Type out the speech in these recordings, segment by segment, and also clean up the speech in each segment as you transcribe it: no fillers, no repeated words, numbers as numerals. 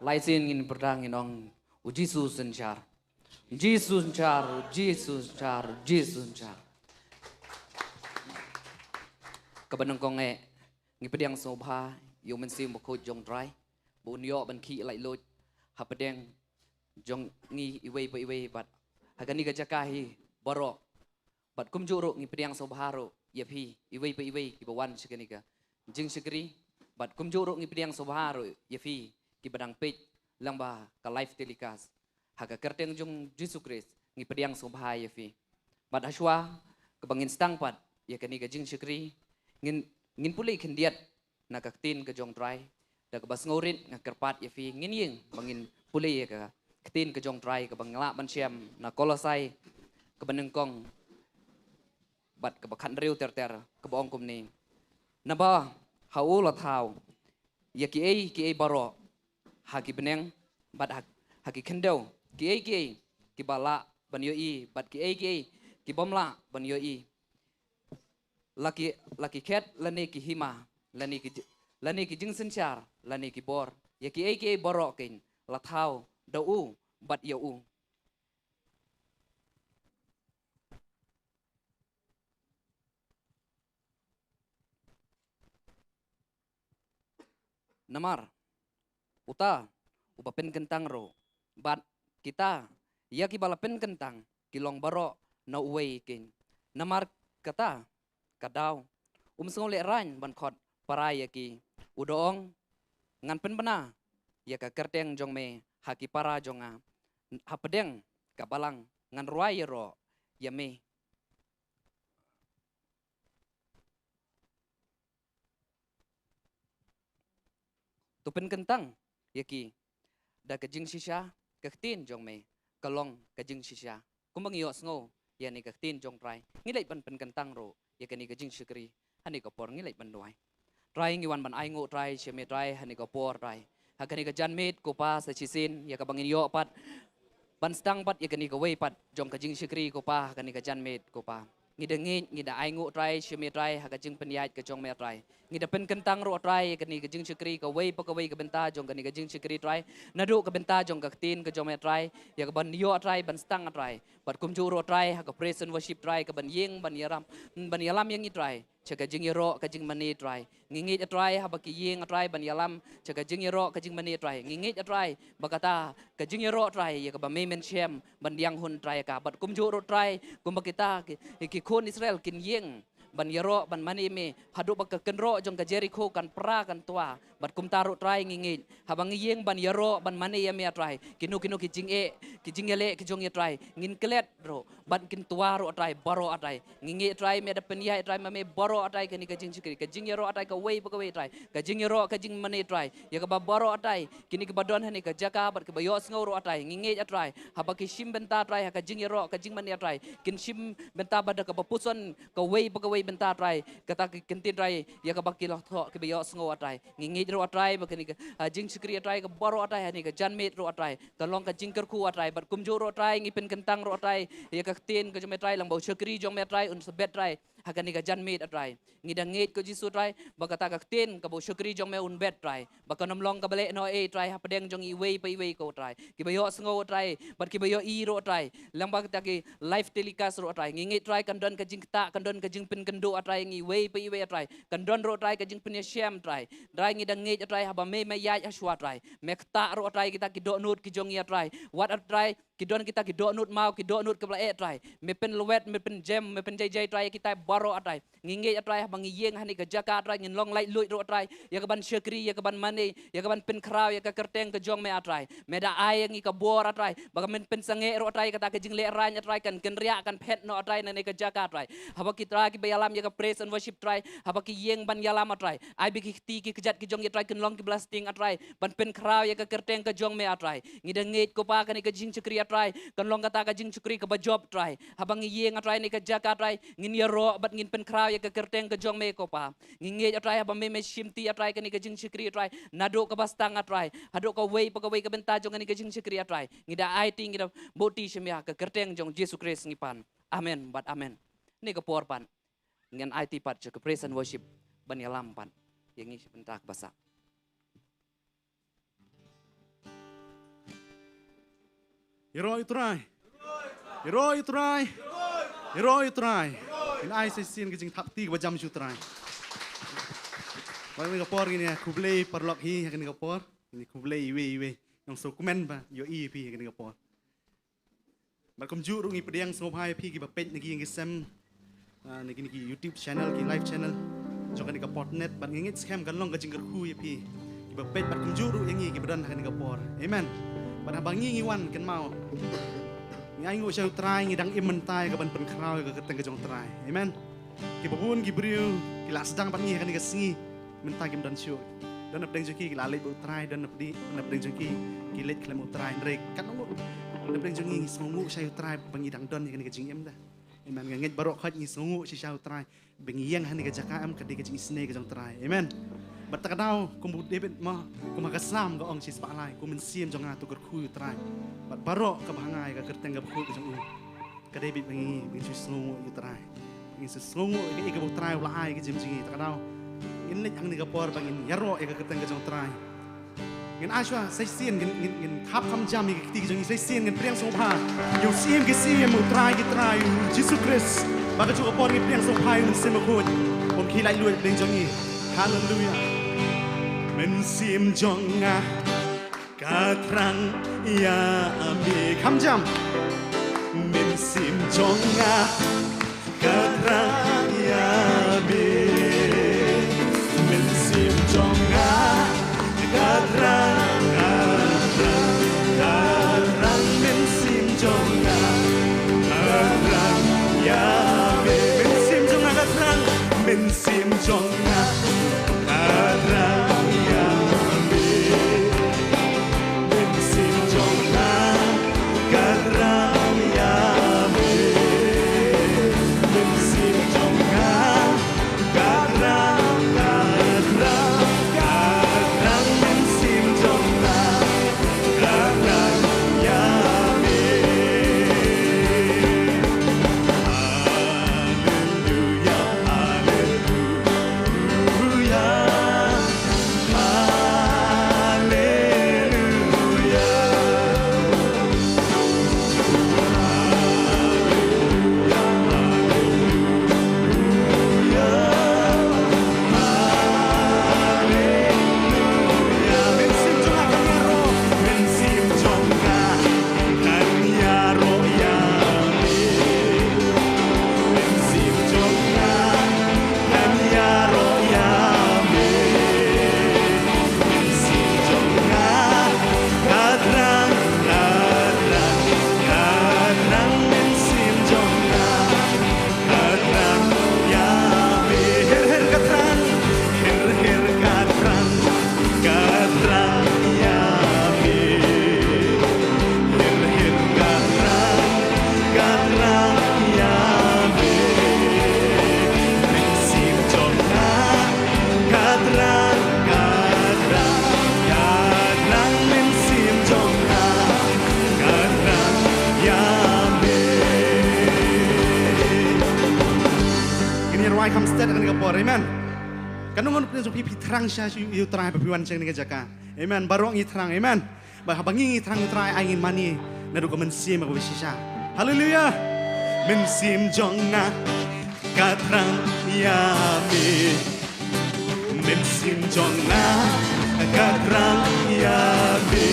Laisin ngin perang inong ujisus sencar. Jesus char, Jesus char, Jesus char. Kabanang kong ngipedang sobha, yo Mynsiem bako jong dry. Bunyo ban ki lai lot, hapadang jong ngi iway but hagani ka jakahi borok. But kumjuro ngipedang sobharo, yapi iway kibawan shikanika. Jing shikri, but kumjuro ngipedang sobharo, yapi kibadang page lang ba ka live telecast. Haga kerteng jong Jesus Christ ngipedang sobha yapi. But aswa kabangin stang pat yakanika jing shikri ngin pulay kendiat nakaktin ka jong dry. Daga bas ngorin ngakerpat yapi ngin ying bangin pulay ka ktin ka jong dry ka bangla Mynsiem na kolosai ka banengkong bat ka bakhan riu ter ka baong kumni. Naba haula thau yaki ki baro haki beneng bat haki kendau ki bala ban yo I bat ki bomla ban yo I laki ket lani ki hima lani ki jing senchar lani ki bor yaki baro kin la thau dau bat yo u namar uta upapen kentang ro bat kita yaki balapen kentang kilong baro na uway kin namar kata kadaw sengole ran ban khot parai yaki udoong ngan pen bana yaka kerteng jong me haki para jonga hapedeng kabalang ngan ruai ro yame tupen kentang yaki da kajing shisha kaktin jong me kalong kajing shisha kumbang yo sngo yani kaktin jong trai ngilai ban pen kentang ro yakani kajing shikri hani ko por ngilai ban doai trai ngiwan ban ai ngo trai sheme trai hani ko por trai hakani ka janmit ko pa sa chisin ya ka bangin yo pat ban stang pat yakani ka wei pat jong kajing shikri ko pa hakani ka janmit ko pa ngida ai ngo trai sheme trai hakajing penyait ka jong me trai ngida pen kentang ro trai kani kajing shikri ka wei pa ka wei ka benta jong kani kajing shikri trai nadu ka benta jong ka tin ka jong me trai ya ka ban yo trai ban stang trai bat kumju ro trai ha ka praise and worship trai ka ban yeng ban yalam yang i trai chaka jing yero ka jing mani trai ngingit trai ha baki yeng trai ban yalam chaka jing yero ka jing mani trai ngingit trai bakata ka jing yero trai ya ka ba Mynsiem ban yang hun trai ka bat kumju ro trai kumbakita ki kon Israel kin yeng ban yero ban mani me hadu bak kenro jong ka Jericho kan pra kan tua bat kum taru trai ngingit habang yeng ban yero ban mani ya me trai kinu ki jing ele ki jong ye trai ngin klet ro ban kin tua ro trai baro trai ngingit trai me da penya trai me baro trai kani ka jing sikri ka jing yero trai ka wei bak wei trai ka jing yero ka jing mani trai ya ka ba baro trai kini ka badon hani ka jaka bat ka ba yo sngo ro trai ngingit trai habaki shim benta trai ka jing yero ka jing mani trai kin shim benta bada ka bapuson ka wei bak wei benta trai kata kentin trai ya ka bakil tho ka yo sngo trai ngingit ro trai bakani ka jing sikri trai ka baro trai hani ka janmit ro trai ka long ka jing kerku trai bat kumjo ro trai ngipin kentang ro trai ya ka tin ka jome trai lang bau sikri jong me trai un sebet trai hakani ka janmit trai ngida ngit ko jisu trai bakata ka tin ka bau sikri jong me un bet trai bakanom long ka bale no trai hapadeng jong i wei pai wei ko trai ki bayo sngo trai bat ki bayo i ro trai lang ba ta ki live telecast ro trai ngingit trai kan don ka jing ta kan don ka jing pin kendo trai ngi wei pai wei trai kan don ro trai ka jing pin Mynsiem trai drai ngida ngit trai haba me ya aswa trai me ta ro trai kita ki do nut ki jong ya trai wat trai kidon kita kidon nut mau kidon nut kebla trai me pen luet me pen jam me pen jai trai kita baro trai nginge trai bang yeng hani ka jaka trai ngin long lai luit ro trai ya ka ban syakri ya ka ban mani ya ka ban pen kraw ya ka kerteng ka jong me trai me da ai ngi ka bor trai bang men pen sange ro trai kata ka jing le ran trai kan ken ria kan pet no trai ne ka jaka trai haba kita ki bayalam ya ka praise and worship trai haba ki yeng ban yalam trai ai bi ki ti ki kejat ki jong ya trai ken long ki blasting trai ban pen kraw ya ka kerteng ka jong me trai ngida ngit ko pa kan ka jing syakri trai kan long kata ka jing syakri ka ba job trai habang yeng trai ne ka jaka trai ngin ya ro bat ngin pen kraw ya ka kerteng ka jong me ko pa nginge trai haba me shimti trai kan ka jing syakri trai nado ka bastang trai hado ka wei pa ka wei ka benta jong kan ka jing syakri trai ngida ai ting ngida boti shemya ka kerteng jong Jesus Christ ngipan amen bat amen ni ka por pan ngan ai ti pat ka praise and worship ban yalam pan yang ngi benta ka basa Hero try. Hero try. Hero try. In ai sai sin ke jing thap ti ba jam chu try. Ba ni kapor ni kublei parlok hi ke ni kapor. Ni kublei iwe. Yang so komen ba yo i pi ke ni kapor. Ba kom ju rungi pediang so pai pi ki ba pet ni ki ngi sem. Ni ki YouTube channel ki live channel. Jong ni ka Potternet ba ngit scam kan long ke jing ku ye pi. Ki ba pet ba kom ju ru yang ngi ki badan ke ni kapor. Amen. Ba bang ngi wan kan mau. Ngai ngu shau trai ngi dang imentai ke ban pen krau ke keteng ke jong trai. Amen. Ki babun ki briu ki la sedang ban ngi kan ni ke singi mentai ki dan syu. Dan napdeng jeki ki la lek bu trai dan napdeng jeki ki lek klem bu trai rek kan ngu. Napdeng jeki songu shau trai bangi dang don ni kan ni ke jing em dah. Amen. Ngai barok khat ngi songu shi shau trai bangi yang han ni ke jaka am ke de ke jing sne ke jong trai. Amen. Bertakadau kumbu David mah kumakasam ke ong sis palai ku Mynsiem jong atu kerku trai bat barok ke bangai ke kerteng ke buku ke jong ke David bengi bengi sungu yu trai bengi sungu ke bu trai ulai ke jim jingi takadau in nek ang ni ke por bangin yaro ke kerteng ke jong trai ngin aswa sai sien ngin khap kham jam ke ti jong sai sien ngin priang song pha yu siem ke siem mu trai ke trai Jesus Christ ba ke chu ke por ngin priang song pha Mynsiem ko om khi lai lui deng jong ni hallelujah Mynsiem jonga katrang ya ami kamjam Mynsiem jonga katrang ya ami Mynsiem jonga katrang Mynsiem jonga katrang ya ami Mynsiem jonga katrang Mynsiem jonga katrang Amen. Kanungan pun so pipi terang sya yu trai papiwan ceng ni jaka. Amen. Barong i terang. Amen. Bah bangi terang trai angin mani nadu ko Mynsiem ko bisisha. Haleluya. Mynsiem jonga katrang ya mi. Mynsiem jonga katrang ya mi.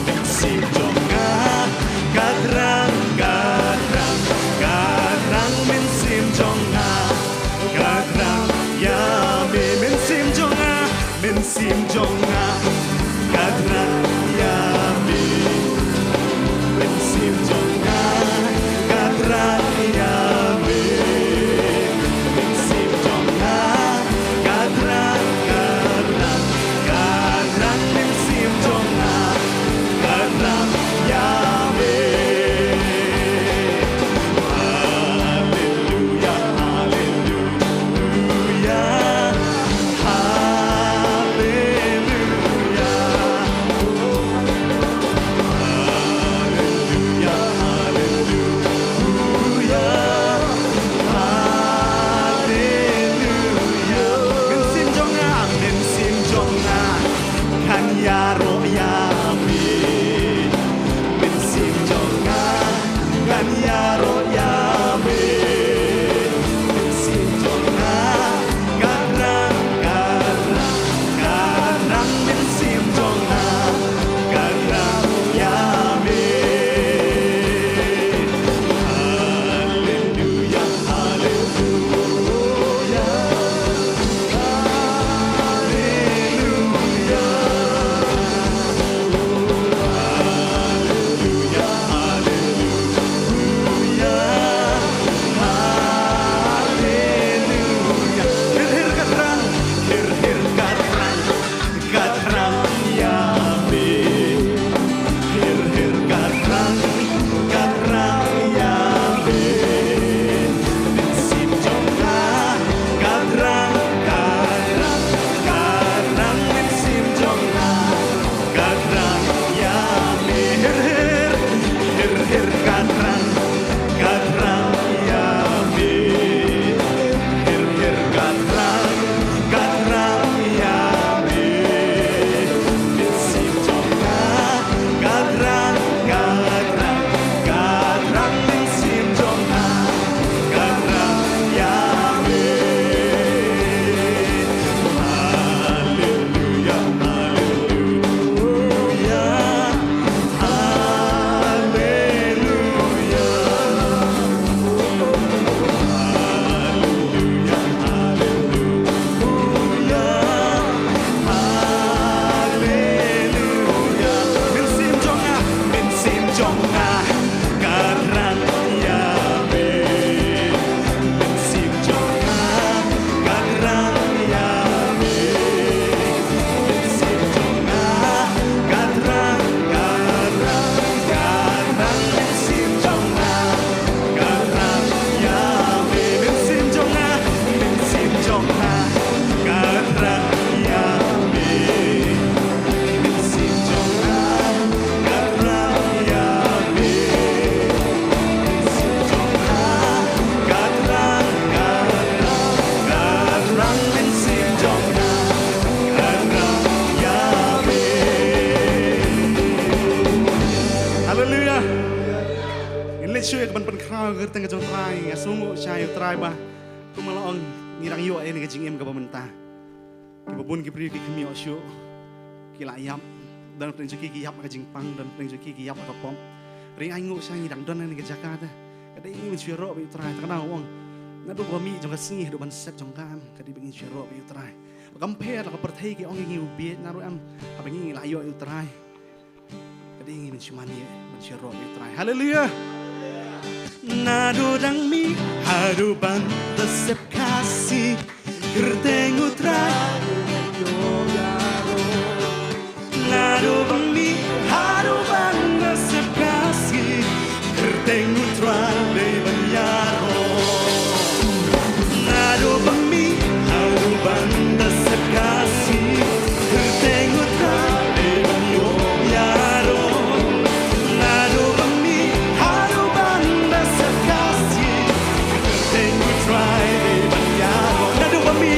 Mynsiem jonga katrang Mynsiem jonga katrang ya mi Mynsiem jonga katrang ya mi Mynsiem jonga katrang ya mi Mynsiem jonga katrang Mynsiem jonga katrang ya mi Hallelujah, hallelujah. tao gerteng ke jong trai nga sungu chai trai ba tu malong ngirang yo ini ke jing em ke bamenta ke babun ke pri ke kemi osyo ke la yap dan prinjo ki yap ke jing pang dan prinjo ki yap ke pom ring ai ngu chai ngirang don ni ke Jakarta kadai ingin syiro bi trai takna wong ngadu bami jong ke singih do ban set jong kam kadai bingin syiro bi trai kampher la ke perthai ke ong ngi ubi naru am abingi la yo trai kadai ingin cumani ban syiro bi trai haleluya Nado dang mi haruban resep kasih gerteng utrai Nado bang mi haruban resep kasih gerteng utrai leban yaro Nado bang mi haruban resep kasih gerteng utrai leban yaro Nado bang mi haruban resep kasih gerteng utrai leban yaro Nado bang mi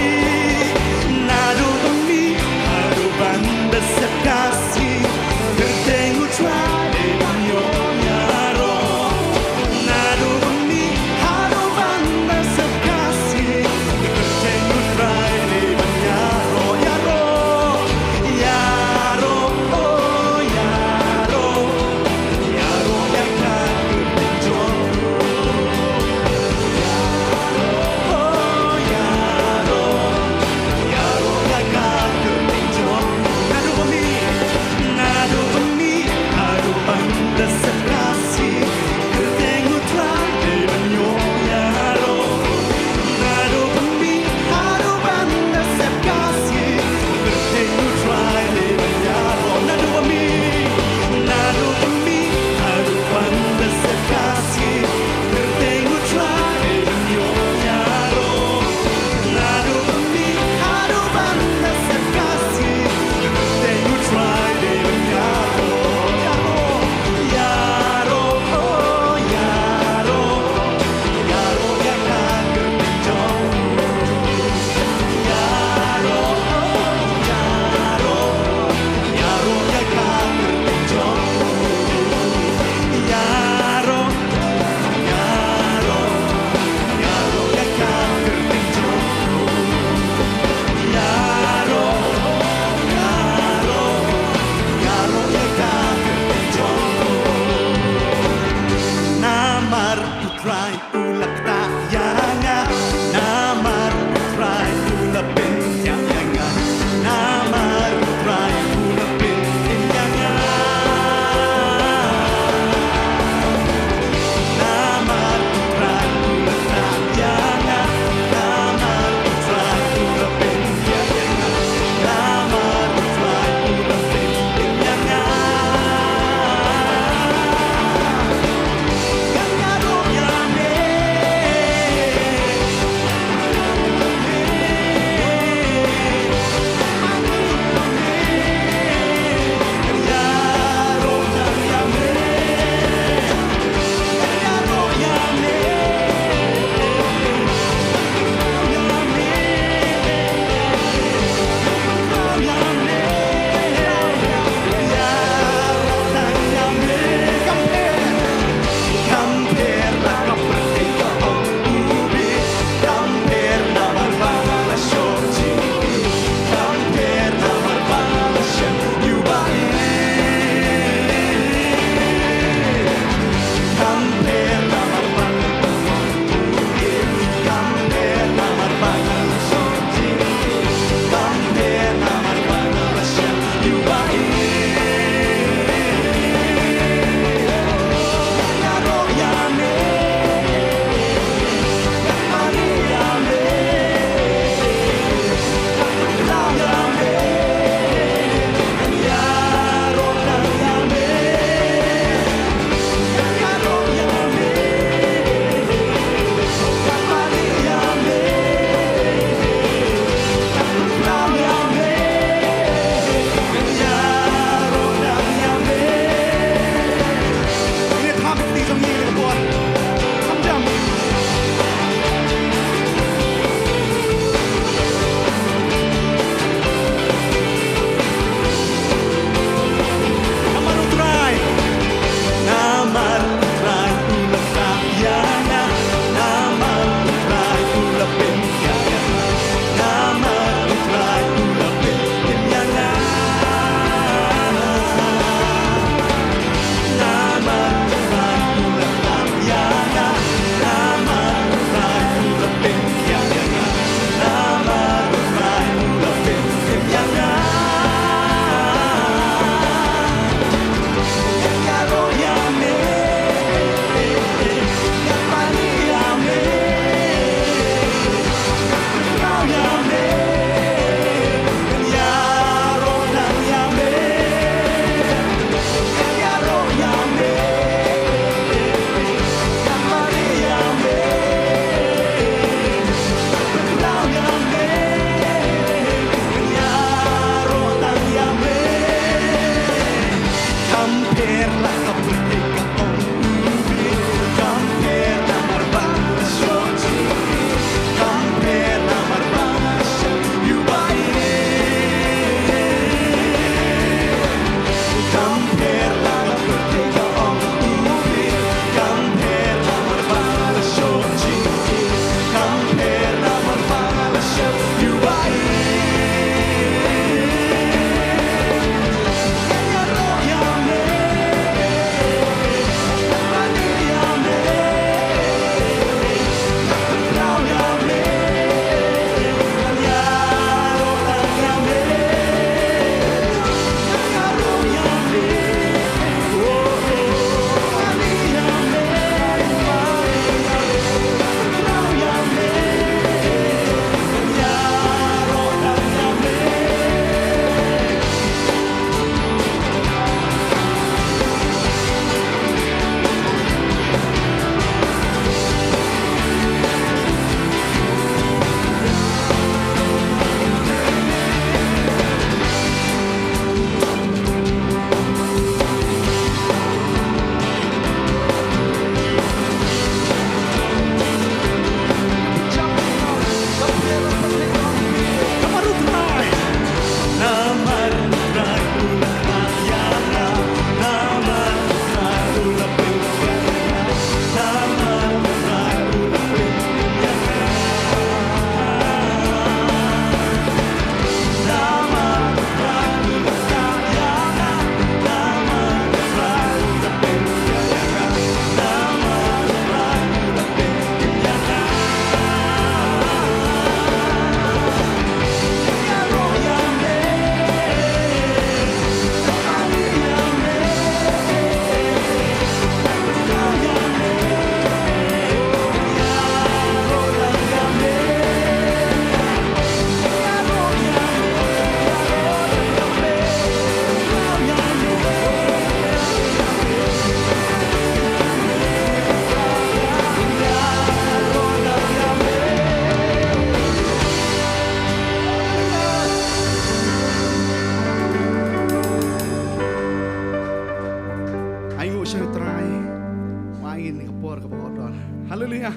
Haleluya.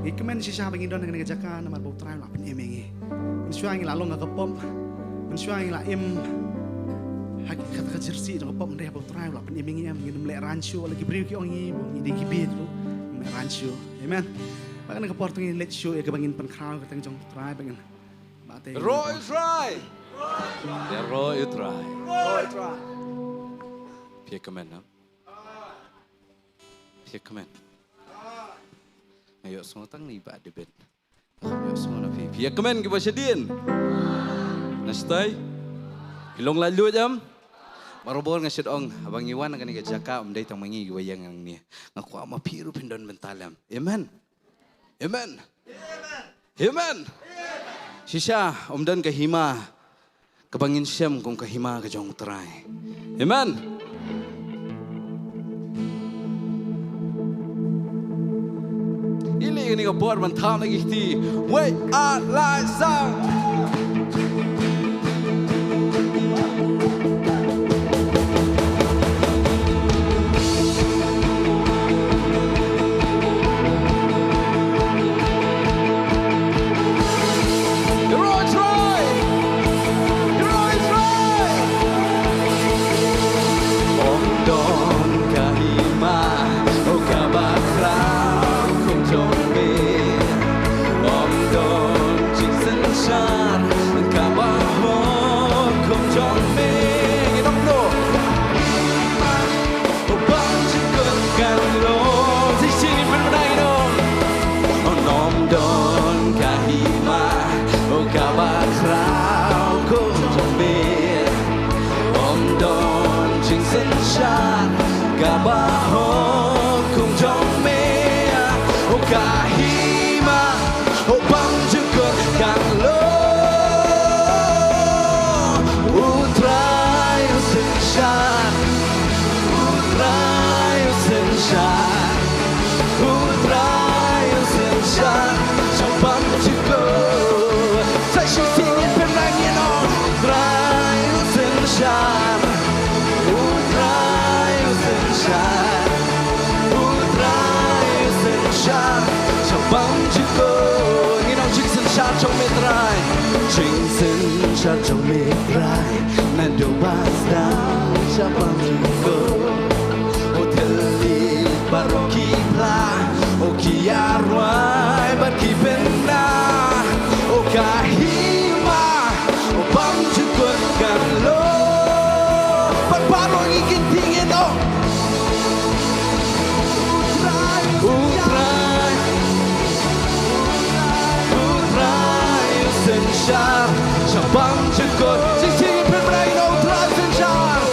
Ikemen si siya bangin doon ng jakan naman bau try la pen emengi. Mensyuang ila long ngakapom. Mensyuang ila em hak kata jersi ngakapom ndeh bau try la pen emengi am ngin mle rancho lagi briu ki ongi bo ngidi kibit lo. Mle rancho. Amen. Bagan ngakapor tungin let show ya bangin pen kraw katang jong try bangin. Bantei. Roy try. Der Roy try. Roy try. Piekemen no. Piekemen. Ayo semua tang ni ba debet. Ayo semua na piekemen ke bahasa din. Nastai. Hilong lalu jam. Marobor nga Shillong abang Iwan nga ni jaka umday tang mangi wayang ang ni. Ngaku ama piru pindon bentalam. Amen. Amen. Amen. Sisya umdan kahima kabangin siyam kung kahima ka jong try. Amen. Ili ini kapor mantap lagi ti. Wait alai sang. Trong mitrai nando basta siapang juga hoteli barokipla o kiarwai barkipenda o kahima upang cukupkan lo berbarong ingin tingin oh utrai sensyar sabang cukup sisi bermain utrai sensyar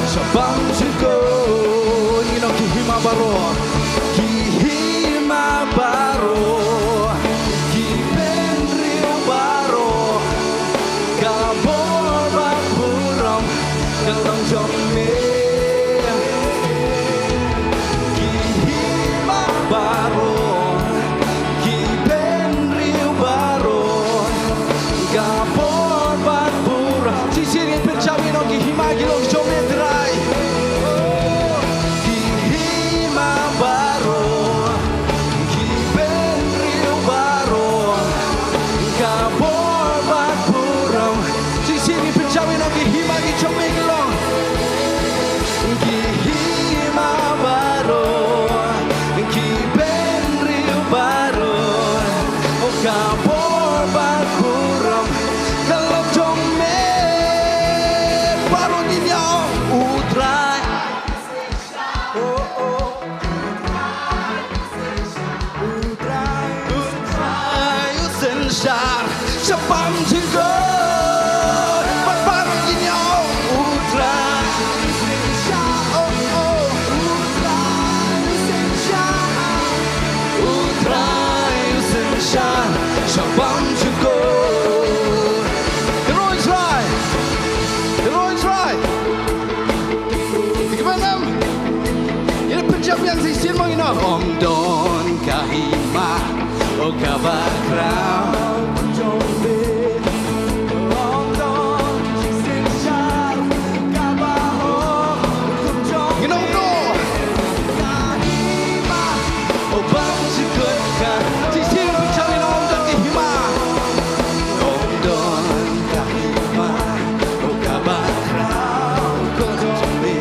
sabang cukup ingin kihima baru kihima baru kibendriu baru kabor baburong dalam jombe kihima baru kibendriu baru kabor baburong sisirin percawin oki hima gilong jombe terai kihima baru kibendriu baru kabor baburong sisirin percawin oki hima gi jombe gilong kihima baru kibendriu baru kabor baburong kalau jombe baru dinyong utrai utrai sensyar sepam jenggot baru dinyong utrai utrai sensyar sepam jenggot Heroes right Heroes right Gimana? Ini penjam yang sisir mau ina Om Don Kahima O Kabakrau Jombe Om Don Sensyar Kabaho Jombe Gino no Kahima O Bang Sikutkan Sisir penjam ina Om Don Kahima Om Don Kahima O Kabakrau Jombe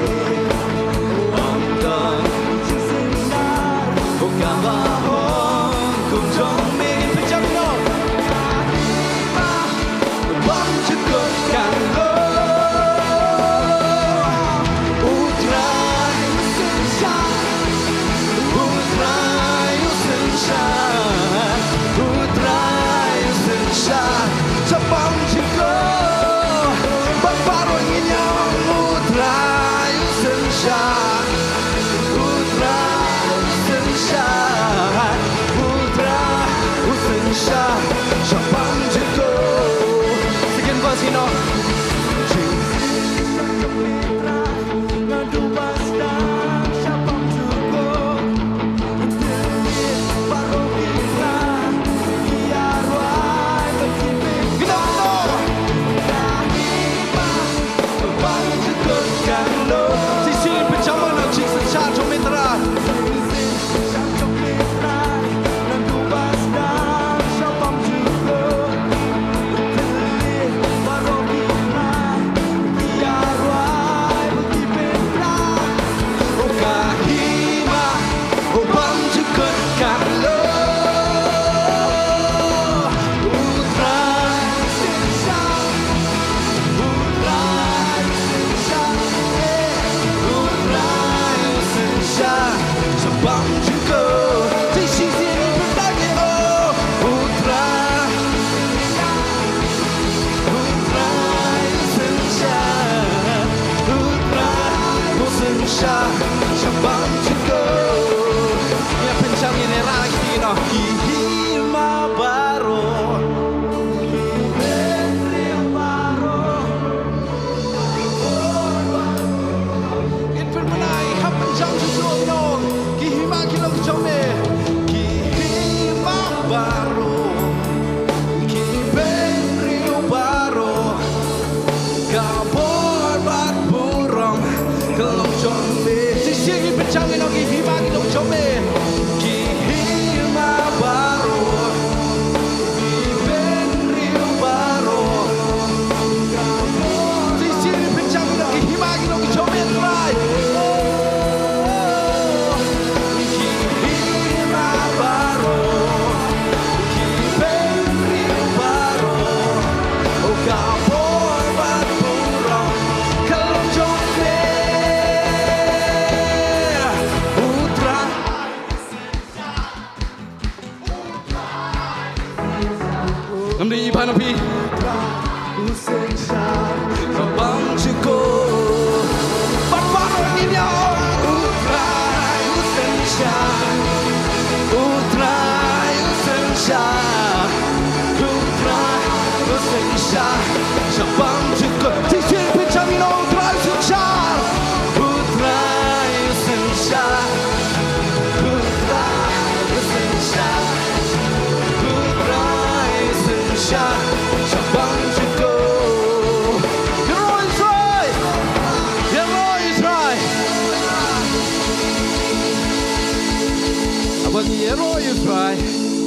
Om Don Sensyar O Kabaho Jombe penjam ina Kahima O Bang Sikutkan lo Utrai Sensyar Utrai sensyar Utrai sensyar Sepang cukup berbarong inyong Utrai sensyar Utrai sensyar Utrai sensyar Sepang cukup Sekian pasino Changin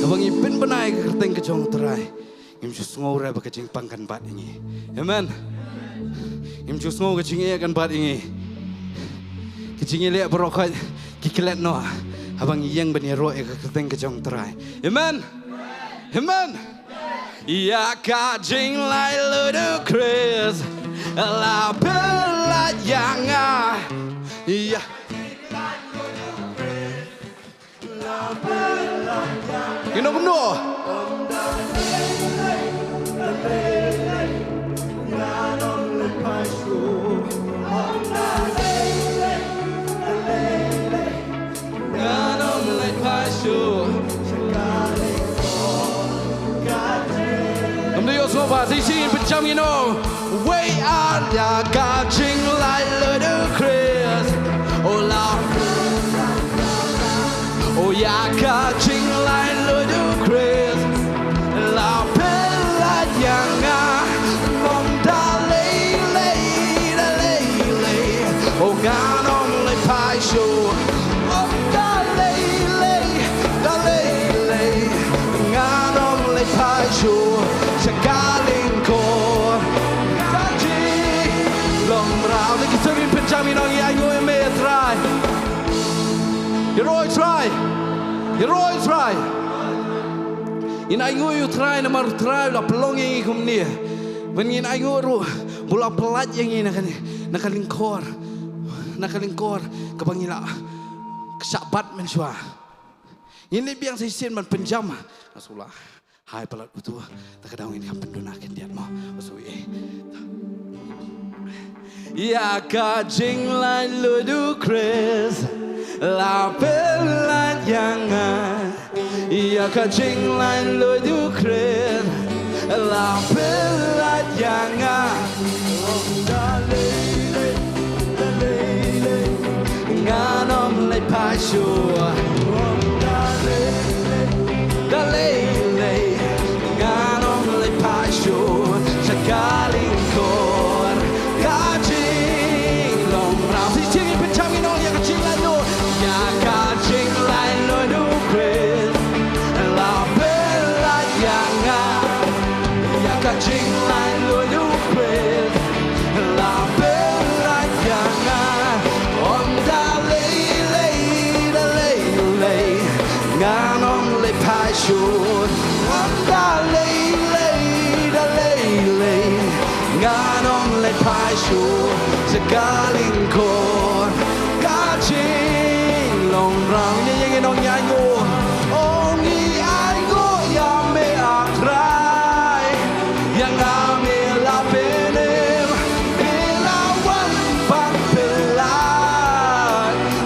abang ipin benai kerteng kejong terai im jus ngore ba kejing pangkan bat ini amen im jus ngore kejing kan bat ini kejing lihat berokok kikelet no abang yang benero kerteng kejong terai amen amen ya kajing lai ludicrous la bella yang ya Kino kumno you know, way out ya catching like ludicrous. Oh Lord, oh yeah, catching like ludicrous. La bella yanga, mom da lay. Oh God, only pie show. Mom da lay. God only pie show. Sakaling ko. Jami nong ya you may try. You always try. In you try na mar try la pelongi kum ni. When in ayu ru bula pelat yang ini nakalingkor kabangila kesabat mensua. Ini biang sisen man penjam asulah. Hai pelat utu takadang ini kan pendunakan dia mau usui. Ya kajing lai ludicrous la bella yanga ya kajing lai ludicrous la bella yanga nganom lai pashu dalele nganom lai pashu sakaling kor Catching line ludicrous, la bella yanga, on da lay, ganon le passion, on da lay, ganon le passion, sakaling kor, catching long round, yang nong yango, ongi ayo yame akra. Yang kami lapenem ilawan pagpelat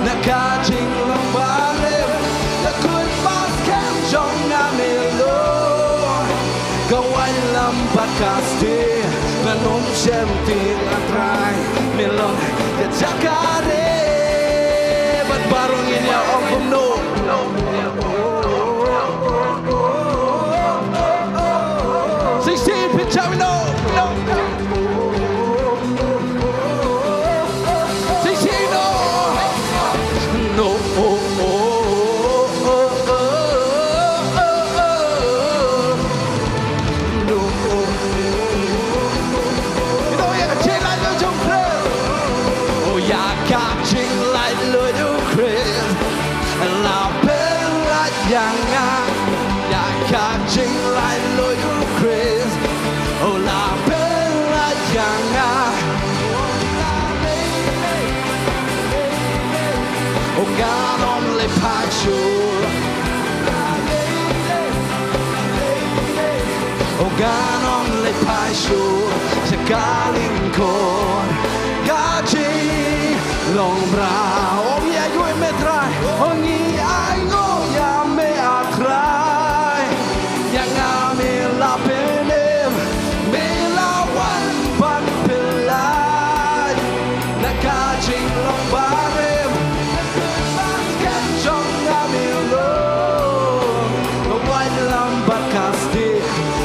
nakajing lambalem nakul paskem jong ngamilo kawan lambat kaste nanom semting atrai melon kejakare bat barong ini om kumno Shall we know? God only passion. Oh God only passion. Sakaling kor gaji long bra. Oh yeah, you me try. Oh ni ayo ya me akrai. Yang ame lapenem me lawan pagpelai. Nakaji long barem.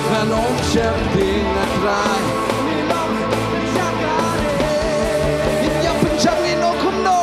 Nanom champing atrai nilam jakare inya pencangin okumno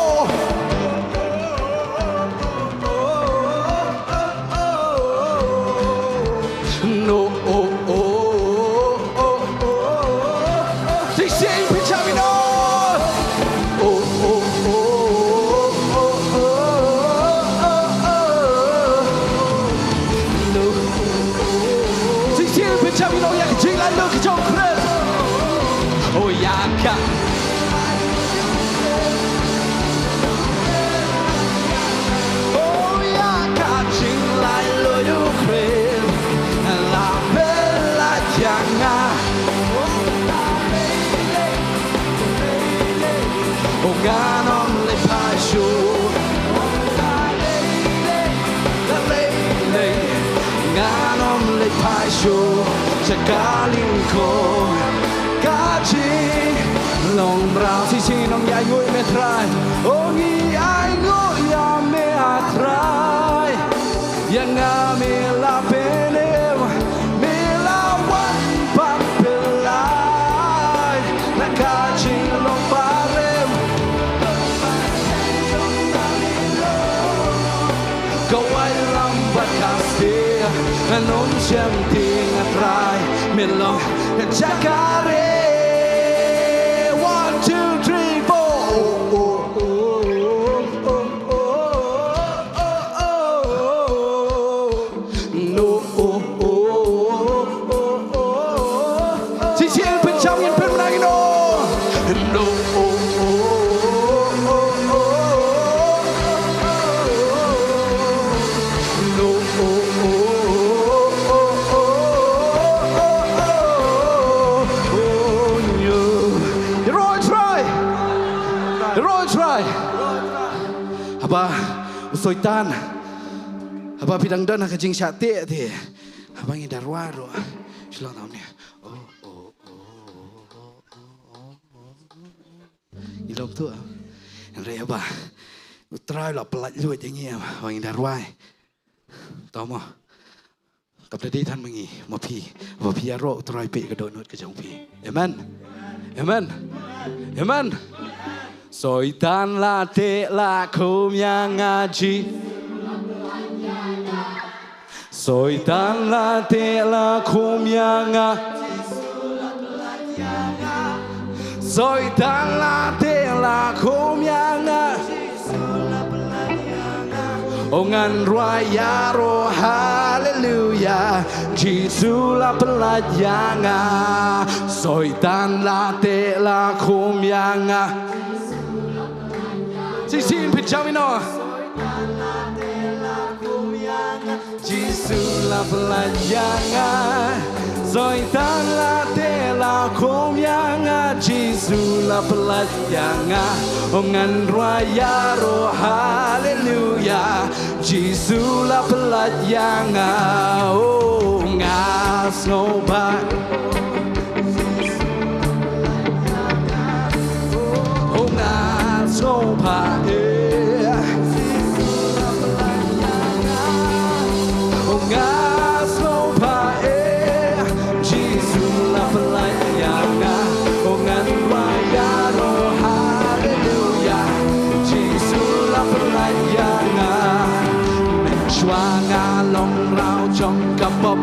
พายชูงานอมเล็กพายชูจะกาลิงโคกาจีลงบราวที่ชีน้องยายงุยเมตรายโอ้งีไอ้งุยาเมอาตรายยังงาเมลาเปเนวเมลาวันปักเปลายนักกาจีลงบาเรมก็ไว้ลำบัดคาสเตียน้องเชื่อมตีงัดรายเมลองจากการเ 1, 2, 3, 4 no ที่เชียงเป็นชาวยินเป็นไรโน no Apa usoitan apa bidang dan kajing syate ti apa ngi darwaro Shillong tahu ni ilom tu re apa utrai la pelat luat yang ni apa ngi darwai tahu moกับได้ท่านมึงงี้มาพี่ว่าพี่โรตรอยเปะกระโดดนดกระจงพี่เอเมนเอเมนเอเมนSoitan la te la kumyang aji Soitan la te la kumyang Soitan la te la kumyang Ongan raya ro hallelujah Jisu la pelayanga Soitan la te la kumyang Sin pijamino Jisu la pelayanga Soitan la te la kumyanga Jisu la pelayanga Ongan raya ro hallelujah Jisu la pelayanga Oh ngas ngobat Oh ngas ngobat Long rao trong cặp bọc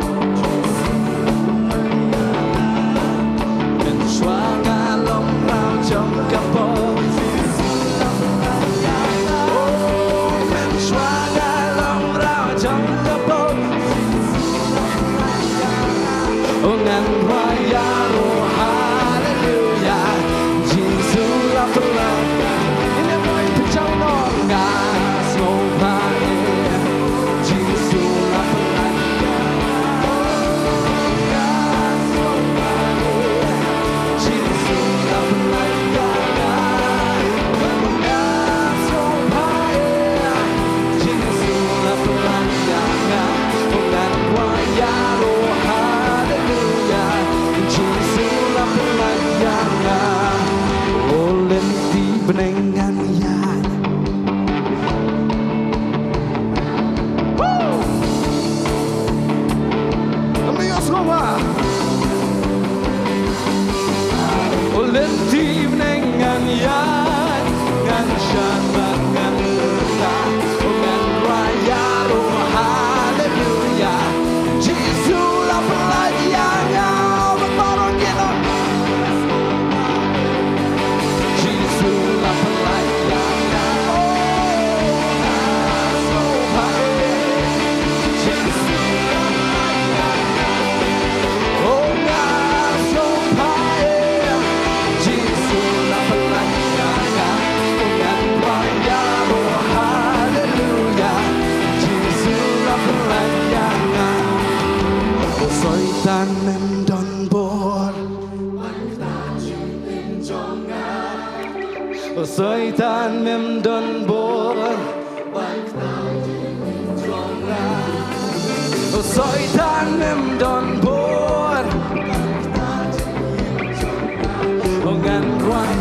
Mình xóa ngã long rao trong cặp bọc Mình xóa ngã long rao trong cặp bọc Ngàn hoa ya ro hallelujah Jesus la palabra Ini boy pecah no ngas no pae Benengan ya Amigos semua Olenti benengan ya Ngan syabak ngan lerah Ngan raya roh hallelujah Jesus la pelayangnya Berbarang kita Jesus la pelayangnya Oh ngas no pae Jesus la pelayangnya Soitan mem don bor Soitan mem don bor Ngan ruai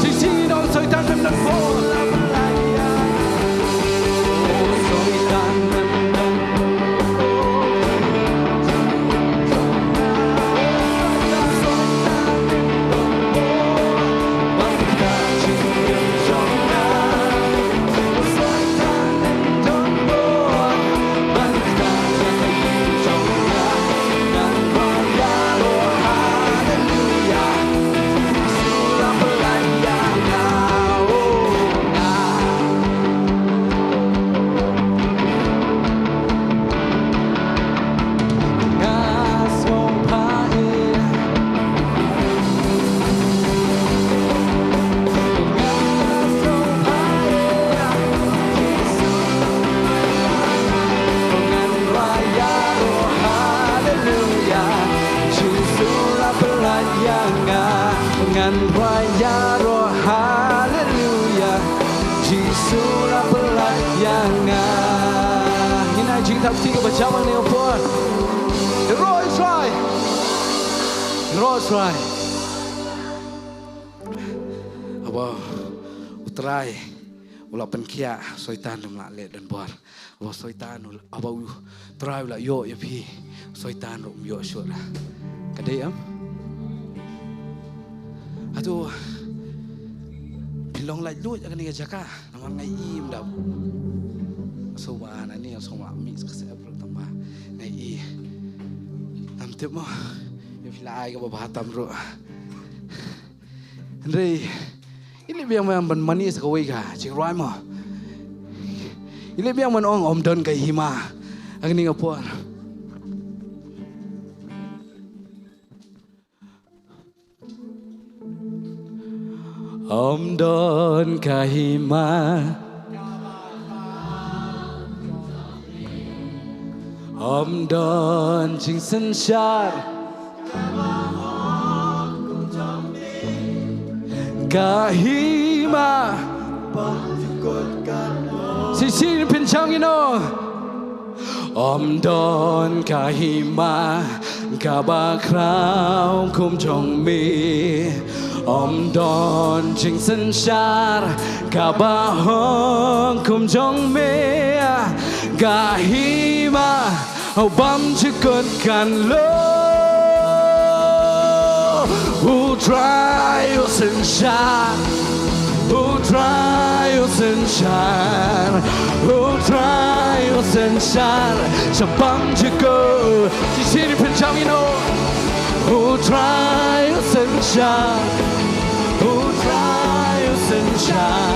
Sisi dong soitan mem don bor Soitan mem don Ngan raya roh haleluya Jisulah pelayangan Hinai jing tak tiga bercawan ni apa Roy try Apa Utrai Ula penkia Soitan dum lak let dan buar Apa soitan Apa try ula yo ya pi Soitan rum yo syur Kadai am Aduh, pilong lai lut akan ni jaka, naman ngai im dah. Sowan ni asal mix kasih perlu tambah ngai i. Am tip mo, ya filai ke bawah hatam ro. Andre, ini biang man manis kawai ka, cik Roy mo. Ini biang man om don kai hima, akan ni ngapuan. Om don kahima Om don ching sen shar kahima Sisi pincang ino Om don kahima kabakrau kum jong mi Om don ching sen shar kabahong kum jong me gahima bam chikut kan lo who try you sen shar who try you sen shar who try you sen shar sabam chikut di sini pencang ino who try you sen shar who try you sen shar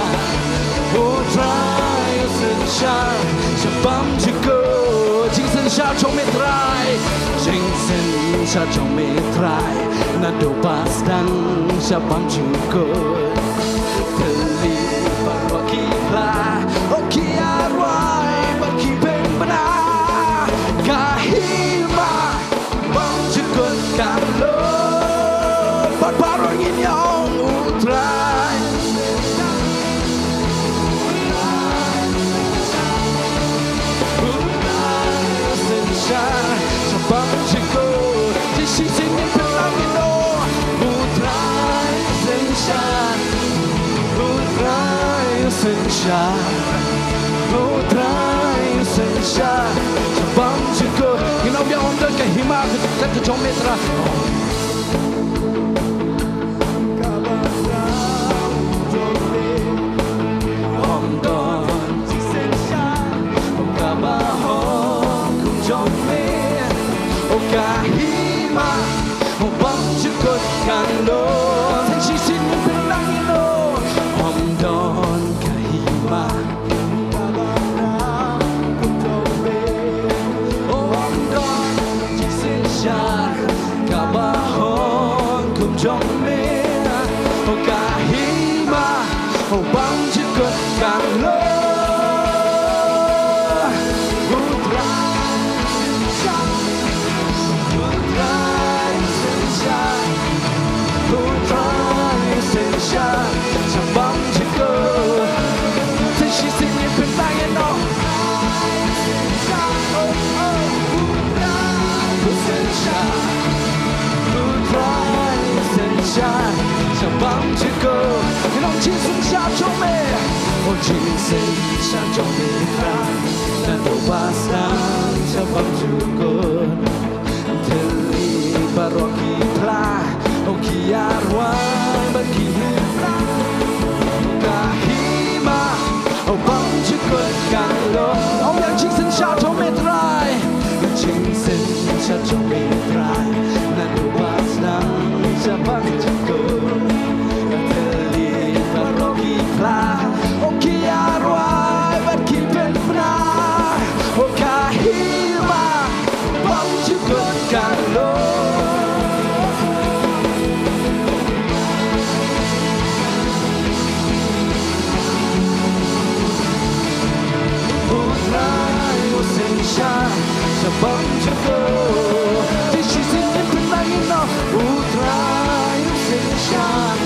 who try you sen shar sabam chikut jing sen shar chong me try jing sen shar chong me try na do pas dang sabam chikut teli baki la oki arwai baki ben bana kahima bam chikut kalo baru ingin yang utrai sebab jika di sini pelang itu utrai sensyar sebab jika kita biar om dan kahima kita kejom metra kahima bam chukut kando tensi sini pelang ino om don kahima om don jisin shar kabahon kum jong me kahima bam chukut kando sunshine, sabam juga. She sing it and bang it on. Sunshine, sabam juga. Nong chi sung sha cho me, oh chi sing sha cho me kran. Dan ubasang sabam juga. Teli baroki pla, oh kiarwan bagi hipla. Kahima, oh bang juga kalau. Oh yang chi sing sha cho me try, chi sing sha cho me try. Dan ubasang sabam juga. Teli baroki pla, oh kiarwan bagi hipla. Oh kahima, bang juga kalau. Sabam juga, di sisi penangin no. Utrai sunshine,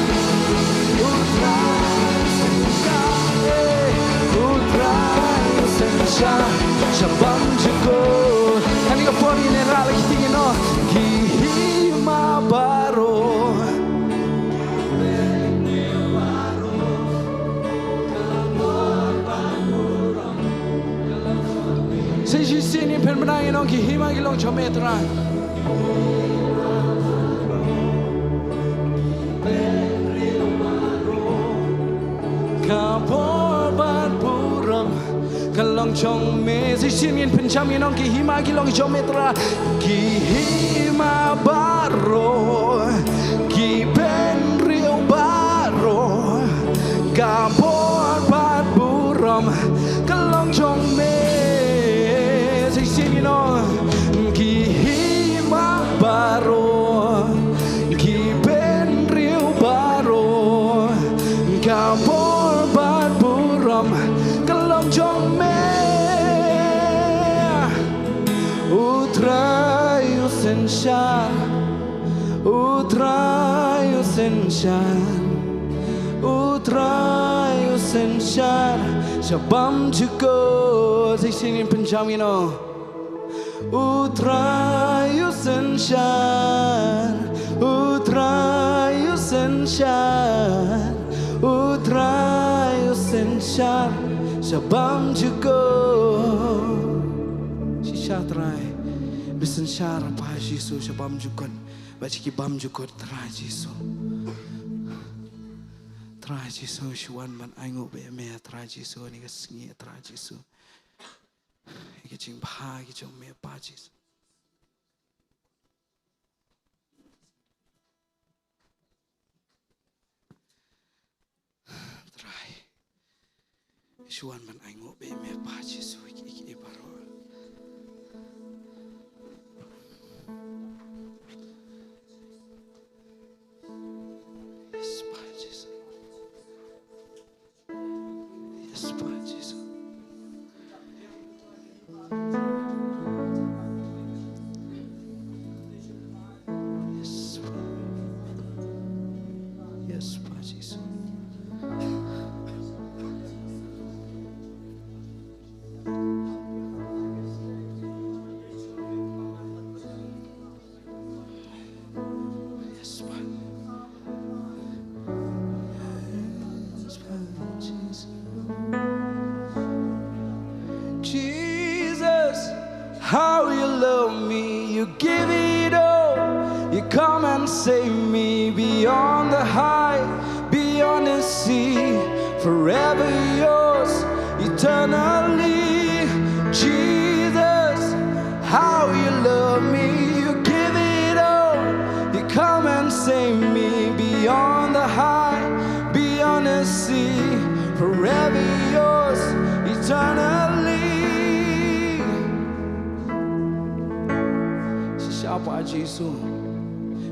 utrai sunshine, utrai sunshine. Sabam juga, kan ika pori nera lagi tinggi no. Kihima baru. Sisi sini penbenangin no kihima kilong chometran. Kapor ban puram kalong chong me. Sisi sini penjamin no kihima kilong chometra. Kihima baro, kipen rio baro. Kapor ban puram kalong chong me. Kihima baro, kipen riu baro, kapor bat buram kalong jong me. Utrayu sunshine, utrayu sunshine, utrayu sunshine. Sabam juga di sini penjamin no. Utrayu sunshine, utrayu sunshine, utrayu sunshine. Sabam juga. Shisha try, bisan syara pa Jisu sabam juga. Baciki bam juga try Jisu. Try Jisu shuan man aingo be me try Jisu ni kesengi try Jisu. Ikicing bah ikicong me pajis. Try. Isuan man aingo be me pajis iki baro. Yes pajis. Yes pajis. How you love me, you give it all. You come and save me beyond the high, beyond the sea. Forever yours, eternally. Jesus, how you love me, you give it all. You come and save me beyond the high, beyond the sea. Forever yours, eternally. Siapa Yesus?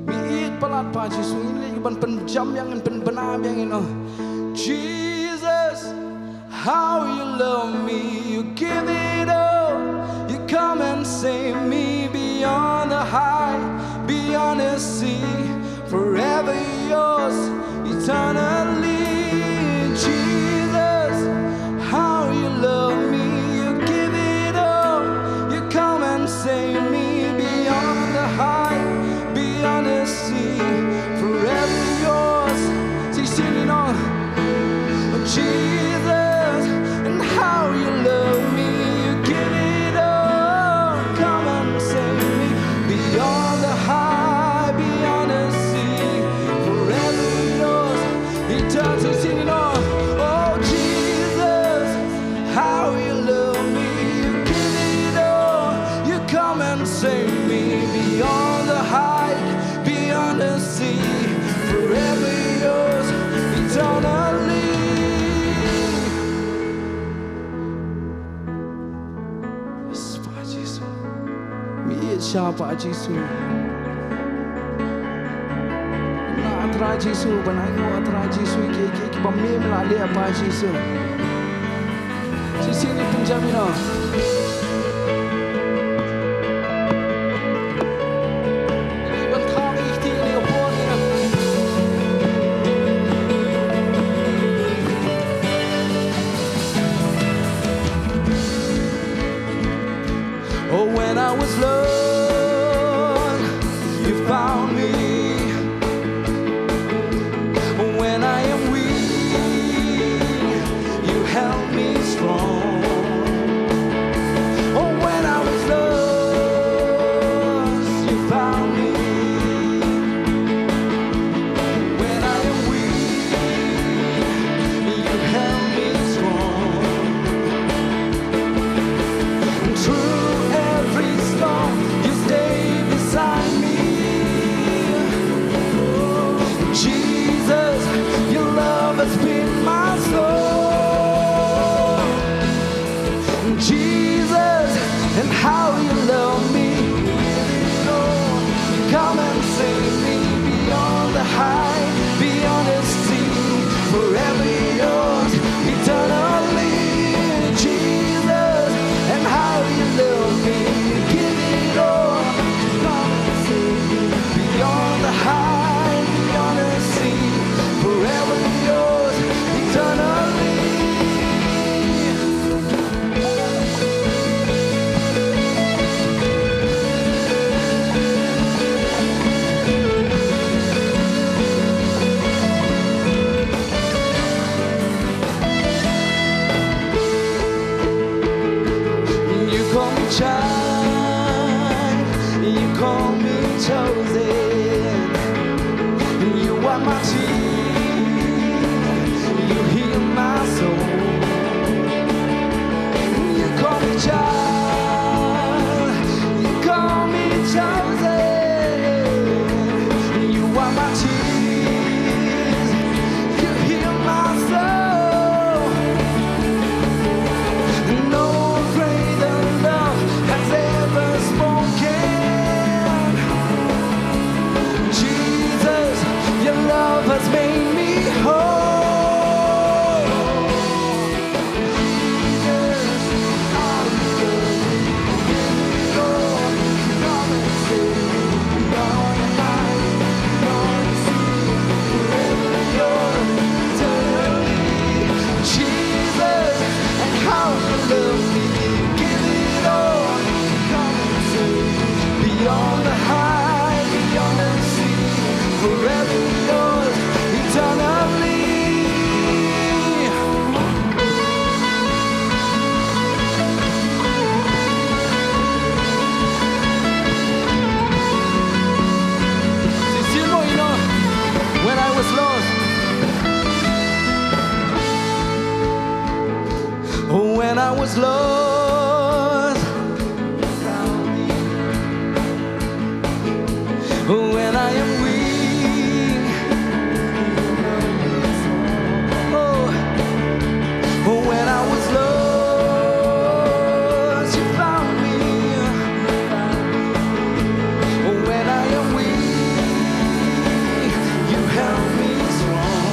Miit pelat pa Yesus ini ban penjam yang penbenam yang ini. Jesus, how you love me, you give it all. You come and save me beyond the high, beyond the sea. Forever yours, eternally. Jesus, how you love me. You give it all. You come and save me beyond the high, beyond the sea. Forever yours. See, singing on. Oh, Jesus, and how you love me. You give it all. Come and save me beyond the high, beyond the sea. Forever yours. Eternity, singing on. Oh, Jesus, how you love me. You give it all. You come and save me beyond the high, beyond the sea. Forever yours, eternally. Yes, Pak Jesus. Miit siya, Pak Jesus. Na atra Jesus, banay mo atra Jesus, kiki pamim lali Pak Jesus. Sisi ni Punjabi no. Ini bantang ikhti ni opor ni. Oh, when I was lost, you found me. When I am weak, you held me strong. Oh, when I was lost, you found me. When I am weak, you held me strong. Through every storm, you stay beside me. Jesus, your love has been my soul. Jesus, and how you love me. Lord, come and save me beyond the high, beyond the sea. Forever yours, eternally. Jesus, and how you love me. Give it all. Come and save me beyond the high, beyond the sea. Forever yours, eternally. You call me child, you call me chosen. You are my tears, you heal my soul. You call me child, you call me chosen. You are my tears, you heal my soul. No greater love has ever spoken. Jesus, your love has made me whole. Jesus, how you love me. Lord, come and save me beyond the night, beyond the sea. Forever yours, eternally. Jesus, and how you love me. Give it all. Come and save me beyond the high, beyond the sea. Forever yours, eternally. See, you know, when I was lost, when I was lost, you found me. When I am weak, oh, when I was lost, you found me. When I am weak, you held me strong.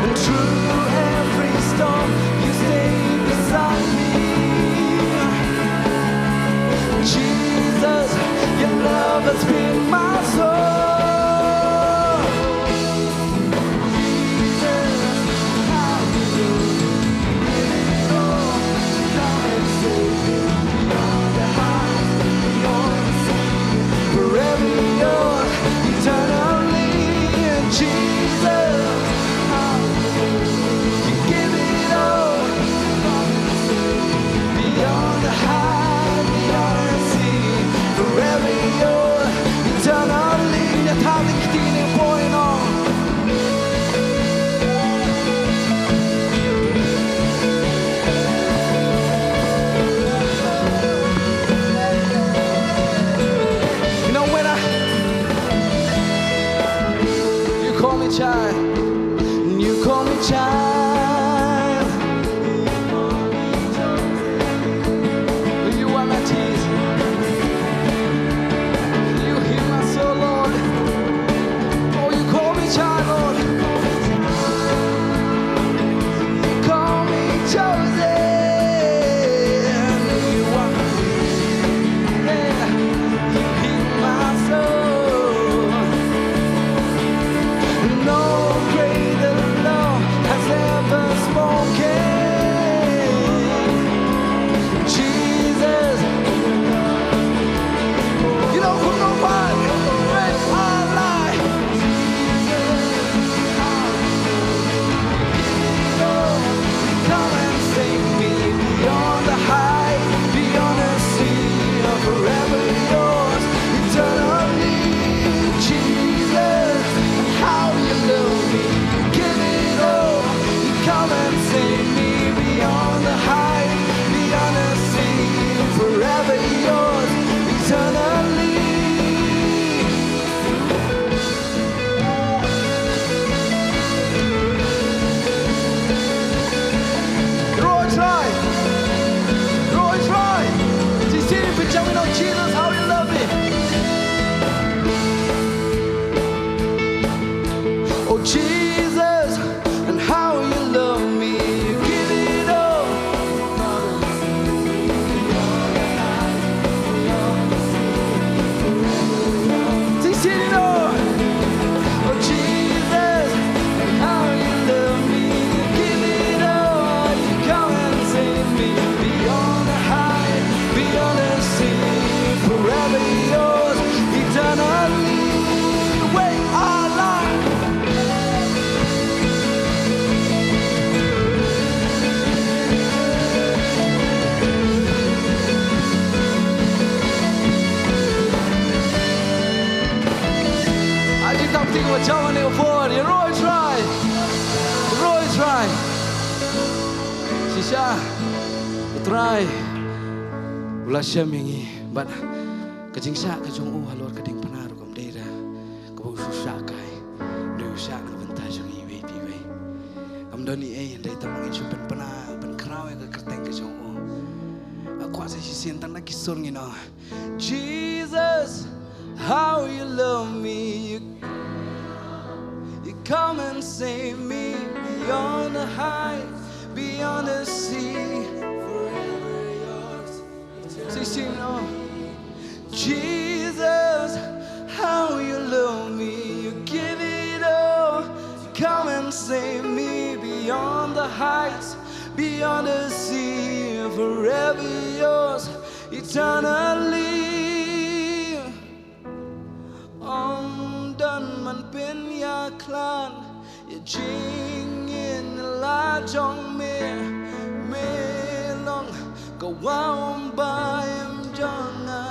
And through every storm, you call me child. You are my Jesus. You hear my soul, Lord. Oh, you call me child, Lord. You call me chosen. You are, yeah. You hear my soul. No greater love has ever spoken. Jesus, you know who nobody break our life. Come and save me beyond the height, beyond the sea, forever yours, eternally. Jesus, how you love me, you give it all. You come and save me beyond the height, beyond the sea, forever yours, eternally. Roy, try. Roy, try. See, picture me now, Jesus, how you love me. Oh, Jesus, and how you love me. You give it all. See, it all. Oh, Jesus, and how you love me. You give it all. You come and save me beyond the height, beyond the sea, forever yours, eternally. Wait, our life. I just don't think what y'all want to afford. You Roy try. Roy try. Shisha. Try. Ulah syam yangi. But kajing syak kajong halor kading panaru kam dera. Kabau susah kai. Deu syak na bentai jong iwe piwe. Am doni ndai tamang insupen pana pen krawe ka kerteng kajong Aku asa si tang na kisor ngino. Jesus, how you love me. You come and save me beyond the height, beyond the sea, forever yours. Sing on. Jesus, how you love me. You give it all. You come and save me beyond the heights, beyond the sea, forever yours, eternally. Done man pen ya clan, ya jing in la jong me long go wow by jonga.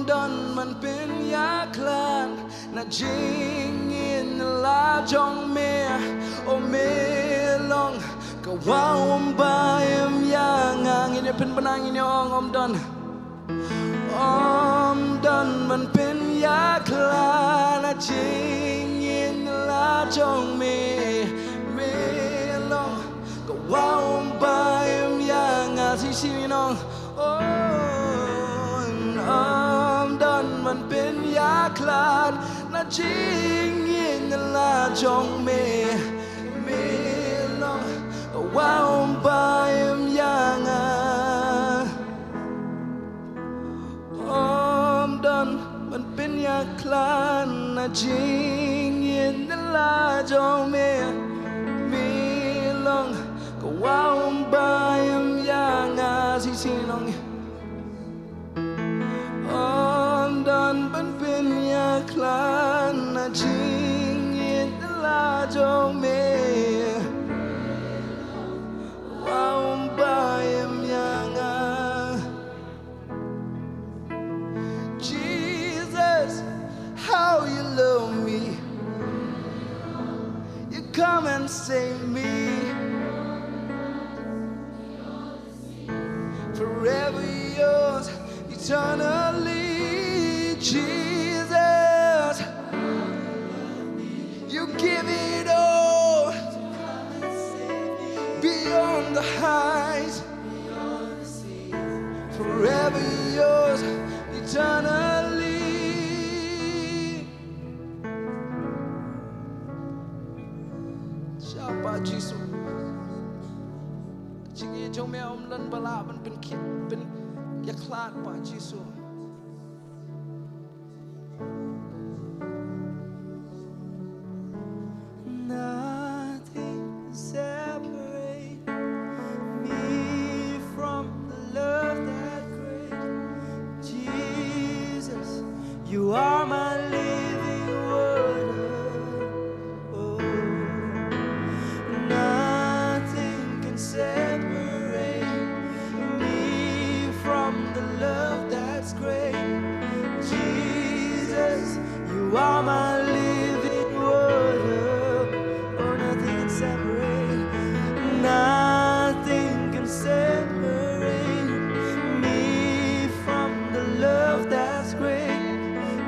Done man pen ya clan, na jing in la jong me long go wow by yang in ya pen panang in yong done. Done man pen ya clan ching in la chong me long go wow by yang si si nong done man pen ya clan na ching in la chong me long go wow by yang done man pen ya clan na jing in the la jong me long go wow by yang si si long done man pen ya clan na jing in the la jong me wow by yang how you love me. You come and save me. Forever yours, eternally, Jesus. Siapa Yesus Chính trong mẹ ông lần bà lạ vẫn bên giặc lát bà Yesus Nothing can separate me from the love that great Jesus. You are my living word. Oh, nothing can separate me from the love that's great. Jesus, you are my living word. Oh, nothing can separate. Nothing can separate me from the love that's great.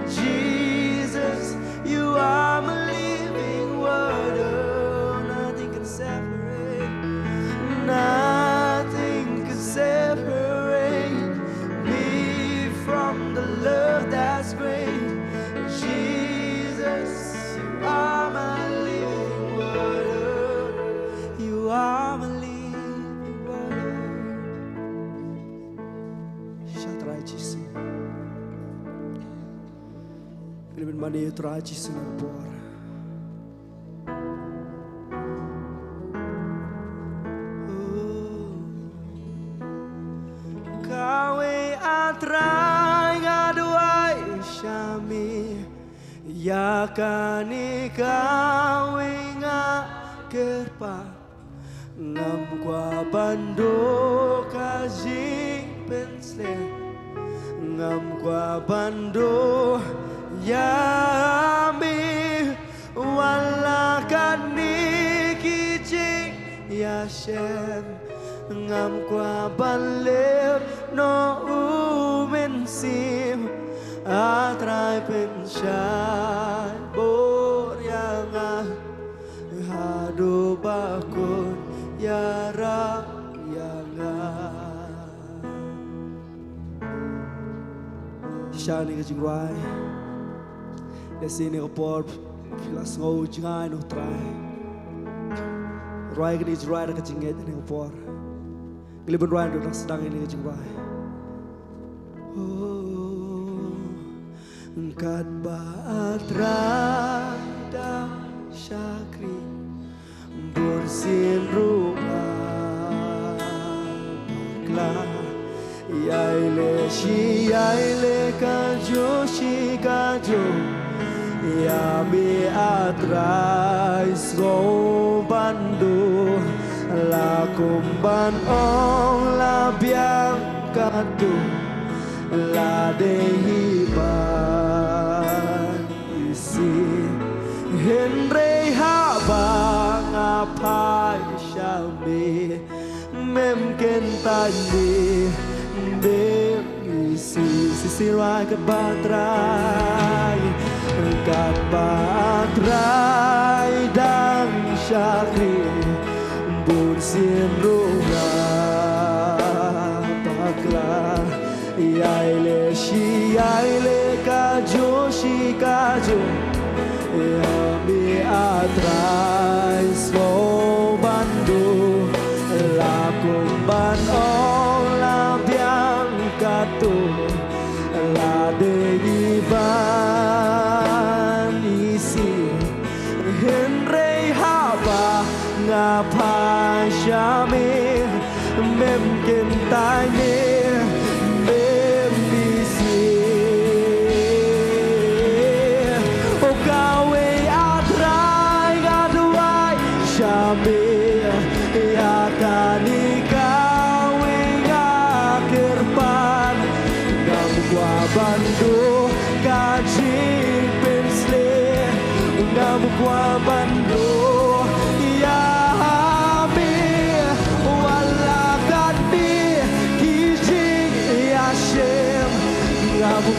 Jesus, you are my living word. Oh, nothing can separate. Nothing can separate me from the love that's great. Jesus, you are my living word. You are my living word. Shout right, Jesus. Kaliban mani itra Jesus na por. Kawe atrai ngaduai syami yakani kawe ngakerpa ngam kwa bando kaji pensle ngam kwa bando yami wala kani kijing yashem ngam qua ban lep no Mynsiem atrai pensyai boryanga hadu bakun yara yanga shani ka jingwai desini ko por filas ngau jingai no trai rai ka ni jrai ka jinget ni ko por Giliban Ryan duduk sedang ini jingrai. Oh, kat baatra da syakri bursin rumah bakla yaile shi yaile kajo shi kajo yami atrai so bandu la kumban ong la biang katu la dehiban isi henrei habang apai syami mem kentani bem isi sisi rai kat batrai dan syakri Bursin rumah bakla yaile shi yaile kajo shi kajo yami atrai so bandu lakumban ong la biang katu la degiban isi henrei haba ngapai syami mem kentani mem bisi o kawe atrai gaduai syami yakani kawe ngakirpan ngam kwa bandu kaji pensle ngam kwa bandu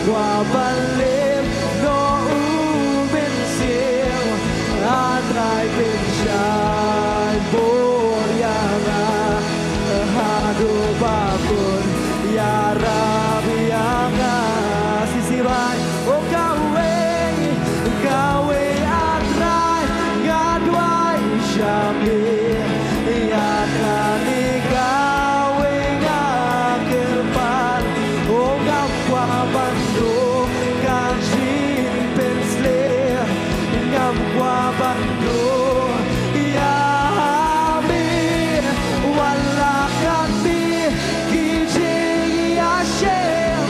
Qua balem no Mynsiem atrai pensyai boryanga hadu bakun ya rabianga sisirai o kawe atrai ngaduai syam bandu ya mi wala kami kijing ya shem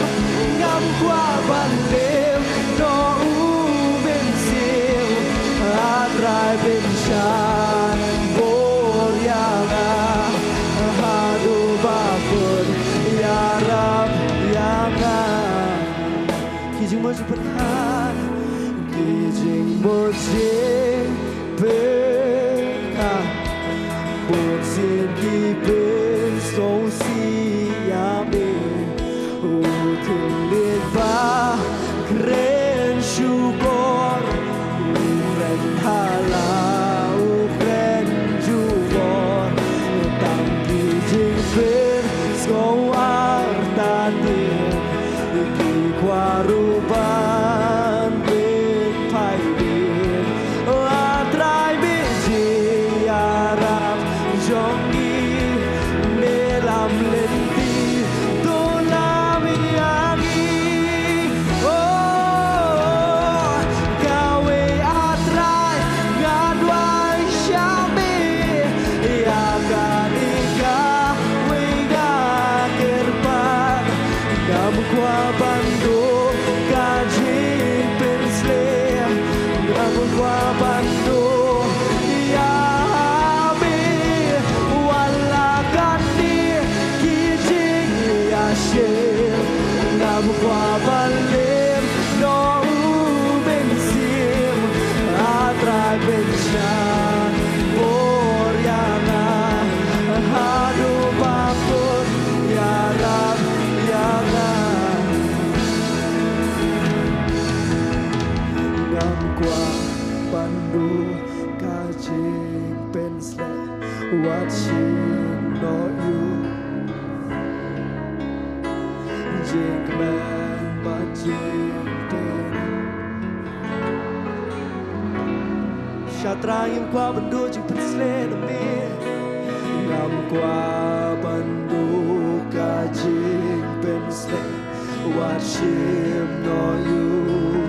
ngam qua ban đêm no u bên siêu atrai bên shan bor ya ga hadu bakun ya rab ya ga kijing mo seperhan kijing mo sing beka buồn xin đi bên sông si ya mi u thương liên va kren shukor u ren hala u kren jubor tang kijing bên sông artani ki kwaruban bên phai bin atrai biji arab jongi melam lenti tunami agi oh gawe atrai gadwai shami ya ganika wega kerpan ngam kwa bandung kajing pensle ngam kwa bandung ya mi wala kandi kijing ya shem ngam kwa balim no ben sim atrai ben shan bor ya na hadu bakun ya rab ya na ngam kwa bandu kajing pensle watching no you jing man matching pen shatra im kwa bandu jing pensle no me ngam kwa bandu kajing pensle watching no you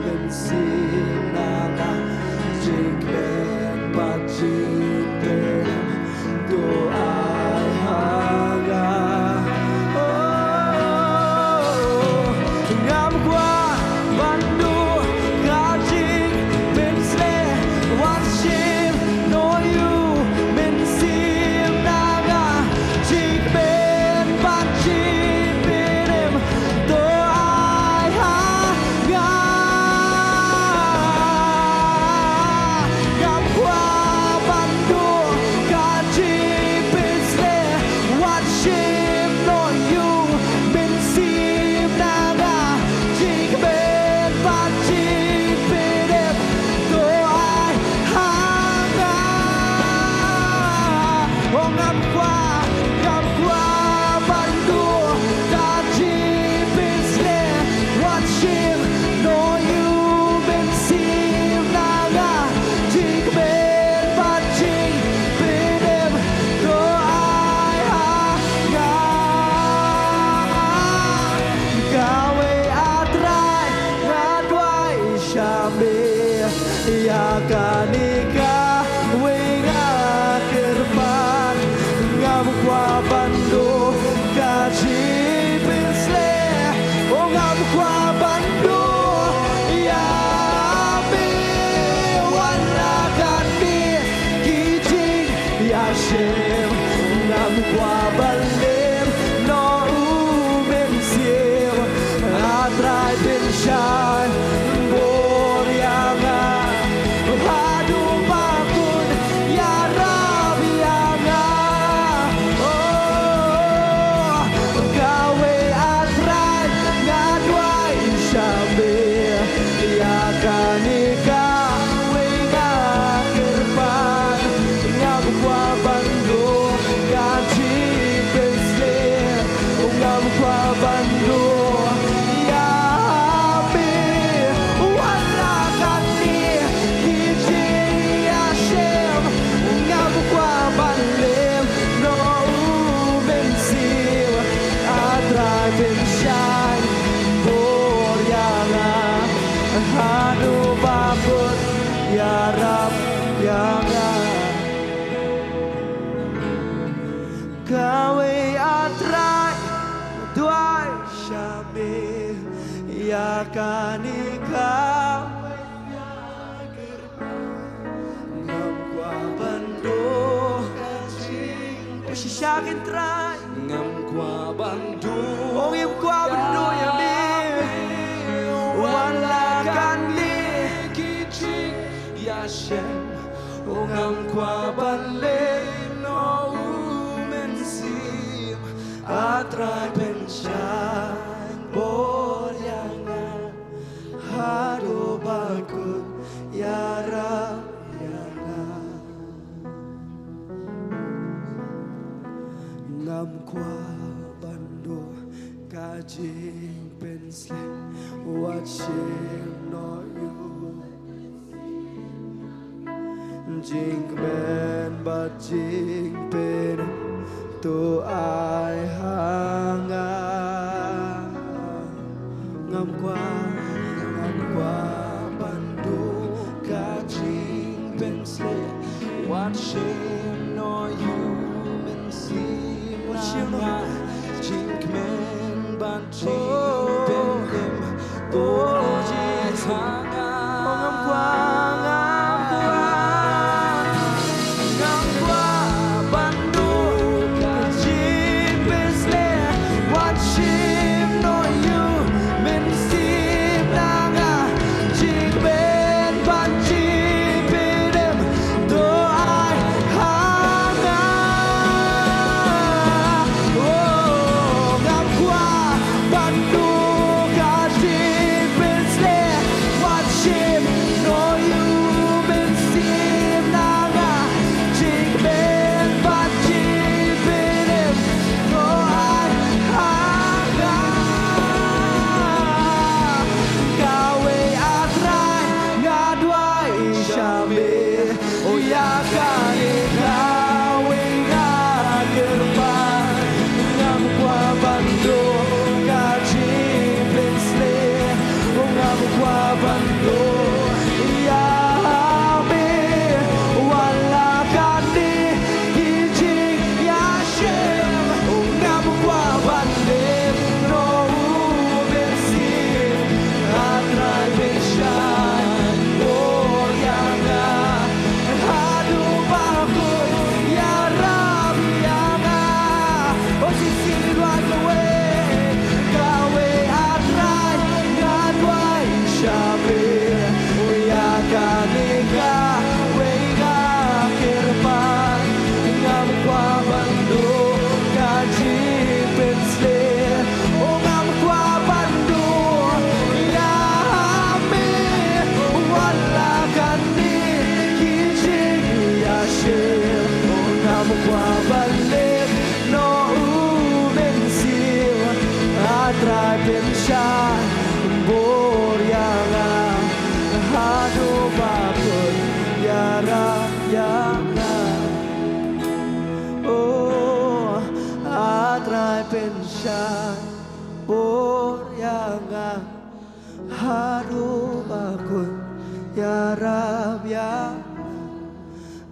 ben sim nana jing man matching pen do I haga oh ngam kwa bandu kajing pensle watching no you ben sim naga jing ben matching pen do I haga ngam kwa bandu kajing pensle watching no you ben sim naga jing ben matching pen do I haga oh ngam kwa bandu kajing pensle watching no you ben sim naga jing ben matching pen do I haga gawe atrai ngadwai shambe ya kanika wenga kerpan ngam kwa bandu kajing pensle oh ngam kwa bandu ya mi wala kandi kijing ya shem ngam kwa balim no ben sim atrai ben shan bor ya nga hadu bakun ya rab ya nga oh gawe atrai ngadwai shambe ya kanika wenga kerpan ngam kwa bandu kajing pensle ngam kwa bandu ya mi wala kandi kijing ya shem ngam kwa balim no ben sim atrai ben shan bor ya na hadu bakun ya rab yanga Kawe atrai Duai syamil Yakani kawe Ngam qua bando Shishakin trai Ngam qua bando Ong im qua bando yami Wala kandi Kiching Yashem Ngam qua bale No Mynsiem Atrai pensyan Boryanga Hado bakut Yara Ngam qua bando Kajing pensle Watching no you Jing men but jing pen To ai hanga Ngam qua bando Kajing pensle Watching no you Jink men ban jink ben him bo jik hanga ngam qua bando ka jik ben sle watch him no you men sim nanga jik ben ban jik ben him do I hanga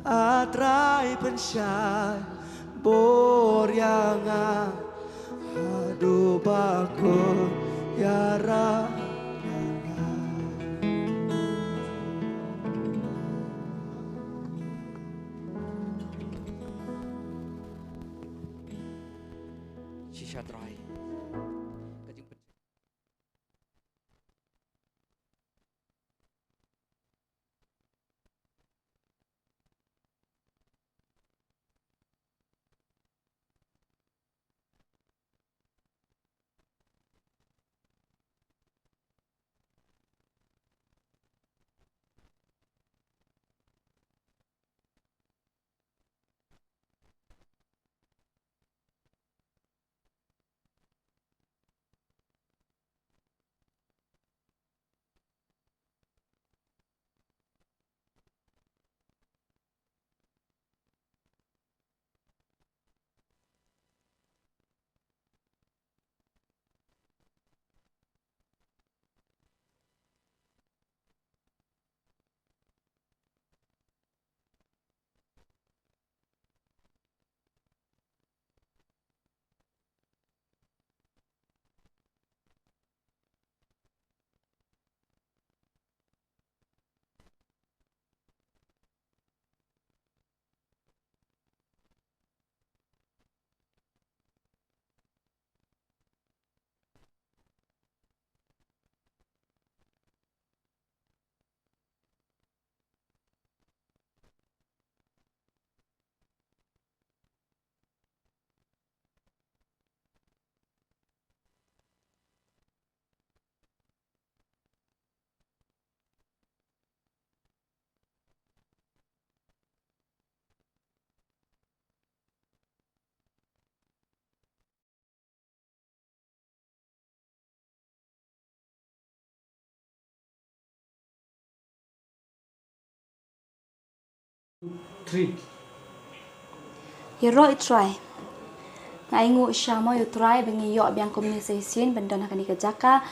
Atrai pensyan boryanga Aduh bakun ya Rab Shisha try Kajing pen 3. Hero try. Ngai ngu syamo you try bengi yok biang komunikasi ben don hakani ka jaka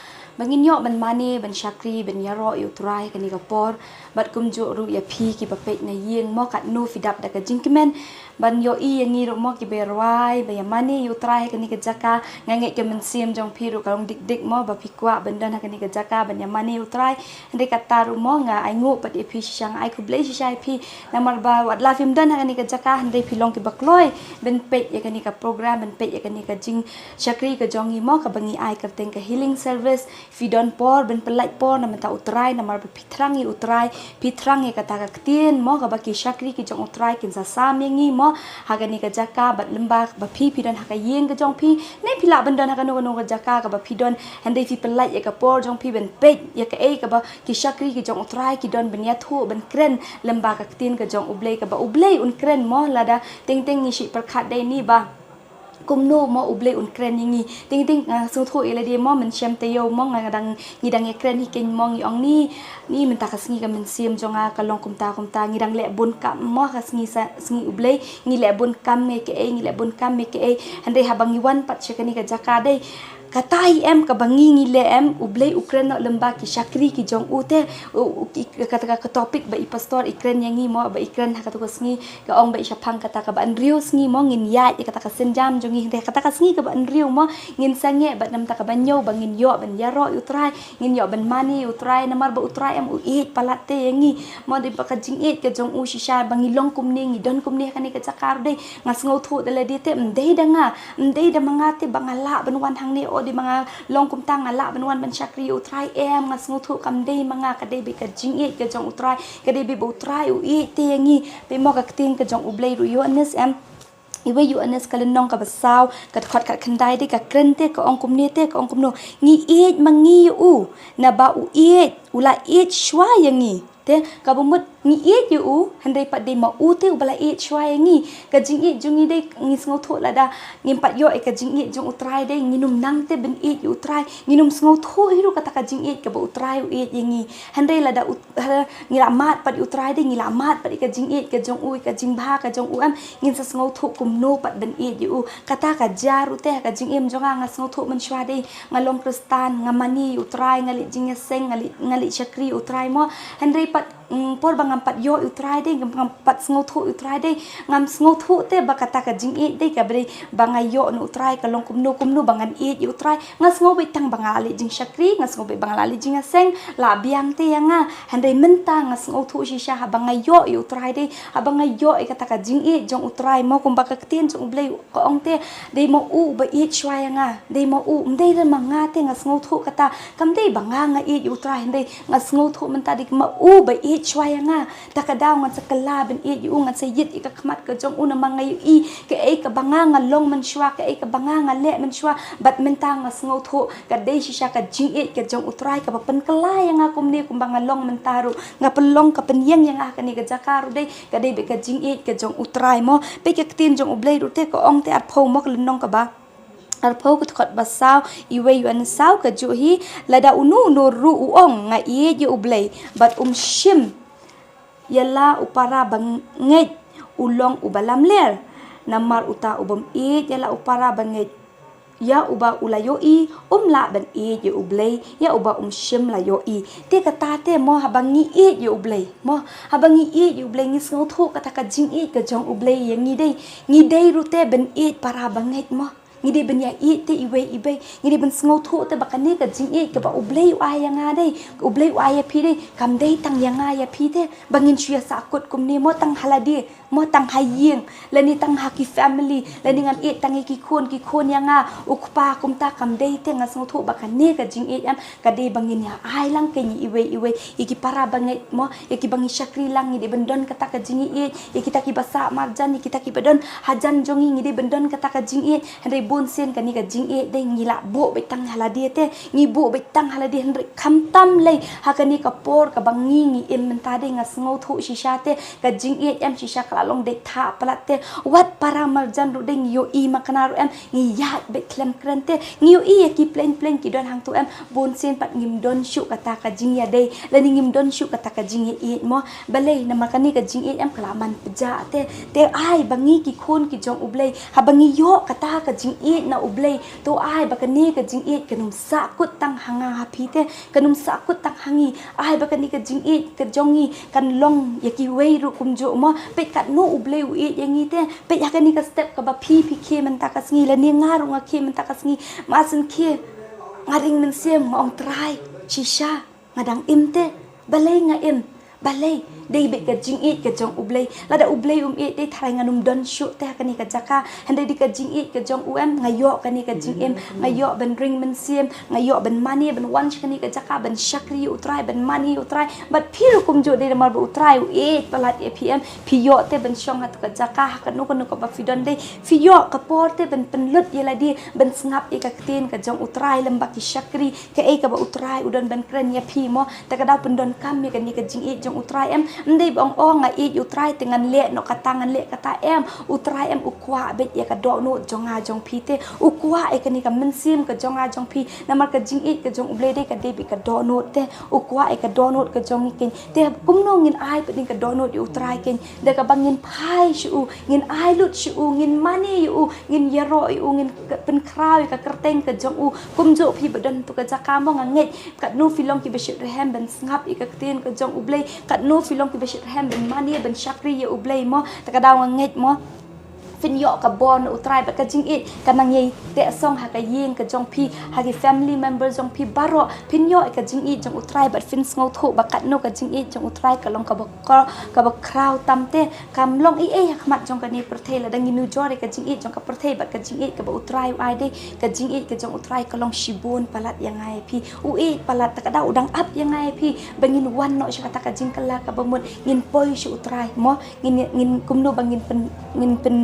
bengin yok ben mani ben syakri ben yaro you try kani ka por bat kum ju ru ya phi ki papet na yeng mo kat nu fidap da ka jingkemen ban yo I yang ngi ru mo ki berwai ba ya mani you try kani ka jaka ngai ke Mynsiem jong phi ru kalong dik dik mo ba phi kwa ben don hakani ka jaka ben ya mani you try ndai kata ru mo nga ai ngu pat e phi syang ai ku blai syai phi namar ba wat la film don hakani ka jaka ndai phi long ki bakloi ben pet ya kani ka program ben pet ya kani ka jing syakri ka jongi mo ka bangi ai kerteng ka healing service fidon por ben pelai por na menta utrai na mar pitrangi utrai pitrangi kata ka ktien mo ka baki syakri ki jong utrai kin sa sam yangi mo hagani ka jaka bat lembak ba phi pidon haka yeng ka jong phi ne pila ben don haka no ka jaka ka ba pidon handai fi pelai ya ka por jong phi ben pet ya ka e ka ba ki syakri ki jong utrai ki don ben ya thu ben kren lembak ka ktien ka jong ublei ka ba ublei un kren mo lada ting ting ni shi perkhat dai ni ba kumno mo ublei un kren ngi ting ting su thu ele dia mo Mynsiem te yo mo ngadang ngidang e kren hi ken mo ngi ong ni menta kasngi ka Mynsiem jonga kalong kumta ngidang le bun kam mo kasngi sa sngi ublei ngi le bun kam me ke ngi le bun kam me ke handai habangi wan pat chekani ka jaka dai katai em ka bangi ngi le em ublei ukren no lemba ki syakri ki jong ute kata ka topik ba I pastor ikren yangi mo ba ikren kata ko sngi ka ong ba isyapang kata ka ba anriu sngi mo ngin ya kata ka senjam jongi kata ka sngi ka ba anriu mo ngin sange ba nam ta ka banyo ba ngin yo ban yaro utrai ngin yo ban mani utrai namar ba utrai em uit palate yangi mo de ba ka jing et ka jong u shisha bangi long kumni ngi don kumni kani ka cakar de ngas ngau thu de le de te mdei da mangate bangala banwan hang ne di mga long kumtang ala banwan ban syakri utrai em ngas ngutu kam dei mga kadai be ka jing et ka jong utrai kadai be utrai u e te ngi be mo ka ting ka jong ublei ru yo anes em iwe yu anes kalen nong ka basaw kat khot kat khandai de ka krente ka ong kumne te ka ong kumno ngi et mangi u na ba u et ula et shwa yangi te ka bumut ngi et yu handai pat de ma u te ubala et shwa yangi ka jing et jungi de ngi sngo tho la da ngim pat yo e ka jing et jong utrai de nginum nang te ben et yu utrai nginum sngo tho hiru kata ka jing et ka ba utrai u et yangi handai la da ngila mat pat utrai de ngila mat pat ka jing et ka jong u ka jing bha ka jong u am ngin sa sngo tho kum no pat ben et yu kata ka jaru te ka jing em jonga nga sngo tho man shwa de ngalong kristan ngamani utrai ngali jing seng ngali syakri utrai mo handai pat por bangam pat yo utrai de ngam pat sngo thu utrai de ngam sngo thu te bakata ka jing et de ka bre bangai yo no utrai ka long kumno bangan et utrai ngas ngo be tang bangali jing syakri ngas ngo be bangali jing seng la biang te yanga handai menta ngas ngo thu shisha ha bangai yo utrai de abangai yo e kata ka jing et jong utrai mo kum baka tien jong blei ko ong te de mo u ba et shwa yanga de mo u mdei re manga te ngas ngo thu kata kam de banga nga et utrai handai ngas ngo thu menta dik ma u ba et shwaya nga takadaw ngan sa kala ben it yu ngan sa yit ikakmat ka jong una mga yu I ka e ka banga nga long man shwa ka e ka banga nga le man shwa bat menta nga sngo tho ka de shisha ka jing it ka jong utrai ka pan kala nga kumni kum banga long man taru nga pelong ka penyang yang ka ni ka jakaru de ka de be ka jing it ka jong utrai mo pe ka tin jong ublei ru te ko ong te at pho mo ka lenong ka ba arpo kut khot basaw iwe yu an saw ka juhi lada unu no ru uong nga ie yu ublei bat shim yala upara banget ulong ubalam ler namar uta ubam yala upara banget ya uba ulayo I la ban yu ublei ya uba shim la yo I te kata te mo habangi yu ublei mo habangi yu ublei ngis ngo thu kata ka jing ka jong ublei yang ngi dei rute ben para banget mo ngide ben ya te iwe ngide ben sngo thu te bakane ka jing ka ba ublei wa ya nga dei ublei wa ya phi dei kam dei tang ya nga ya phi te bangin shia sakut kum ni mo tang haladi mo tang haying lani tang haki family lani ngam tang ki khon ya nga ukpa kum ta kam dei te nga sngo thu bakane ka jing am ka dei bangin ya ai lang ke ni iwe iki para banget mo iki bangi syakri lang ngide ben don kata ka jing iki ta ki basa marjan iki ta ki bedon hajan jongi ngide ben don kata ka jing handai bun sen kan ni ka jing e dei ngi la bo be tang hala dia te ngi bo be tang hala dia henry kham tam lei ha kan ni ka por ka bangi ngi em menta dei ngas ngau thu shisha te ka jing e em shisha kala long dei tha palat te wat para marjan ru dei ngi yo i makana ru em ngi ya be klem kren te ngi yo i ki plain ki don hang tu em bun sen pat ngim don shu kata ka jing ya dei la ni ngim don shu kata ka jing e mo balei na makani ka jing e em kala man peja te ai bangi ki khon ki jong ublei ha bangi yo kata ka jing e na ublei to ai bakani ka jing e kanum sa kut tang hanga ha phi te kanum sa kut tang hangi ai bakani ka jing e ka jongi kan long ya ki wei ru kum jo mo pe kat no ublei u e yangi te pe ya kani ka step ka ba phi khe man ta ka sngi la ni ngaru nga khe man ta ka sngi ma sin khe ngaring Mynsiem ngong trai shisha ngadang im te balei nga im balei dei be ka jing e ka jong ublei la da ublei e dei thai nganum don shu te kani ka jaka hande di ka jing e ka jong ngayo kani ka jing em ngayo ben ring Mynsiem ngayo ben mani ben wan kani ka jaka ben shakri utrai ben mani utrai but phiru kum jo dei mar utrai e palat e pm phiyo te ben shong hat ka jaka ka nu ka ba fidon dei phiyo ka por te ben lut yela di ben snap e ka tin ka jong utrai lamba ki shakri ka e ka ba utrai udon ben kren ya phi mo ta ka da pen don kam me kani ka jing e jong utrai em ndei bong ong nga i utrai tengan le no katangan le kata em utrai em ukwa bet ya ka do no jonga jong phi te ukwa e kani ka Mynsiem ka jonga jong phi namar ka jing e ka jong ublei dei ka dei be ka do no te ukwa e ka do no ka jong ken te kum no ngin ai pe ding ka do no utrai ken de ka bangin phai shu ngin ai lut shu ngin mani yu ngin yaro yu ngin pen kraw ka kerteng ka jong u kum jo phi badan tu ka jaka mo nga nget ka no filong ki be shit rehem ben ngap i ka tin ka jong ublei ka no filong ki beshit hem ben mani ben shakri ye ublei mo ta ka daw nget mo fin yo ka bon utrai ba ka jing it kanang ye te song ha ka yeng ka jong phi ha ki family member jong phi baro fin yo ka jing it jong utrai ba fin ngau tho ba kat no ka jing it jong utrai ka long ka ba kraw tamte kam long e khmat jong ka ni prthe la dang nu jore ka jing it jong ka prthe ba ka jing it ka ba utrai ai de ka jing it ka jong utrai ka long shibun palat yang ai phi u e palat ta ka da udang up yang ai phi bangin wan no sha ka jing kala ka ba mun ngin poi shu utrai mo ngin kumno bangin pen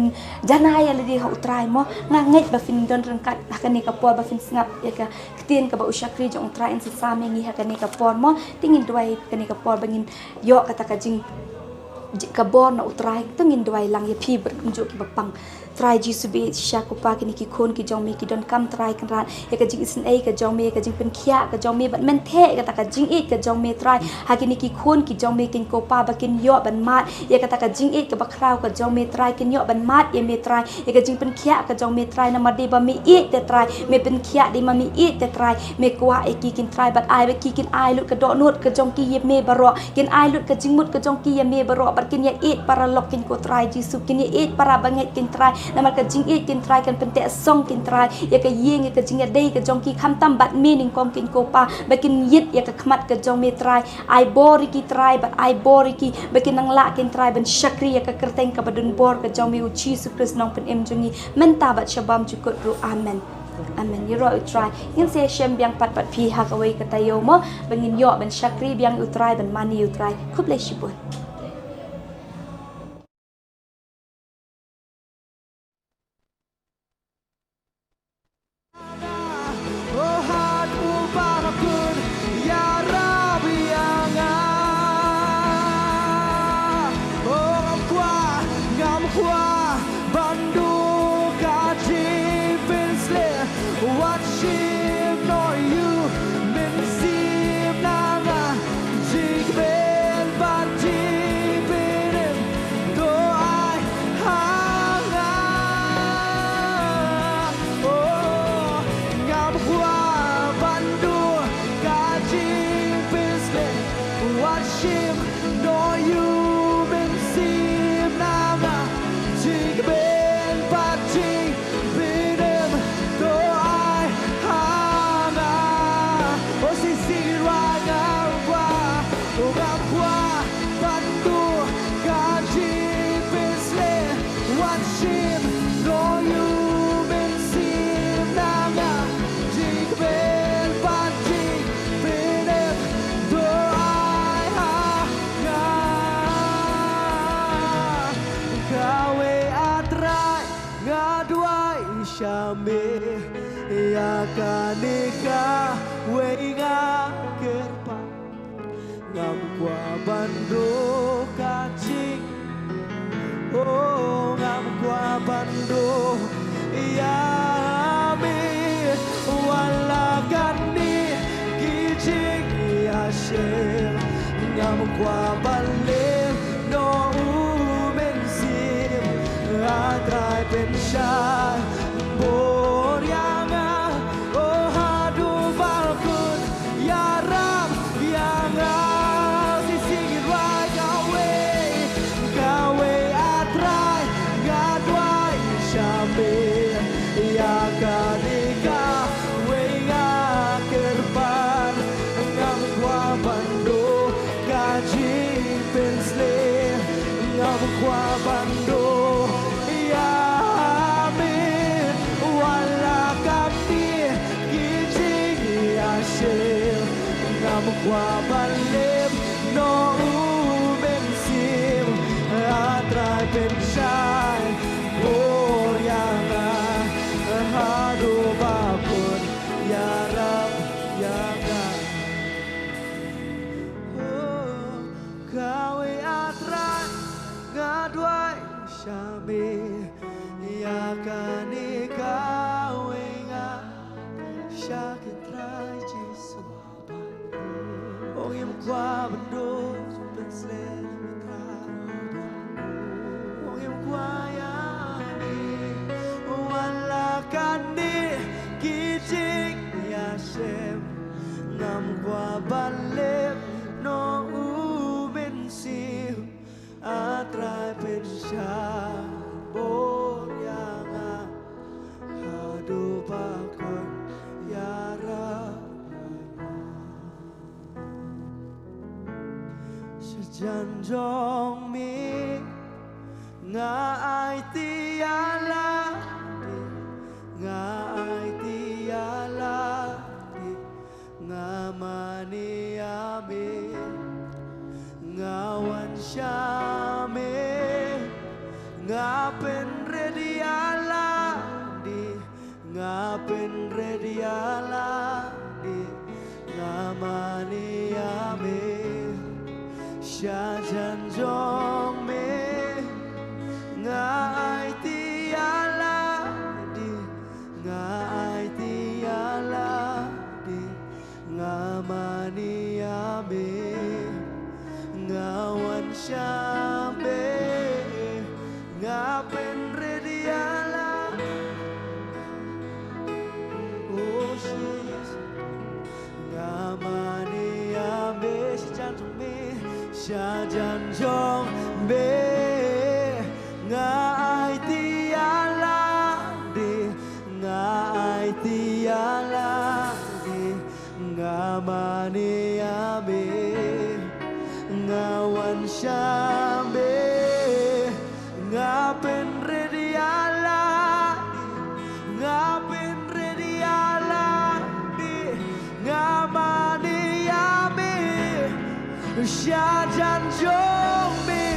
janaya le di ha utrai mo nga nget ba fin don rangkat hakani ka por ba fin snap ya ka ktien ka ba ushakri jong utrai en sa me ngi hakani ka por mo tingin duai kani ka por bangin yo kata ka jing ka bon na utrai tungin duai lang ya phi ber kunjo ki bapang try jisu be shaku pa kini ki khon ki jong me ki don kam try kan ran ya ka jing isin ai ka jong me ka jing pen khia ka jong me ban men the ka ta ka jing it ka jong me try ha kini ki khon ki jong me kin ko pa ba kin yo ban mat ya ka ta ka jing it ka ba kraw ka jong me try kin yo ban mat ya me try ya ka jing pen khia ka jong me try na ma de ba me it te try me pen khia de ma me it te try me kwa e ki kin try but ai ba ki kin ai lut ka do not ka jong ki ye me baro kin ai lut ka jing mut ka jong ki ye me baro bar kin ya it para lok kin ko try jisu kin ya it para banget kin try nama ka jing it kin try kan pente song kin try ya ka yeng ya ka jing ya dei ka jong ki kham tam bat meaning kom kin ko pa bakin yit ya ka khmat ka jong me try ai bori ki try but ai bori ki bakin nang la kin try ban shakri ya ka kerteng ka badun bor ka jong me uchi su kris nong pen em jongi menta bat shabam jukut ru amen amen yero utrai ngin se shem biang pat phi ha ka wei ka tayo mo bangin yo ban shakri biang utrai ban mani utrai khup le shibun Oh hatimu parakun ya Rabbi yang oh ngam kwa bandu kaji pinsle watching no you Mynsiem nanga jig ben banti Yakanika wenga kerpa ngam kwa bando kacing oh ngam kwa bando yami wala gani kijing yashem ngam kwa balim no Mynsiem atrai pensar qua bando yamin wala kapti kijing yashem ngam qua balim no Mynsiem atrai pensai boryanga hadu babun yarab yaga kawe atrai ngadwai shame yakani kawenga shakitrai jisu ong yam kwa bando penslen ong yam kwa yami wala kani kijing yashem ngam kwa balim no Mynsiem atrai pensar boryanga hadu bakon yara sejanjong mi ngai tiala ngai tiala ngamani ame ngawan syame ngapen rediala di ngapen rediala di ngamani ame syajan jong me ngai tiala di ngai tiala di ngamani ame ngawan syambe ngapen rediala oh she's ngamani ambe syajan jong be ngai tiala di ngai tiala di ngamani ambe ngawan syambe ngapen rediala ngapen rediala di ngamani ame syajan jombe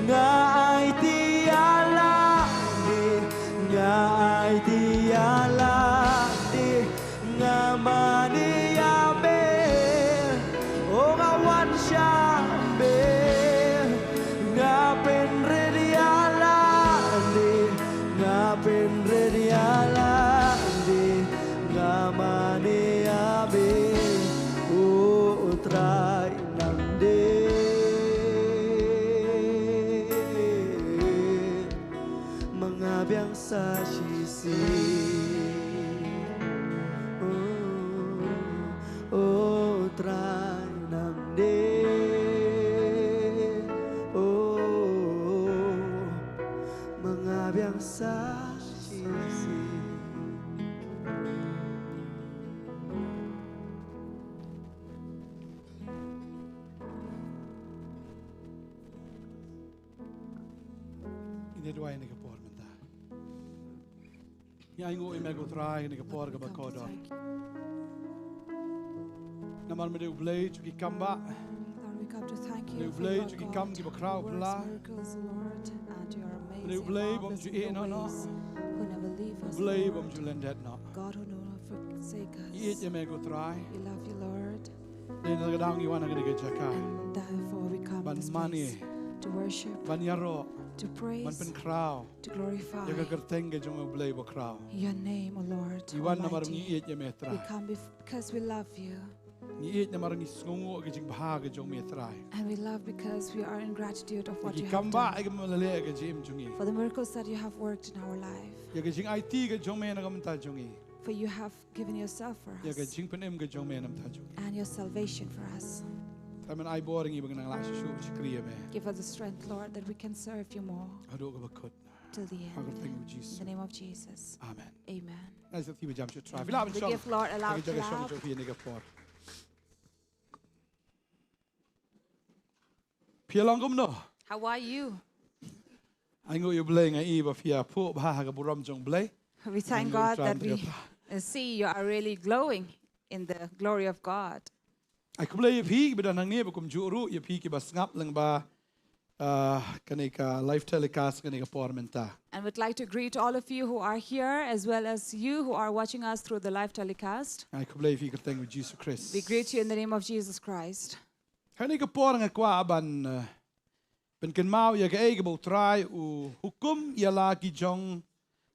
ngai tiala di ngai tiala di ngamani ame ngawan syambe ngapen rediala di ngapen rediala di ngamani abe utrai nande mengabiang sasisi utrai mengabiang sasisi ini dua ini kapor menta ya ingo imego trai ini kapor ke bakodo namar me blade ki kamba Lord, we come to thank you New for blade, your you can God, come give a crowd, works, blah. miracles, Lord, and your New amazing, blade, marvelous you ain't no, no. ways, who never leave us. Blame Lord. Julen that not. God who will not forsake Eat us. your man go try. We love you, Lord. Then the down you wanna get jaka. And therefore we come to Ban this money. place to worship, Ban yaro. to Ban praise, pen crow. to glorify Yaga kerteng ke jong blame bo crow. your name, O Lord You want na marang Almighty. eat your man We try. come because we love you. Ni eat na marang isngungu ke jing bahag ke jong me try. And we love because we are in gratitude of what you Ki have kamba done. ke malale ke jim jongi. For the miracles that you have worked in our life. Yaga jing IT ke jong me na kamta jongi. For you have given yourself for Yaga us. jing pen em ke jong me nam ta jongi. And your salvation for us. Tamen ai boring ibang nang lasho shukriya me. Give us the strength, Lord, that we can serve you more Hado ka bakot. till the Hagar end. thank you In Jesus. the name of Jesus. Amen. Amen. As the theme jam should try. Vila We shong. give Lord a loud Jaga shong clap. jo pia nega por. Pia long gum no. How are you? Ai ngo yu blay nga i ba pia po ba ha ga buram jong blay. We thank God that we see you are really glowing in the glory of God. Ai kum blay pi ba dan nge ba kum ju ru ya pi ki ba ngap lang ba kanika live telecast kanika por menta. And we'd like to greet all of you who are here as well as you who are watching us through the live telecast. Ai kum blay pi ka teng with Jesus Christ. We greet you in the name of Jesus Christ. Kanika por nga kwa ban ben ken mau ya ga e ga bo try u hukum ya la ki jong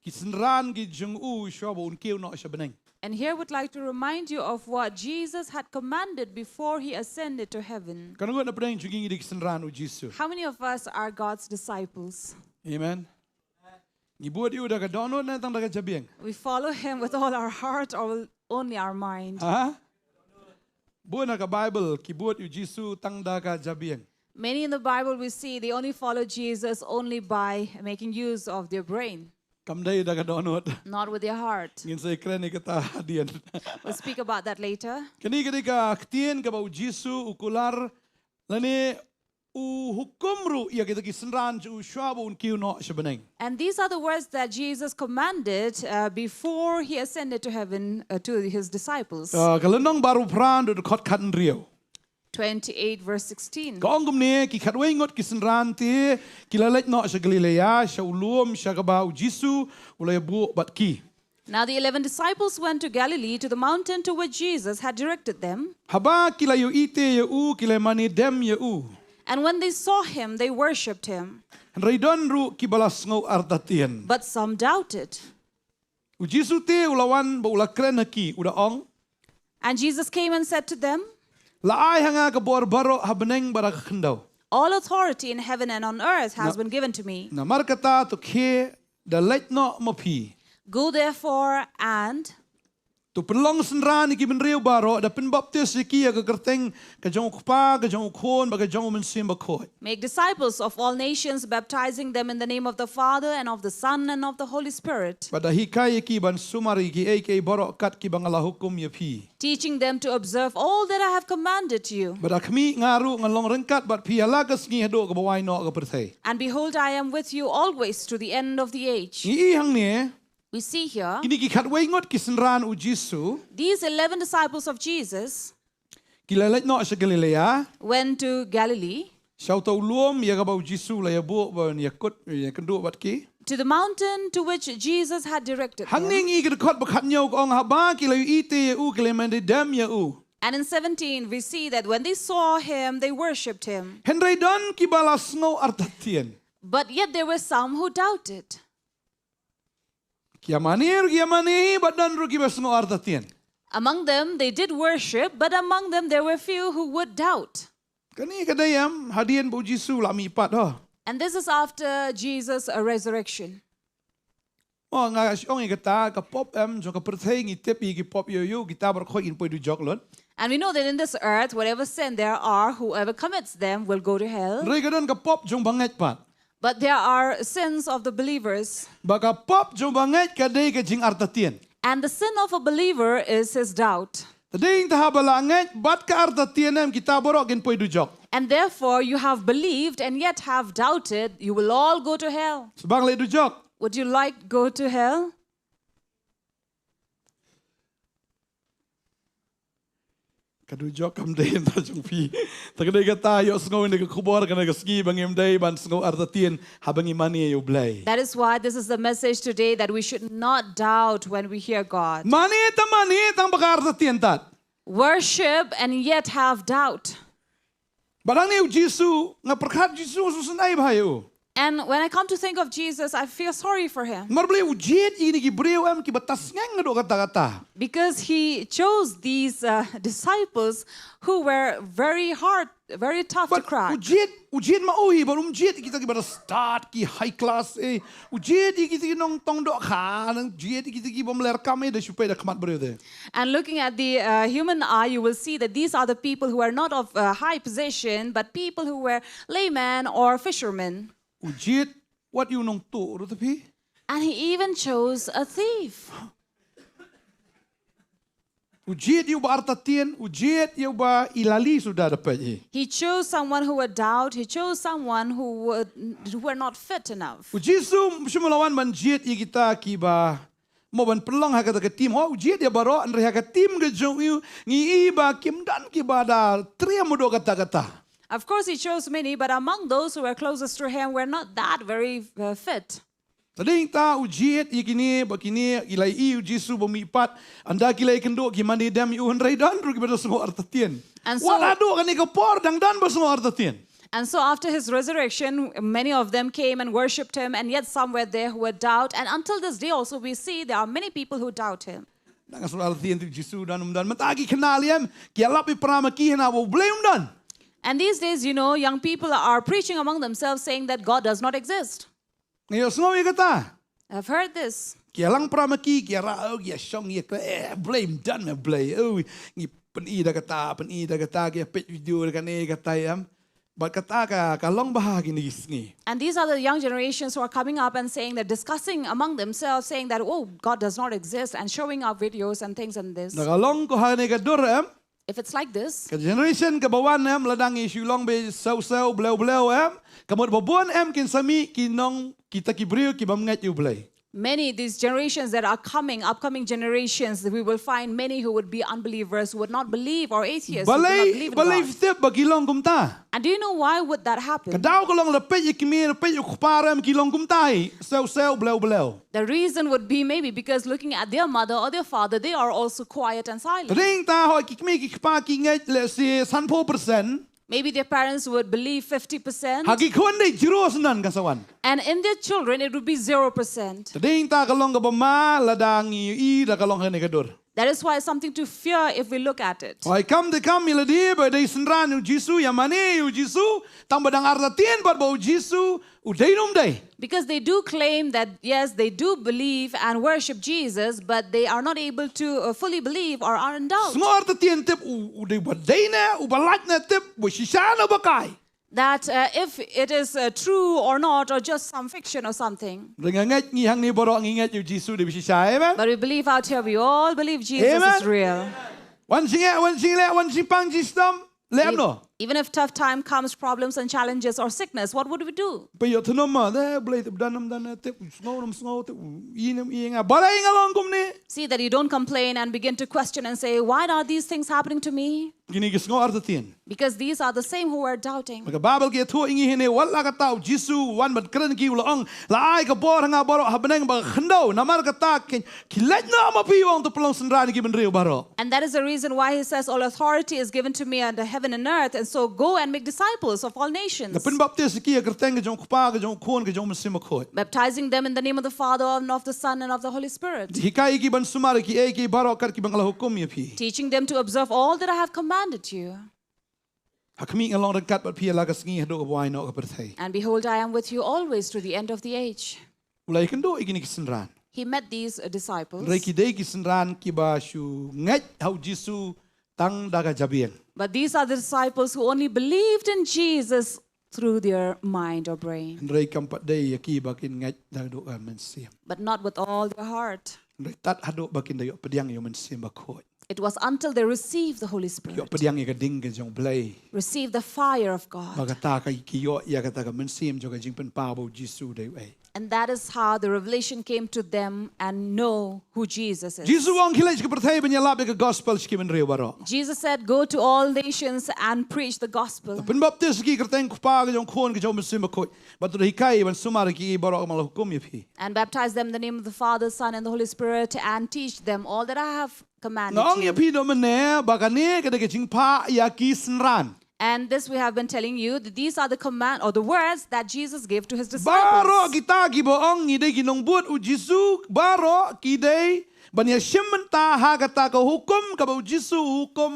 ki sinran ki jong u sho bo un kiu no sha beneng. And here would like to remind you of what Jesus had commanded before he ascended to heaven. Kanu na beneng juging ki sinran u Jesus. How many of us are God's disciples? Amen. Ni buat yu da ga dono na tang da ga jabieng. We follow him with all our heart or only our mind. Ha? Buat na ka Bible ki buat yu Jesus tang da ga jabieng. Many in the Bible we see they only follow Jesus only by making use of their brain, Kam dai da ga dono. not with their heart. Ngin sai kren ka ta dian. We'll speak about that later. Kani ka ka ktien ka ba Jesus ukular lani u hukum ru ya kita ki sinran u shwa bo un kiu no sha beneng. And these are the words that Jesus commanded before he ascended to heaven to his disciples. Kalenong baru pran do khot khat rio. 28 verse 16. Ka ongum ne ki khat wei ngot ki sinran ti ki la lek no sha Galilea sha ulum sha ka ba u Jesus ulai bu bat ki. Now the 11 disciples went to Galilee to the mountain to which Jesus had directed them. Haba ki la yu ite ya u ki la mani dem ya u. And when they saw him, they worshipped him. Raidon ru ki balas ngau artatien. But some doubted. U Jesus te ulawan ba ula kren ki uda ong. And Jesus came and said to them, La ai hanga ka bor baro habeneng bara khendau. all authority in heaven and on earth has been given to me. Na markata to khe da lek no mapi. Go therefore and Tu penlong senran ki ben riu baro da pen baptis ki ya ka kerteng ka jong pa ka jong khon ba ka jong Mynsiem ba khoi. make disciples of all nations, baptizing them in the name of the Father and of the Son and of the Holy Spirit, Pada hikai ki ban sumari ki e ke baro kat ki bangala hukum ya pi. teaching them to observe all that I have commanded to you. Bada kami ngaru ngalong rengkat bat pi ala ka sngi hado ka bawai no ka perthai. And behold, I am with you always to the end of the age. Ngi hang ne We see here, kini ki khat wei ngot ki senran u Jisu these 11 disciples of Jesus ki lalet no sa Galilea. went to Galilee, Sau tau luom ya ka bau Jisu la ya bu ba ya kut ya kendu bat ki. to the mountain to which Jesus had directed them. Hangning i ka khot ba khat nyau ka ong haba ki la yu ite ya u ki la man de dam ya u. And in 17, we see that when they saw him, they worshipped him. Henry don ki balas ngau artatien. But yet there were some who doubted. Kia mani bat dan ru ki bas ngau artatien. Among them, they did worship, but among them, there were few who would doubt. Kani kadayam hadian bu Jisu la mi pat ho. And this is after Jesus' resurrection. Oh nga ong ikata ka pop em jo ka perthai ngi tep i ki pop yo yo kita bar khoi in poi du jok lon. And we know that in this earth, whatever sin there are, whoever commits them will go to hell. Rei gadon ka pop jong banget pat. But there are sins of the believers. Baka pop jong banget ka dei ka jing artatien. And the sin of a believer is his doubt. Tading tahabala nget bat ka artatien em kita borok in poi du jok. And therefore, you have believed and yet have doubted, you will all go to hell. Sebang le du jok. Would you like to go to hell? Kadujok kam day ta jong pi. Takadai kata yo sngo ni kubor kana ski bangim day ban sngo artatien habangi mani yo blay. That is why this is the message today, that we should not doubt when we hear God. Mani tang baka artatien tat. Worship and yet have doubt. Barang ni Jisu nga perkat Jisu susunay bahayo. And when I come to think of Jesus, I feel sorry for him. Marblay ujiet ini ki breu am ki batas ngang do kata-kata. Because he chose these disciples who were very hard, very tough to crack. Ujiet mauhi baru ujiet kita ki pada start ki high class ujiet kita ki nong tong do kha nang ujiet kita ki bom ler kam de supaya da khamat breu de. And looking at the human eye, you will see that these are the people who are not of high position, but people who were laymen or fishermen. Ujiet what you nong tu ro tapi. And he even chose a thief. Ujiet you ba artatien, ujiet you ba ilali sudah dapat He chose someone who would doubt. He chose someone who were not fit enough. Ujisu semulawan manjiet kita ki ba mo ban pelong ha kata ke tim ho ujiet ya baro andre ha ke tim ke jong yu ngi iba kim dan ki ba da triam do kata-kata. Of course, he chose many, but among those who were closest to him were not that very fit. Tading ta ujiet ikini bakini ilai i ujisu bumipat anda kilai kendo ki mandi dam yu hundred dan ru ki bedo semua artatien. And so- Wala do kan ko por dang dan ba semua artatien. And so after his resurrection, many of them came and worshipped him, and yet some were there who would doubt. And until this day also we see there are many people who doubt him. Nang semua artatien tu jisu dan matagi kenal yam ki alap i prama ki na bo blame dan. And these days, you know, young people are preaching among themselves saying that God does not exist. Ngayo semua kata. I've heard this. Kia lang pramaki kia ra kia song kia blame dan me blame ngi pen da kata kia pet video kan kata yam but kata ka long bahagi ni ngi. And these are the young generations who are coming up and saying, they're discussing among themselves, saying that, oh, God does not exist, and showing up videos and things and this. Da long ko ha ne ka dur am If it's like this, ka generation ka bawan am ladang i Shillong be sau bleu am kamot babon am kin sami kinong kita ki brio ki bamngat you blay. many, these generations that are coming, upcoming generations, we will find many who would be unbelievers, who would not believe, or atheists who do not believe in Balay God. step bagilong kumta. And do you know why would that happen? Kadaw ko lang lapet ikimi lapet kuparam kilong kumtai sau bleu. The reason would be maybe because looking at their mother or their father, they are also quiet and silent. Ring ta ho kikmi kikpa ki ngai let's say 100%. Maybe their parents would believe 50%, Hagi kuan dei jiro senan kasawan. and in their children it would be 0%. Tading ta kalong ka bama ladang i da kalong hene kadur. That is why it's something to fear if we look at it. Oi kam miladi ba dei senran u Jisu yamane u Jisu tang badang artatien bat ba u Jisu u deinum dei. Because they do claim that, yes, they do believe and worship Jesus, but they are not able to fully believe or are in doubt. Semua artatien tip u dei ba deina u balat na tip bu shisana bakai. That if it is true or not, or just some fiction or something. Dengan ngat ngi hang ni borok ngingat u Jisu de shisha amen. But we believe out here, we all believe Jesus Amen. is real. Wan sing pang jistam lem no. Even if tough time comes, problems and challenges or sickness, what would we do? Payo thanoma de blai tip danam dan tip sngo tip inam inga balai ngalong kum ni. See that you don't complain and begin to question and say, why are these things happening to me? Gini ki sngo artatien. Because these are the same who are doubting. Maka Bible ke thu ingi hene wala ka tau Jisu wan bat kren ki ulong la ai ka bor nga boro habeneng ba khndo namar ka ta ki laj na ma pi wong to pelong senran ki ben riu baro. And that is the reason why he says, all authority is given to me under heaven and earth. And so go and make disciples of all nations, Na pen baptis ki ka teng ka jong kpa ka jong khon ka jong mesim khoi. baptizing them in the name of the Father and of the Son and of the Holy Spirit, Hikai ki ban sumar ki e ki baro kar ki bang la hukum ya pi. teaching them to observe all that I have commanded you. Hakmi ngalong dekat bat pi la ka sngi hdo ka wai no ka perthai. And behold, I am with you always to the end of the age. Ulai kendo igini ki senran. He met these disciples, Rei ki dei ki senran ki ba shu ngat hau Jisu tang daga jabieng. but these are the disciples who only believed in Jesus through their mind or brain, Rei kampat dei ki bakin ngat da do ka Mynsiem. but not with all their heart. Rei tat hado bakin dayo pediang yo Mynsiem ba khoi. It was until they received the Holy ย Spirit, กประเดียงอีกดิ่งกันจงเบลย์ received the fire of บา God. กตากับกิโยยากตากับมันเสียมจงกับจิงเป็นป่าบูจิสูได้ไว้ And that is how the revelation came to them and know who Jesus จิ is. สูวังคิเลชกับประเทศเป็นยาลาบกับ gospel สกิมันเรียวบารอ Jesus said, go to all nations and preach the gospel. เป็นบัพติสกีกระเตงคุปากับจงโคนกับจงมันซิมคุยบัตุริไคมันสุมาริกีบารอกมาลหุกุมยพี And baptize them in the name of the Father, Son, and the Holy Spirit, and teach them all that I have commanded น้องย you. พีโดมันเน่บากานี้ก็ได้กับจิงพายากีสนราน And this we have been telling you that these are the command or the words that Jesus gave to his บารอ disciples. กิตากิบองนี่ได้กินองบุตรอุจิสูบารอกิได้บัญญัติชิมมันตาหากตากับหุกุมกับอุจิสูหุกุม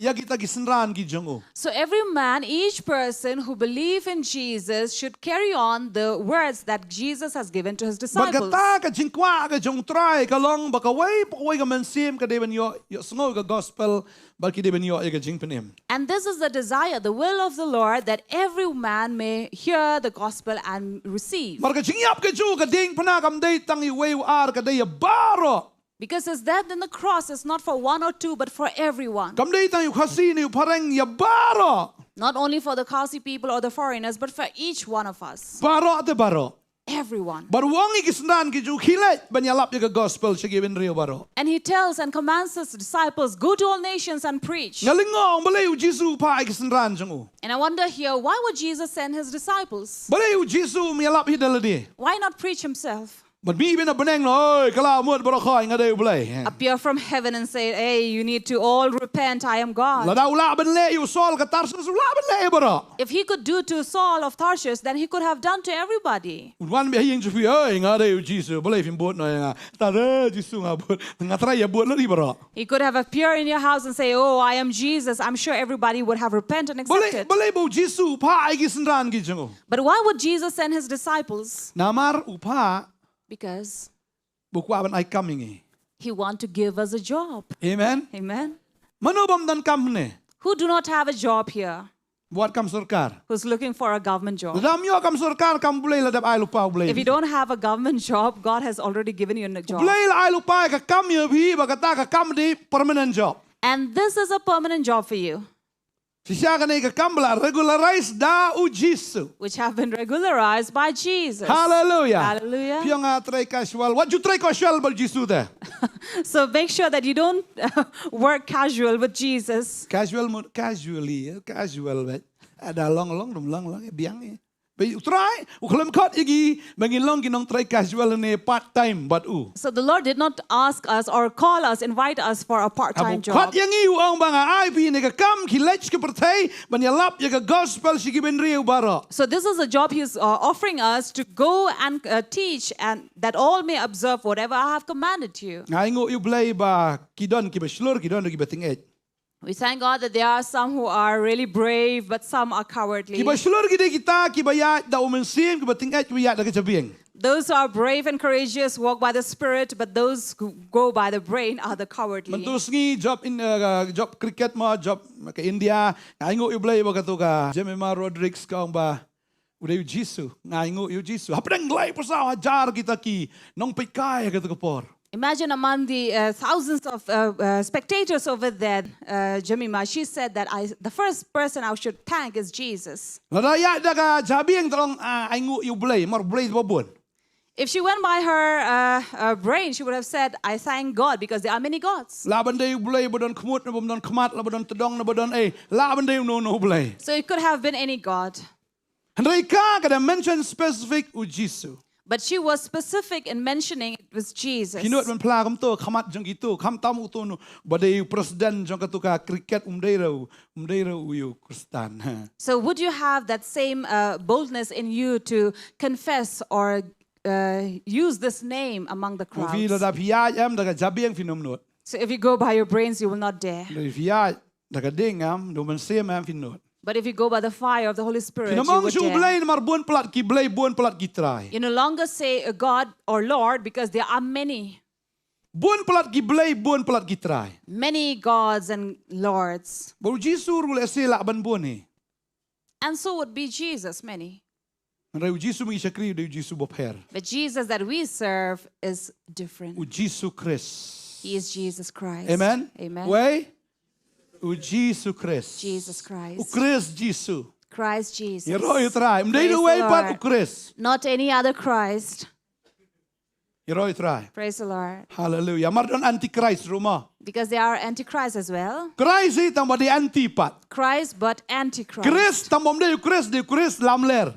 ยากิตากิสนรานกิจงโอ So every man, each person who believe in Jesus should carry on the words that Jesus has given to his บัก disciples. ตากับจิงกว่ากับจงตรายกับลองบักไว้ปไว้กับมันเสียมกับได้บัญญัติสงบกับ gospel บักกิได้บัญญัติกับจิงเป็นเอ็ม And this is the desire, the will of the Lord, that every man may hear the gospel and receive. บักจิงยับกับจูกับดิ่งพนักกำได้ตั้งอยู่เวอาร์กับได้ยาบารอ Because his death on the cross is not for one or two, but for everyone. กำได้ตั้งอยู่ข้าซีนี่อยู่พารังยาบารอ Not only for the Khasi people or the foreigners, but for each one of us. บารอแต่บารอ Everyone. บารวงอีกิสนรานกิจูคิเลตบัญญัติกับ gospel สกิเป็นเรียวบารอ And he tells and commands his disciples, go to all nations and preach. งั้นลิงงบเลยอุจิสูพาอีกิสนรานจังโอ And I wonder here, why would Jesus send his disciples? บเลยอุจิสูมีลับฮิดลดี Why not preach himself? มันมีเป็นอันเองเนาะกล่าวมวดบารอคอยงั้นได้บเลย Appear from heaven and say, hey, you need to all repent, I am แล้ว God. ดาวละเป็นเล่อยู่ซอลกับตาร์สุละเป็นเล่บารอ If he could do to Saul of Tarshish, then he could have done to everybody. วันเบียยิงจะพี่งั้นได้อุจิสูบเลยฟิมบดหน่อยงั้นตาเด้อจิสูงาบดงั้นทรายอย่าบดแล้วดีบารอ He could have appeared in your house and say, oh, I am Jesus. I'm sure everybody would have repented and บเลย accepted. บเลยบูจิสูพาอีกิสนรานกิจังโอ But why would Jesus send his disciples? นามาร์อุพา Because บุกว่าเป็นไอ้กำยังไง he wants to give us a job. เอเมน Amen. มนุษย์บำดันกำเนี่ย Who do not have a job here? บวชกำสุรการ Who's looking for a government job? ระดับยอกำสุรการกำบุเลยระดับไอ้ลูกป้าบุเลย If you don't have a government job, God has already given you a บุ job. เลยละไอ้ลูกป้ากับกำเยอะพี่บักตากับกำดี permanent job And this is a permanent job for you, ที่ชากันเองกับกำบลา regularize ดาอุจิสุ which have been regularized by Jesus. Hallelujah Hallelujah. พี่งาตราย casual what you try casual บัลจิสุเด้ So make sure that you don't work casual with Jesus. casual casually casual แบบada long biangไปอุตรายอุคลมคอดอีกีบางทีลองกินน้อง try casual ใน part time บัดอู So the Lord did not ask us or call us, invite us for a part-time คอด job. ยังงี้อยู่องบางไอพี่ในกับกำคิเลชกับประเทศบัญญัติลับยังกับ gospel สิกิเป็นเรียวบารอ So this is a job He's offering us to go and teach, and that all may observe whatever I have commanded you. ไงงูอยู่เบลย์บากิดอนกิบชลร์กิดอนกิบติงเอ็ด We thank God that there are some who are really brave, but some are cowardly. กิบชลร์กิดกิตากิบยาดาวมันเสียมกิบติงเอ็ดกิบยาดแล้วก็จะเบียง Those who are brave and courageous walk by the Spirit, but those who go by the brain are the มัน cowardly. ตัวสงี้ job in job cricket มา job กับอินเดียไงงูอยู่เบลย์บากตัวกาเจมิมาโรดริกส์กองบาอุดอยู่จิสุไงงูอยู่จิสุฮับดังไล่ภาษาฮัจาร์กิตากีน้องไปกายกับตัวกปอร์ Imagine among the thousands of spectators over there, Jemima, she said that the first person I should thank is Jesus. แล้วระยะดักจะเบียงตรงไงงูอยู่เบลย์มาเบลย์บ่บุญ If she went by her brain, she would have said, I thank God because there are many gods. ลาบันเดย์เบลย์บ่ดอนขมุดนะบ่ดอนขมัดละบ่ดอนตะดองนะบ่ดอนลาบันเดย์โนเบลย์ So it could have been any god. ฮันไรกาก็ได้ mention specific อุจิสุ But she was specific in mentioning it was Jesus. พี่นวดมันพลาคำตัวขมัดจังกี่ตัวคำตามอุตัวนูบ่ได้อยู่ president จังกะตุกาคริกเก็ตได้เราอยู่คริสตัน So would you have that same boldness in you to confess or use this name among the พี่ระ crowds? ดับพี่ยาแอมดักจะเบียงพี่นมนวด So if you go by your brains, you will not dare. พี่ยาดักเด้งแอมดูมันเสียแอมพี่นวด But if you go by the fire of the Holy Spirit, พี่น you มอง would ชูเบล dare. ย์มาบุญปลัดกี่เบลย์บุญปลัดกี่ตราย You no longer say a God or Lord because there are many, บุญปลัดกี่เบลย์บุญปลัดกี่ตราย many gods and lords. บุญจิสูรุเลเสละบันบุญนี่ And so would be Jesus, many. เราจิสูมีชักรีดูจิสูบ่แพ้ But Jesus that we serve is different. อุจิสูคริสต์ He is Jesus Christ. Amen. Amen. Way. O Jesus Christ. Jesus O Christ. Christ Jesus. Christ Jesus. You roy try. Mday Praise the the way but o Lord. Christ. Not any other Christ. You roy try. Praise the Lord. Hallelujah. Mardon antichrist rumah. Because they are antichrist as well. Christ itu tambah di antipat. Christ but antichrist. Christ tambah mday di Christ lamler.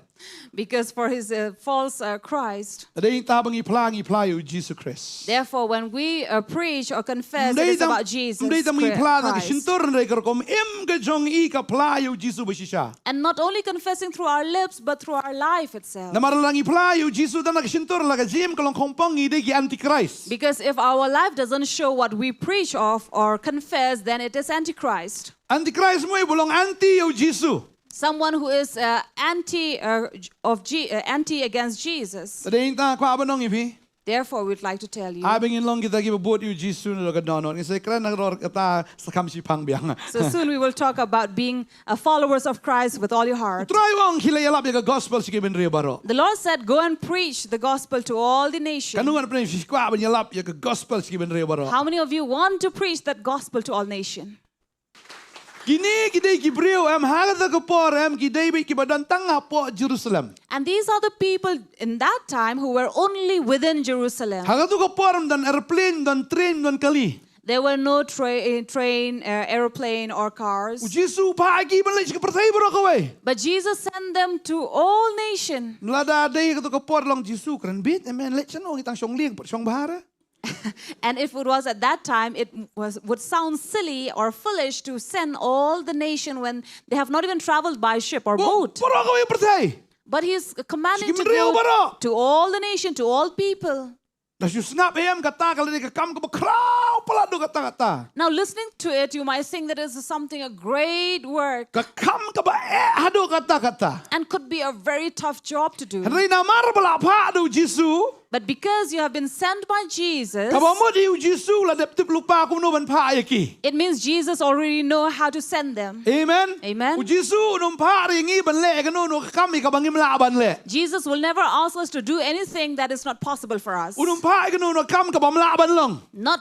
Because for his false Christ. Ada yang tabang iplang o Jesus Christ. Therefore, when we preach or confess it is about Jesus Mday tam iplang ang Christ. sintur na kom ke jong i ka o Jesus besisya. And not only confessing through our lips, but through our life itself. Na maralang o Jesus dan nagsintur la ka jim kalong kompong ide ki antichrist. Because if our life doesn't show what we preach of or confess, then it is antichrist. Antichrist mo bulong anti o Jesus. Someone who is anti against Jesus. Ada yang ta ko abanong ipi. Therefore, we'd like to tell you. Abing inlong kita ki buat o Jesus na ka dono. Kasi kran nagror kata sa kamsi pangbiang. So soon we will talk about being followers of Christ with all your heart. Try wong hilayalap ya gospel sige ben rio baro. The Lord said, go and preach the gospel to all the nations. Kanungan pa ni kwa ben yalap ya gospel sige ben rio baro. How many of you want to preach that gospel to all nations? Kini kidai kibriu hagat ko por kidai bi kibadan tanga po Jerusalem. And these are the people in that time who were only within Jerusalem. Hagat ko por dan airplane dan train dan kali. There were no train, airplane, or cars. Jesu pagi balai sik percaya bro kawai. But Jesus sent them to all nations. Melada dai ko por long Jesu kran bit amen let chano itang song liang song bahara. And if it was at that time, it would sound silly or foolish to send all the nation when they have not even traveled by ship or boat. Bro kawai percaya. But he's commanding to Sige, Maria, go baro. to all the nation, to all people. Dah snap kata kalau dia kam ko kraw palado kata. Now listening to it, you might think that this is something a great work Kam ka ba hado kata. and could be a very tough job to do. Henry na mar bala pa do Jesu. But because you have been sent by Jesus, Kabamo di Jesu la dep lupa ko no ban pa ayaki. it means Jesus already know how to send them. Amen. Amen. O Jesu nung pa ringi ban le kanu no kami ka bangim laban le. Jesus will never ask us to do anything that is not possible for us. Unong pa kanu no kam ka bam laban lang. Not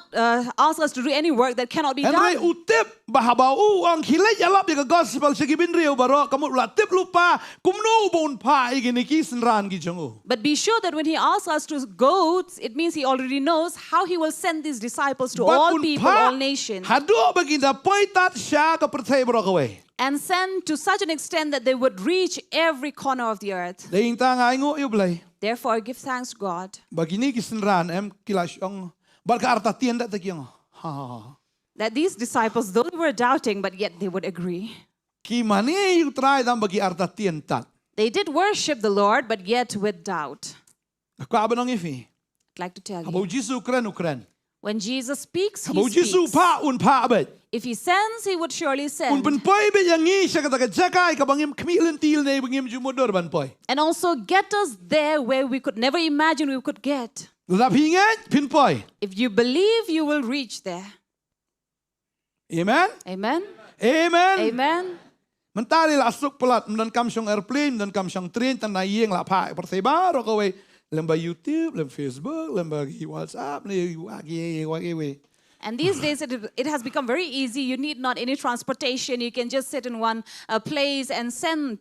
ask us to do any work that cannot be Henry done. utip bahabau ang hilay yalap ya gospel sige binrio baro kamu la tip lupa kumno bon pa igini kisenran gi jongo. But be sure that when he asks us to go, it means he already knows how he will send these disciples to all people, all nations, Hado baginda poitat siya ka percaya bro kawai. and send to such an extent that they would reach every corner of the earth. Daing tanga ingo yublay. Therefore, give thanks to God. Bagini kisenran kilas ang barka arta tienda takyang. Ha. That these disciples, though they were doubting, but yet they would agree. Ki mani yu try dam bagi arta tientat. They did worship the Lord, but yet with doubt. Ako abanong ifi. I'd like to tell Habo you, Jesu ukran. when Jesus speaks, he Habo Jesu speaks. pa abet. If he sends, he would surely Un send. penpoy be yangi siya kata jakay kabangim kamilan til na ibangim jumodor banpoy. And also get us there where we could never imagine we could get. Lapingan pinpoy. If you believe, you will reach there. Amen. Amen. Amen. Amen. Mentari la asuk pelat dan kam syong airplane dan kam syong train tan nayeng la pa percaya baro kawai lemba YouTube, lemba Facebook, lemba WhatsApp, wagi. And these days, it has become very easy. You need not any transportation. You can just sit in one place and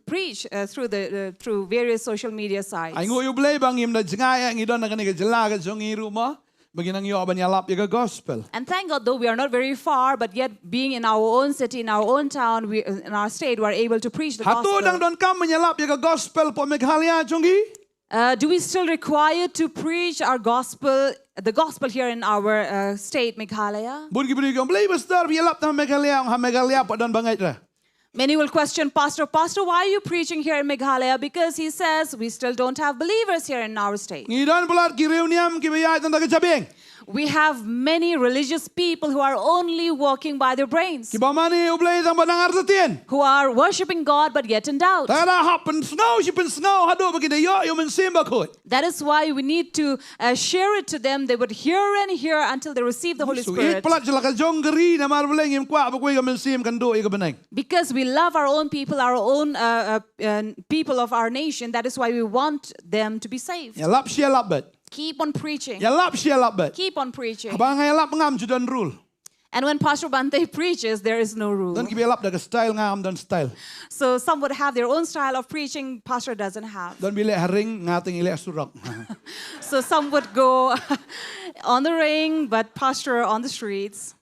preach through various social media sites. Ay ngoyo blay bangim na jingaya ngidon na kaniga jalaga jong iruma baginang yo abanyalap yaga gospel. And thank God, though we are not very far, but yet being in our own city, in our own town, in our state, we are able to preach the Hatu dang gospel. don kam manyalap yaga gospel po meghalya jongi. Do we still require to preach our gospel, the gospel here in our state, Meghalaya? Bun gibri gom blay pastor yalap ta meghalya po don bangait ra. Many will question, Pastor, why are you preaching here in Meghalaya? Because he says we still don't have believers here in our state. Ngidon pelat kireuniam kibayat tan tagajabing. We have many religious people who are only walking by their brains, Kibamani ublay tang banang artatien. who are worshiping God but yet in doubt. Tara happen snow shipen snow hado baginda yo Mynsiem bakut. That is why we need to share it to them. They would hear and hear until they receive the Holy So Spirit. pelat jalaka jong geri na marbleng im kwa bakoy Mynsiem kando iga beneng. Because we love our own people, our own people of our nation. That is why we want them to be saved. Ya lap sia lap bet. Keep on preaching. Ya lap sia lap bet. Keep on preaching. Abang ay lap ngam judan rule. And when Pastor Bantei preaches, there is no rule. Dan kibe lap daga style ngam dan style. So some would have their own style of preaching, Pastor doesn't have. Dan bile haring ngating ile surak. So some would go on the ring, but Pastor on the streets.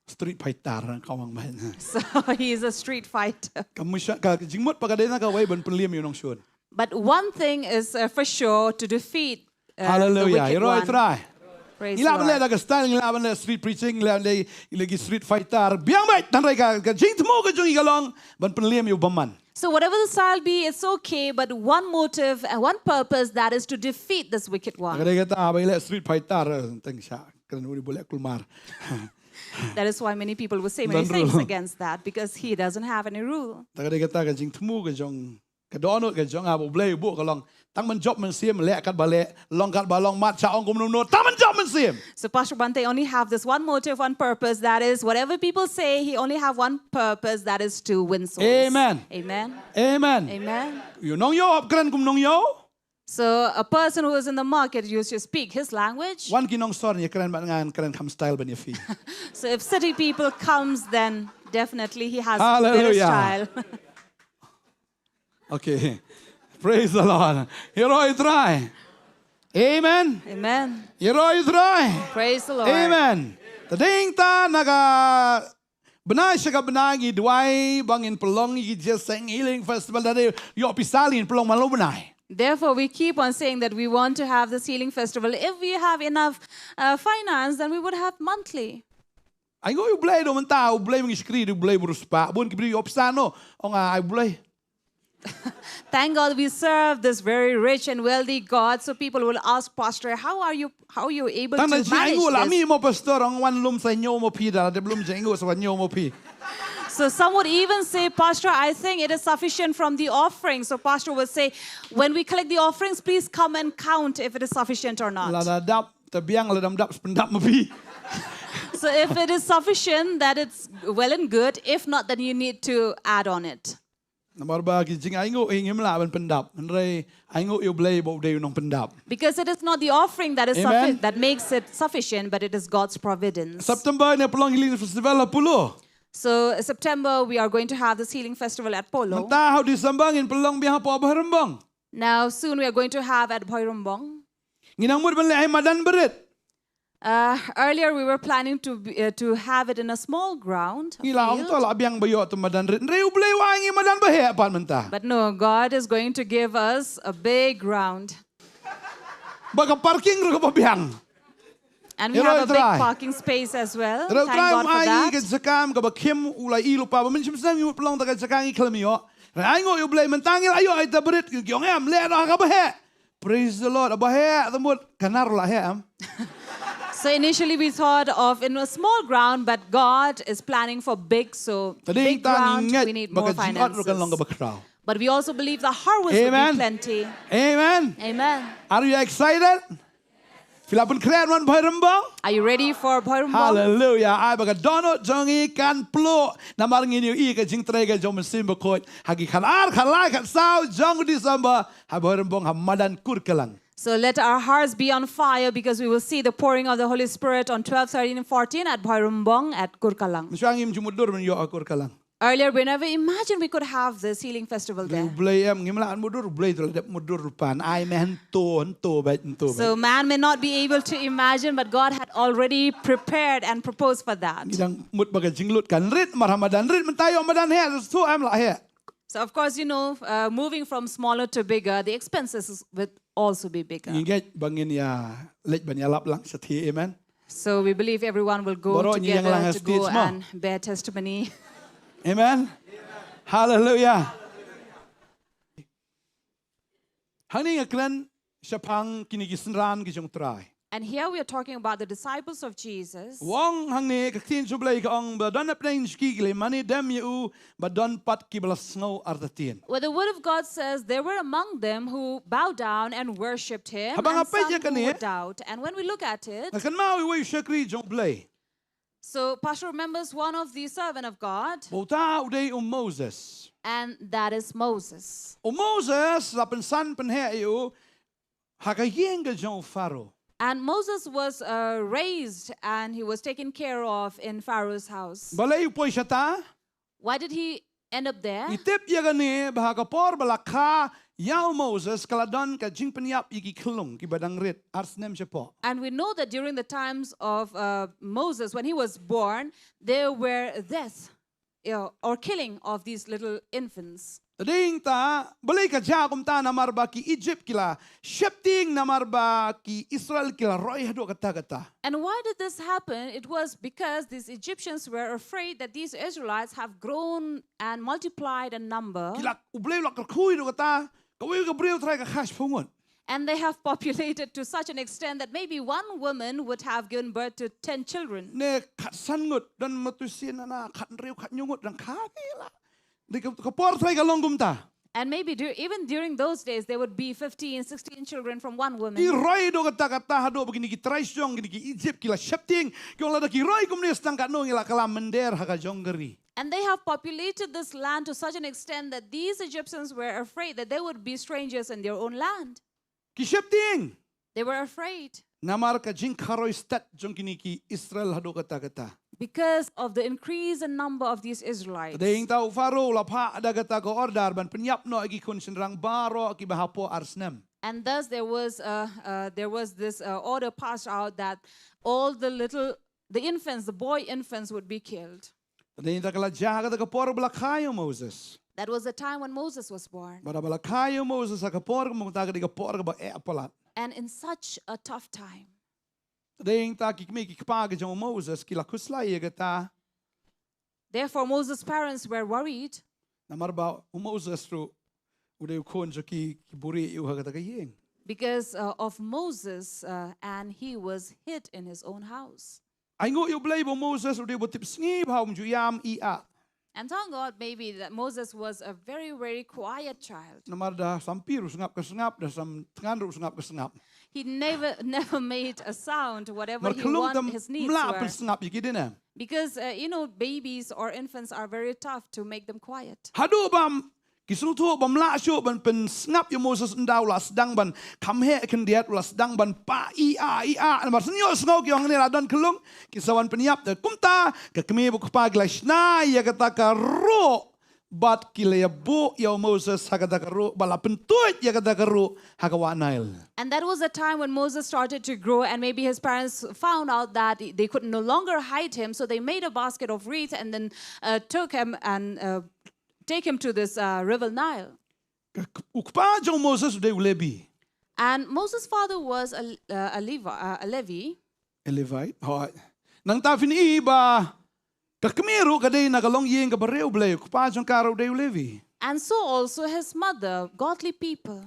Street fighter kawang man. So he's a street fighter. Kamu ka jingmut pagadena ka way ban penliam yun shun. But one thing is for sure, to defeat the Hallelujah. wicked You know one. try. Praise the Ilaban le Lord. daga style ilaban le street preaching ilaban le lagi street fighter. Biang bait tan ka jing tmo ka jung igalong ban penliam yu baman. So whatever the style be, it's okay, but one motive and one purpose, that is to defeat this wicked one. Kada kata abai le street fighter teng sya kan uni boleh keluar. That is why many people will say many Dan things rule. against that, because he doesn't have any rule. Kada kata ka jing tmo ka jong ka donut ka jong abu blay bu ka long tang man job man sim le kat bale long kat balong mat cha ong kum no tang man job man sim. So Pastor Bantei only have this one motive, one purpose, that is whatever people say, he only have one purpose, that is to win souls. Amen. Amen. Amen. Amen. You nong yo up kran kum nong yo. So a person who is in the market used to speak his language. Wan kinong store ni kran ban ngan kran kam style ban fi. So if city people comes, then definitely he has Hallelujah. better style. Okay. Praise the Lord. Hero try. Amen. Amen. Hero try. Praise the Lord. Amen. Tading ta naga benai siya ka benai duai bangin pelong i just saying healing festival dari yo pisalin pelong malu benai. Therefore, we keep on saying that we want to have this healing festival. If we have enough finance, then we would have monthly. Ay go you blay do menta u blay mengiskri du blay beruspa bun kibri opsano ong ay blay. Thank God we serve this very rich and wealthy God. So people will ask, Pastor, how are you able Tanda to si ay manage go la this? mi mo pastor ong wan lum sa nyo mo pi da de blum sa ingo sa nyo mo pi. So some would even say, Pastor, I think it is sufficient from the offering. So Pastor would say, when we collect the offerings, please come and count if it is sufficient or La not. da dap tabiang la dam dap spendap mo pi. So if it is sufficient, that it's well and good. If not, then you need to add on it. Namar ba ki jing ay go ingim la ban pendap. Nrai ay go you blay bo de nong pendap. Because it is not the offering that is Amen. that makes it sufficient, but it is God's providence. September ni pelong healing festival la pulo. So September, we are going to have this healing festival at Polo. Mentah December ngin pelong biha po abarembang. Now soon we are going to have at Bhoirumbong. Nginang mud ban le ay madan berit. Earlier we were planning to have it in a small ground. A Ngila ong field. to la biang bayo to madan rit. Nrai ublay wa ngi madan bahe pan mentah. But no, God is going to give us a big ground. Baga parking ro ka biang. And we You know, have a big try. parking space as well. Ro Thank try God mo for ay that. ka zakam ka bakim ulay ilo pa ba min simsam yu pelong ta ka zakang i klamio. Ay ngo ublay mentangil ayo ay ta berit gyong am le ra ka bahe. Praise the Lord. Bahe tamut kanar la he am. So initially we thought of in a small ground, but God is planning for big. So Tadi big ground, ingat we need more baga jingot ro kan long ka finances. bakraw. But we also believe the harvest will Amen. be plenty. Amen. Amen. Are you excited? Filapun keren man Bhairambang? Are you ready for Bhoirumbong? Hallelujah. Ay baga dono jongi kan plo na marngin yu i ka jing tre ka jong mesin bakot hagi khalar khalai khat sao jong December ha Bhairambang ha madan kur kelang. So let our hearts be on fire, because we will see the pouring of the Holy Spirit on 12, 13, and 14 at Bhoirumbong at Kurkalang. Msyangim jumudur men yo akur kelang. Earlier, we never imagined we could have this healing festival there. Blay am ngimla an mudur blay to dep mudur pan ay men to bet to. So man may not be able to imagine, but God had already prepared and proposed for that. Ngidang mut baga jinglut kan rit marhamadan rit mentayo madan he so am la he. So of course, moving from smaller to bigger, the expenses would also be bigger. Ngiget bangin ya lej ban ya lap lang sathi amen. So we believe everyone will go Boro ni yang together lang to go stage mo. and bear testimony. Amen. Hallelujah. Hani ngaklan syapang kinigisenran kijong try. And here we are talking about the disciples of Jesus. Wong hang ni kaktin sublay ka ong badon na plain skigli mani dem yu badon pat kiblas ngo artatin. Well, the word of God says there were among them who bowed down and worshipped him, Habang and apay some niya who kani? would doubt. And when we look at it, Nakan mau iway syakri jong blay. so Pastor remembers one of the servant of God, Bota uday Moses. and that is Moses. Moses lapan san penhe yu Hakayeng ka jong Pharaoh. And Moses was raised and he was taken care of in Pharaoh's house. Balay po siya ta. Why did he end up there? Itip ya gani bahagapor balakha yaw Moses kaladon ka jing penyap igi kelung ki badang rit arsnem siya po. And we know that during the times of Moses, when he was born, there were death or killing of these little infants. Tading ta balay ka jakom ta namarba ki Egypt kila shifting namarba ki Israel kila roy hado kata. And why did this happen? It was because these Egyptians were afraid that these Israelites have grown and multiplied in number. Kila ublay lak kuy do kata kaway ka breu try ka khash pungon. And they have populated to such an extent that maybe one woman would have given birth to 10 children. Ne khat sangut dan matusin na khat reu khat nyungut dan khabila. Di kapor try ka longgum ta. And maybe even during those days, there would be 15, 16 children from one woman. Ki roy do kata hado begini ki try syong gini ki Egypt kila shifting kyong lada ki roy kumni stang kat no ngila kala mender haka jonggeri. And they have populated this land to such an extent that these Egyptians were afraid that they would be strangers in their own land. Ki shifting. They were afraid Namar ka jing karoy stat jong kini ki Israel hado kata. because of the increase in number of these Israelites. Ding tau Pharaoh la pa ada kata ko ordar ban penyap no agi kun senrang baro ki bahapo arsnem. And thus there was this order passed out that all the infants, the boy infants, would be killed. Ding ta kala jaga ta kapor balakayo Moses. That was the time when Moses was born. Bara balakayo Moses sa kapor mo ta ka kapor ba e apalat. And in such a tough time. Ding ta kikmi kikpag jong Moses kila kuslay kata. Therefore Moses' parents were worried. Namar ba Moses ru uday kon jo ki buri yu kata kayeng. Because of Moses, and he was hid in his own house. Ay ngo yu blay bo Moses uday bo tipsngi ba ju yam ia. And thank God maybe that Moses was a very, very quiet child. Namar da sampiru sengap ka sengap da sam tengandru sengap ka sengap. He never made a sound, whatever he Markelung wanted, his needs mla were. pen sengap yiki dina. Because, babies or infants are very tough to make them quiet. Hadu bam kisung tu bam la syo ban pen sengap yu Moses ndau la sedang ban kam he ken diat la sedang ban pa ia namar senyo sengau ki ong ni la don kelung kisawan peniap da kumta ka kemi bu pa glasna ya kata ka ro bat kile bu ya Moses hakata ka ro bala pentut ya kata ka ro hakawa Nile. And that was the time when Moses started to grow, and maybe his parents found out that they could no longer hide him, so they made a basket of reeds and then took him and take him to this river Nile. Ukpa jong Moses de ulebi. And Moses' father was a Levi. A Levite. Hoy. Nang ta fin iba ka kemiru ka de nagalong yeng ka bareu ble ukpa jong karo de ulebi. And so also his mother, godly people.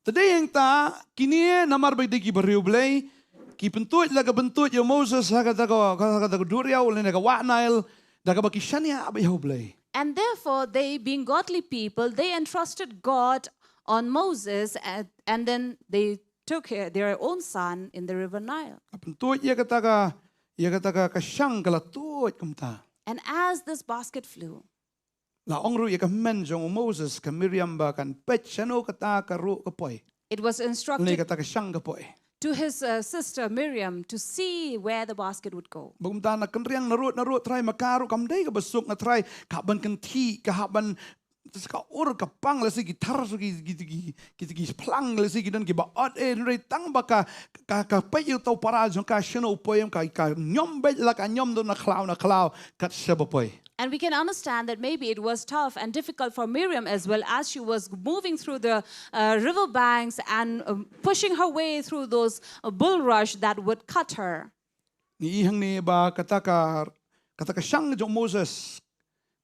Today yang ta kini namar bay de ki bareu ble ki pentut la ka bentut yo Moses ha ka duriaw le ka wa Nile da ka baki shania abayaw ble. And therefore, they, being godly people, they entrusted God on Moses, and then they took their own son in the river Nile. And as this basket flew, it was instructed to his sister Miriam to see where the basket would go. Kapang lesi gitar su gi plang lesi gidan gi ba od re tang ba ka pe yu tau para jong ka shino poem ka nyom be la ka nyom do na klau kat sheba poi. And we can understand that maybe it was tough and difficult for Miriam as well, as she was moving through the river banks and pushing her way through those bulrush that would cut her. Ni ihang ni ba kataka shang jong Moses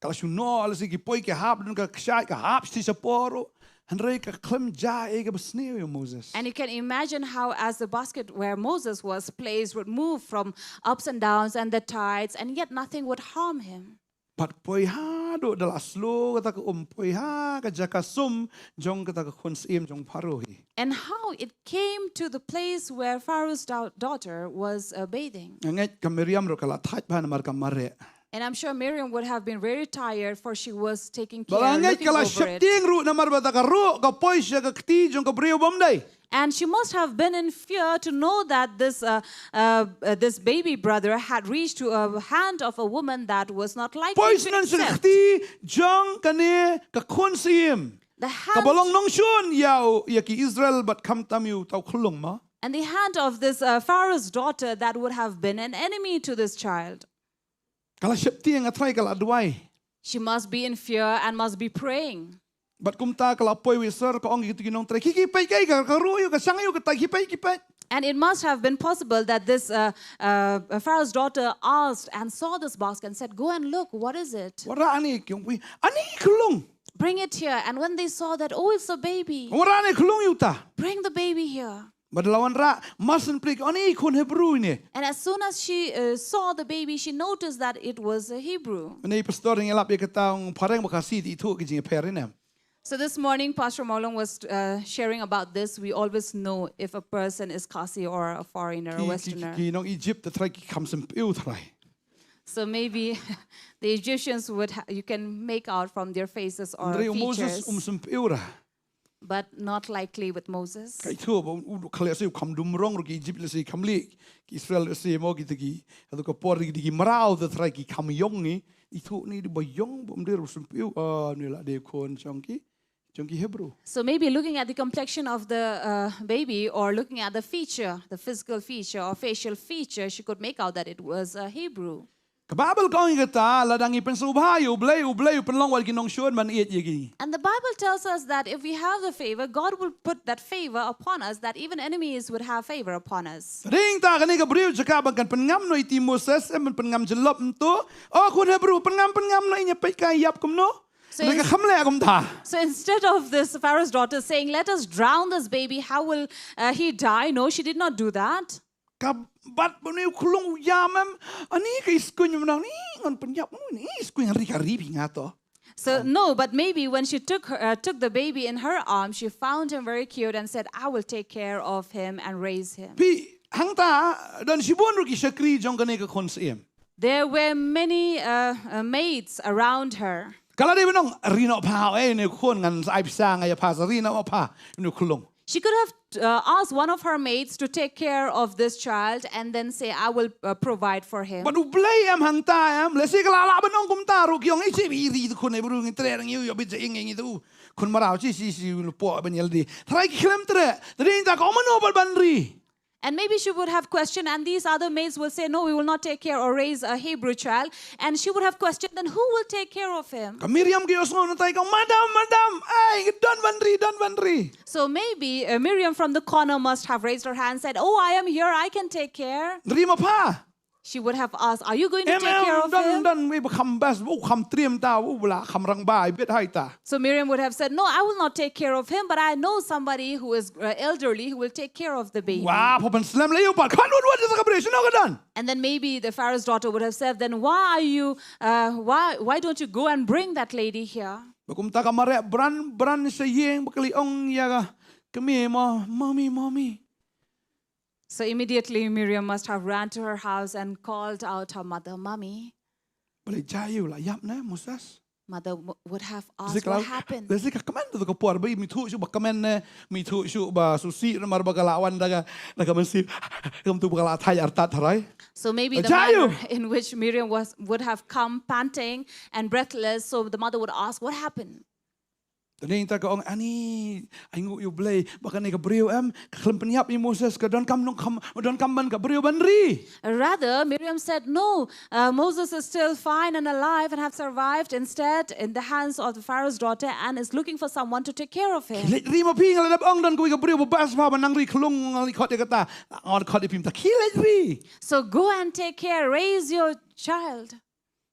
kalau suno alasi ki poi ke hap dun ka ksai ka hap sti saporo handrei ka klem ja e ka besneu Moses. And you can imagine how as the basket where Moses was placed would move from ups and downs and the tides, and yet nothing would harm him. Pat poi ha do dal aslo kata ka poi ha ka jaka sum jong kata ka Mynsiem jong parohi. And how it came to the place where Pharaoh's daughter was bathing. Nget ka Miriam ro kala thaj ba namar ka mare. And I'm sure Miriam would have been very tired, for she was taking care, Balanget looking kala over it. shapting ru namar ba ta ka ru ka poi sya ka kti jong ka breu bom dai. And she must have been in fear to know that this baby brother had reached to a hand of a woman that was not likely Pois to nan accept. sakti jang kane ka Mynsiem. The Ka balong hand, Nongshun yao yaki Israel but kam tamiu tau khulung ma. and the hand of this Pharaoh's daughter that would have been an enemy to this child. Kala syepti ang atrai kala adwai. She must be in fear and must be praying. But kumta kala poi wisar ka ong gitu ginong trai kiki pai kai ka ruyo ka sangayo ka tai kipai. And it must have been possible that this Pharaoh's daughter asked and saw this basket and said, "Go and look, what is it? Wara ani kyong wi ani khulung. Bring it here." And when they saw that, oh, it's a baby, Wara ani khulung yuta. bring the baby here. Badlawan ra masan plik ani kun Hebrew ni. And as soon as she saw the baby, she noticed that it was a Hebrew. Ani pastor ng elap ya katang parang makasi di tu kijing perinam. So this morning, Pastor Molong was sharing about this. We always know if a person is Kasi or a foreigner, a Westerner. Ki nong Egypt trai ki kam sem piu trai. So maybe the Egyptians you can make out from their faces or Ndri Moses features, sem piu ra. but not likely with Moses. Kai tu ba khala se kam dum rong ro ki Egypt le se kam li ki Israel se mo ki tiki adu ka por ki marau the trai ki kam yong ni itu ni di ba yong bom de sem piu ni la de kon chongki Hebrew. So maybe looking at the complexion of the baby or looking at the feature, the physical feature or facial feature, she could make out that it was a Hebrew. Kababel ko ang kata ladang ipen subhayo ublay penlong wal kinong syon man iet yegi. And the Bible tells us that if we have the favor, God will put that favor upon us, that even enemies would have favor upon us. Ring ta kani ka briu jaka bangkan pengam no iti Moses em pengam jelop nto. Oh kun Hebrew pengam no inya pek kai yap kum no. So Mereka khamle akum ta. So instead of this Pharaoh's daughter saying, "Let us drown this baby, how will he die?" No, she did not do that. Kabat bani kulung yamam ani ka iskun menang ni ngon penyap ni iskun hari kari pingato. So no, but maybe when she took the baby in her arms, she found him very cute and said, "I will take care of him and raise him." Pi hang ta dan sibon ru ki sakri jong kani ka Mynsiem. There were many maids around her. Kalau dia benong rino pau ni kon ngan sai pisang ay pa rino pa ni kulung. She could have asked one of her maids to take care of this child and then say, "I will provide for him." But ublay am hang ta am lesi kalala benong kum ta ru kyong ichi biri kon e bru ngi tre ngi yo bi jing ngi tu kun marau chi lu po ben yeldi. Trai ki klem tre. Drin ta ko mano bal banri. And maybe she would have questioned, and these other maids will say, "No, we will not take care or raise a Hebrew child." And she would have questioned, then who will take care of him? Ka Miriam ki osno na tai ko madam ay don banri. So maybe Miriam from the corner must have raised her hand and said, "Oh, I am here, I can take care." Rima pa. She would have asked, "Are you going to take care of him?" Dan we kham bas bu kham triam ta bu bla kham rang ba bit hai ta. So Miriam would have said, "No, I will not take care of him, but I know somebody who is elderly who will take care of the baby." Wah, popan slam le yo pa kan what is ka bre sino ka dan. And then maybe the Pharaoh's daughter would have said, "Then why don't you go and bring that lady here?" Bakum ta ka mare bran se yeng bakali ong ya ka kami mo mommy. So immediately Miriam must have ran to her house and called out her mother, "Mommy." Balik jayu la yap na Moses. Mother would have asked, "What happened?" Lesi ka kamen tu ka por ba mi thu su ba kamen ne mi thu su ba susi na mar ba kalawan daga man si kam tu ba kala thai artat tharai. So maybe the manner in which Miriam would have come panting and breathless, so the mother would ask, "What happened?" Tadi ta ka ong ani aingu yu blay baka ne ka brio am klem penyap ni Moses ka don kam ban ka brio banri. Rather, Miriam said, "No, Moses is still fine and alive and have survived instead in the hands of the Pharaoh's daughter and is looking for someone to take care of him." Let ri ma pi ngala dap ong don ko ka brio bas pa banang ri klung ngali khot ka ta on khot pim ta kilet ri. So go and take care, raise your child.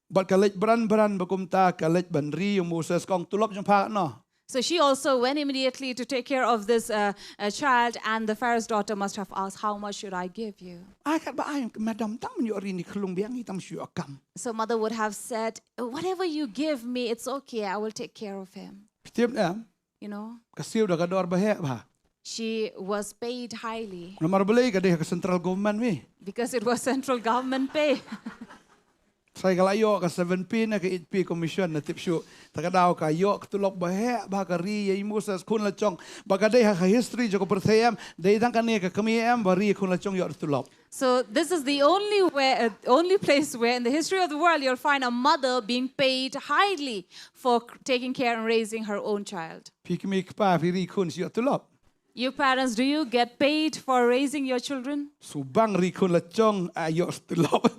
But ka let bran bakum ta ka let banri yung Moses kong tulop yung pa no. So she also went immediately to take care of this child, and the Pharaoh's daughter must have asked, "How much should I give you?" Ay kat ba ay madam tam yo ri ni klung biang itam syu akam. So mother would have said, "Whatever you give me, it's okay. I will take care of him." Tiap na You know, kasiu da ka dor ba he ba. she was paid highly Na mar belay ka de ka central government we. because it was central government pay. Saya kalau ayok ke 7 pin ke 8 pin commission na tip show. Takadaw ka ayok tulok bahe bakari ya Moses kun la chong. Bakadai ha history jo ko perthayam dai dang kane ka kami am bari kun la chong yok tulok. So this is the only place where in the history of the world you'll find a mother being paid highly for taking care and raising her own child. Pi kami pa piri kun yok tulok. You parents, do you get paid for raising your children? Subang ri kun la chong ayok tulok.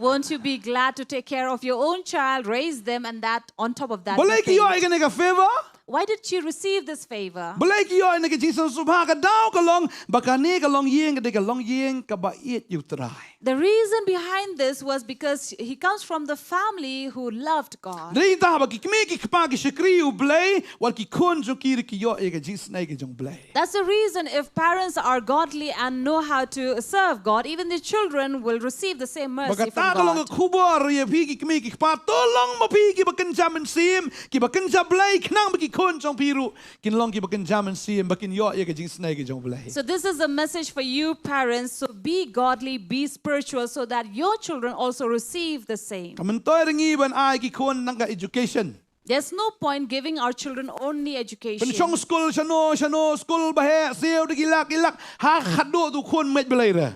Won't you be glad to take care of your own child, raise them, and that on top of that? be Boleh ki yo paid? ai ka favor? Why did she receive this favor? Boleh ki yo ai ka Jesus subha ka daw ka long bakani ka long yeng ka long yeng ka ba it you try. The reason behind this was because he comes from the family who loved God. Dai ta ba ki kmi ki pa ki shikri u blay wal ki kun jo ki ki yo ai ka Jesus nai ka jong blay. That's the reason if parents are godly and know how to serve God, even the children will receive the same mercy Baka from ta ka long God. kubor ya pi ki kmi ki pa tolong ma pi ki ba kan jamin sim ki ba kan ja blay knang ba ki kun jong piru kin long ki ba kan jamin sim ba kin yo ai ka Jesus nai ka jong blay. So this is a message for you parents. So be godly, be spiritual, so that your children also receive the same. Kamantoy ringi ban ai ki kun nang ka education. There's no point giving our children only education. Pensyong school shano school bahe seo de gilak ha khado du kun met belai ra.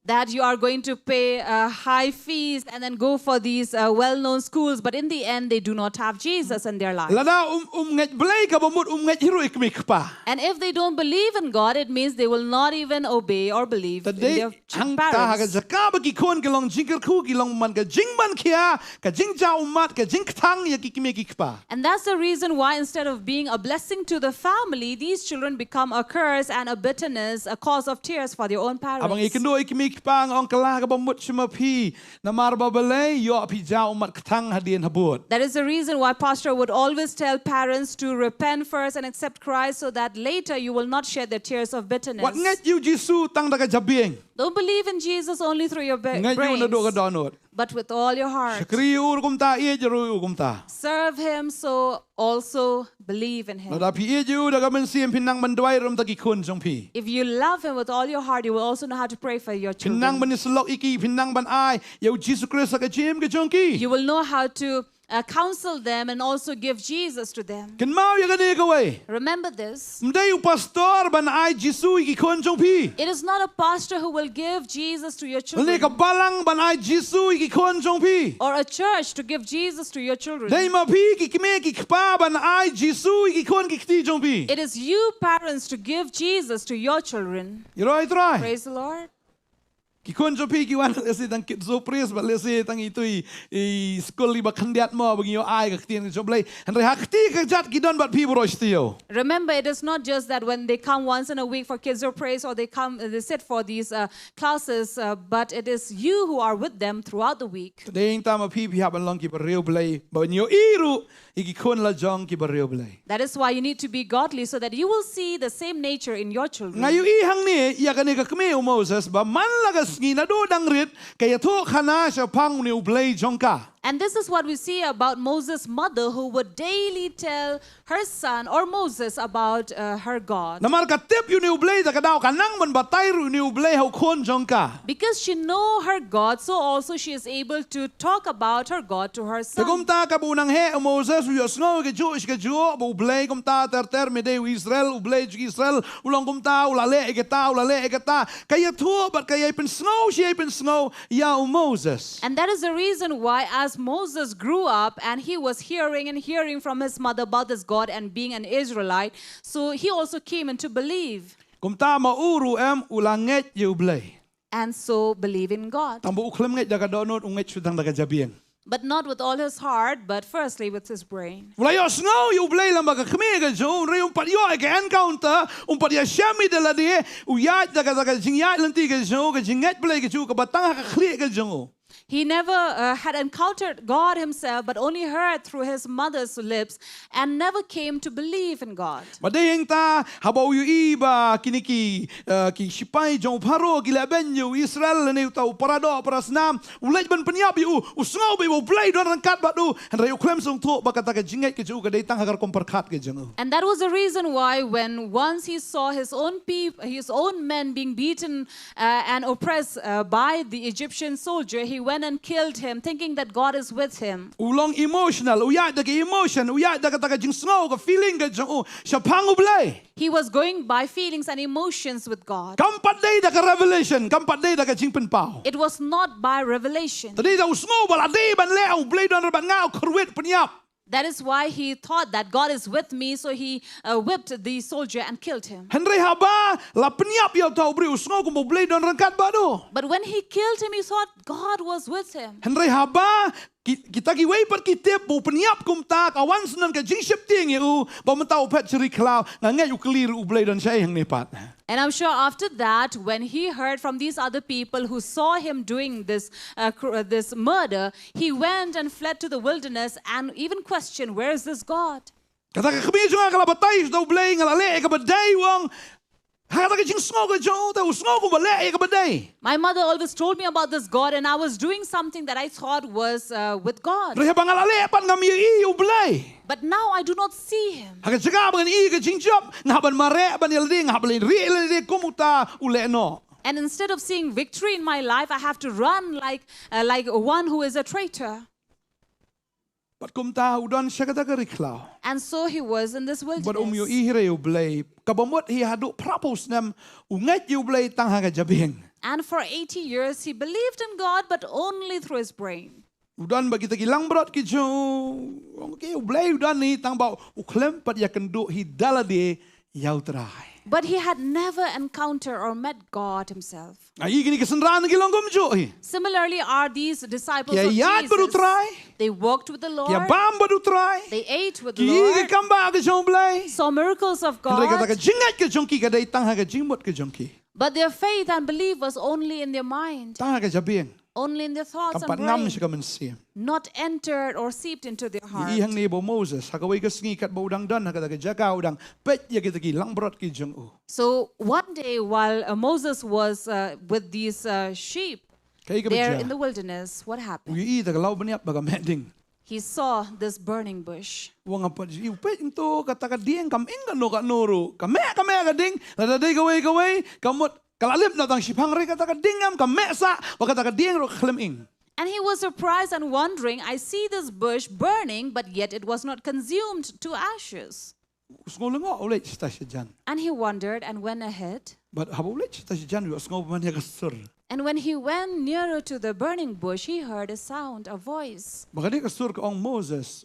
That you are going to pay high fees and then go for these well-known schools, but in the end, they do not have Jesus in their life. Lada nget belai ka bamut nget hiru ikmik pa. And if they don't believe in God, it means they will not even obey or believe in Tadi their hang ta ha ka parents. zakka ba ki kun ka long jingker khu ki long man ka jingban khia ka jingja umat ka jingthang ya ki kimik pa. And that's the reason why instead of being a blessing to the family, these children become a curse and a bitterness, a cause of tears for their own Abang parents. ikendo ikmik pang ong kalah ka bamut shima pi na marba belai yo pi ja umat kthang hadien habut. That is the reason why Pastor would always tell parents to repent first and accept Christ so that later you will not shed the tears of bitterness. Wat nget you Jisu tang da ka jabieng. Don't believe in Jesus only through your Nget you na do ka brains, donot. but with all your heart. Shakri ur kum ta ie jeru kum ta. Serve Him, so also believe in Na Him. da pi ie ju da ka Mynsiem pinang mandwai rum ta ki kun jong pi. If you love Him with all your heart, you will also know how to pray for your Pinang children. ban islok iki pinang ban ai yo Jesus Christ ka jim ka jong ki. You will know how to counsel them and also give Jesus to them. Ken mau ya ka ni ka wei. Remember this. Mdai u pastor ban ai Jisu ki kun jong pi. It is not a pastor who will give Jesus to your Ni children, ka balang ban ai Jisu ki kun jong pi. or a church to give Jesus to your children. Dai ma pi ki kime ki pa ban ai Jisu ki kun ki ti jong pi. It is you, parents, to give Jesus to your children. Yoi try. Praise the Lord. Ki kun jo pi ki wan lesi tang kit surprise ba lesi tang itu i school li ba kandiat mo bagi yo ai ka tien jo blai han re hak ti ka jat ki don bat pi bro stio. Remember, it is not just that when they come once in a week for kids or praise, or they sit for these classes, but it is you who are with them throughout the week. Ding ta ma pi haban long ki ba reu blai ba yo iru i ki kun la jong ki ba reu blai. That is why you need to be godly, so that you will see the same nature in your children. Ngayu i hang ni ya ka ni ka kme Moses ba man la ka ngi na do dang rit kaya to khana sha pang ni blai jong ka. And this is what we see about Moses' mother, who would daily tell her son or Moses about her God. Namar ka tip yu ni blai da ka daw ka nang man ba tai ru ni blai ho kun jong ka. Because she know her God, so also she is able to talk about her God to her son. Tegum ta ka bunang he Moses yu snow ke Jewish ke ju bu blai kum ta ter me de Israel u blai Israel ulong kum ta ulale ke ta kaya thu but kaya pen snow she pen snow ya Moses. And that is the reason why, as Moses grew up and he was hearing from his mother about this God and being an Israelite, so he also came into believe, Kum ta ma uru ulanget yu blai. and so believe in God. Tambu uklem nget da ka donot unget sudang da ka jabieng. But not with all his heart, but firstly with his brain. Wala yo snow yu blai lam ba ka kme ka jo re umpat yo ke encounter umpat ya shami de la de u ya da ka jing ya lanti ka jo ka jinget blai ka ju ka batang ka khli ka jo. He never had encountered God himself, but only heard through his mother's lips, and never came to believe in God. Madayeng ta habau yu iba kini ki sipai jong paro gila ben yu Israel ne tau parado parasnam ulej ban penyap yu usngau be blai don rangkat batu han rayu klem sung tho bakata ka jingai ke ju ka dei tang agar komperkat ke jeng. And that was the reason why, when once he saw his own people, his own men being beaten and oppressed by the Egyptian soldier, he went went and killed him, thinking that God is with him. Ulong emotional, uyat daga emotion, uyat daga taga jing snow ka feeling ka jong siya pangublay. He was going by feelings and emotions with God. Kampat day daga revelation, kampat day daga jing penpao. It was not by revelation. Tadi daw snow bala day ban leo blay don ban ngao kruit penyap. That is why he thought that God is with me, so he whipped the soldier and killed him. Henry haba la penyap yo tau bri snow ko blay don rangkat bado. But when he killed him, he thought God was with him. Henry haba kita ki way per kitip bu penyap kum ta kawan sunan ka jing ship ting yu ba mentau pet ceri cloud ngangai u clear u blay don syai hang nepat. And I'm sure after that, when he heard from these other people who saw him doing this murder, he went and fled to the wilderness and even questioned, where is this God? Kata ka kami junga kala batay daw blay ngalale ka baday wang hata ka jing snow ka jo ta snow ko bale ka baday. My mother always told me about this God, and I was doing something that I thought was with God. Reha bangalale pan ngam i u blay. But now I do not see him. Haka jaga bangan i ka jing job ngaban mare ban yalding ngaban ri kumuta ule no. And instead of seeing victory in my life, I have to run like one who is a traitor. But kumta udon siya kata keriklau. And so he was in this But umyo wilderness. ihire u blay kabamot hi hadu prapos nam ungat u blay tang haka jabing. And for 80 years, he believed in God, but only through his brain. Udan bagi kita kilang berat ki jo. Okay, u blay udan ni tang bau u klem pat ya kendu hi dalade yau trai. But he had never encountered or met God himself. Ai gini kesenran ki longom jo hi. Similarly are these disciples Kia of yat baru Jesus. try. They walked with the Lord. Kia bam baru try. They ate with the Ki Lord. kamba ka jo blay. Saw miracles of Henry kata ka God. jingat ka jongki ka dai tang haka jingmot ka jongki. But their faith and belief was only in their mind, Tang haka jabing. only in their thoughts and Kapat ngam brain, siya ka Mynsiem. not entered or seeped into their heart. Ihang ni bo Moses hakaway ka singi kat ba udang dan haka ka jaka udang pet ya kita ki lang berat ki jong u. So one day while Moses was with these sheep Kay ka there ba in the wilderness, what happened? Uyi ta kalau banyap baga meding. He saw this burning bush. Wang apa ji upet into kata ka dieng kam inga no ka noro. Kame ka ding la dai gawai kamot kalalip na tang sipang re kata ka dingam kame sa wa kata ka dieng ro klem ing. And he was surprised and wondering, I see this bush burning, but yet it was not consumed to ashes. Usngolongo ulit sta siya jan. And he wondered and went ahead. But haba ulit sta siya jan usngol man ya kasur. And when he went nearer to the burning bush, he heard a sound, a voice. Baka di kasur ka ong Moses.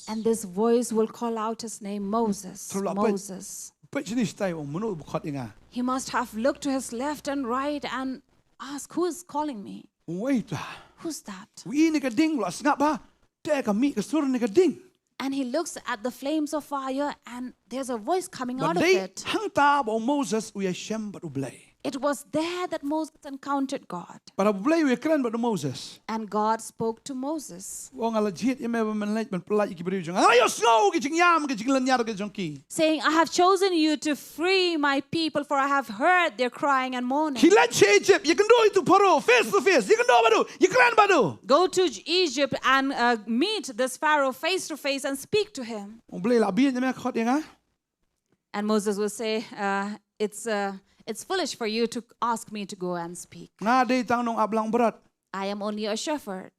And this voice will call out his name, Moses, Terlalu apa? Moses. Pet jenis tay ong menul bukat inga. He must have looked to his left and right and asked, who is calling me? Wait lah. Who's that? Wi ni ka ding lo ngap ba? Te ka mi kasur ni ka ding. And he looks at the flames of fire and there's a voice coming out of But they it. hang ta ba ong Moses uya shem ba ublay. It was there that Moses encountered God. Para ublay uya keren ba Moses. And God spoke to Moses, Wong ala jit ya me men lait men pelaj ki beriu jong. Ayo snow ki jing yam ki jing lenyar ki jong ki. saying, I have chosen you to free my people, for I have heard their crying and mourning. Ki let Egypt, you can do it to Pharaoh face to face. You can do badu. You keren badu. Go to Egypt and meet this Pharaoh face to face and speak to him. Ublay la bian me khot yang And Moses will say, it's foolish for you to ask me to go and speak. Nga day tang nong ablang berat. I am only a shepherd.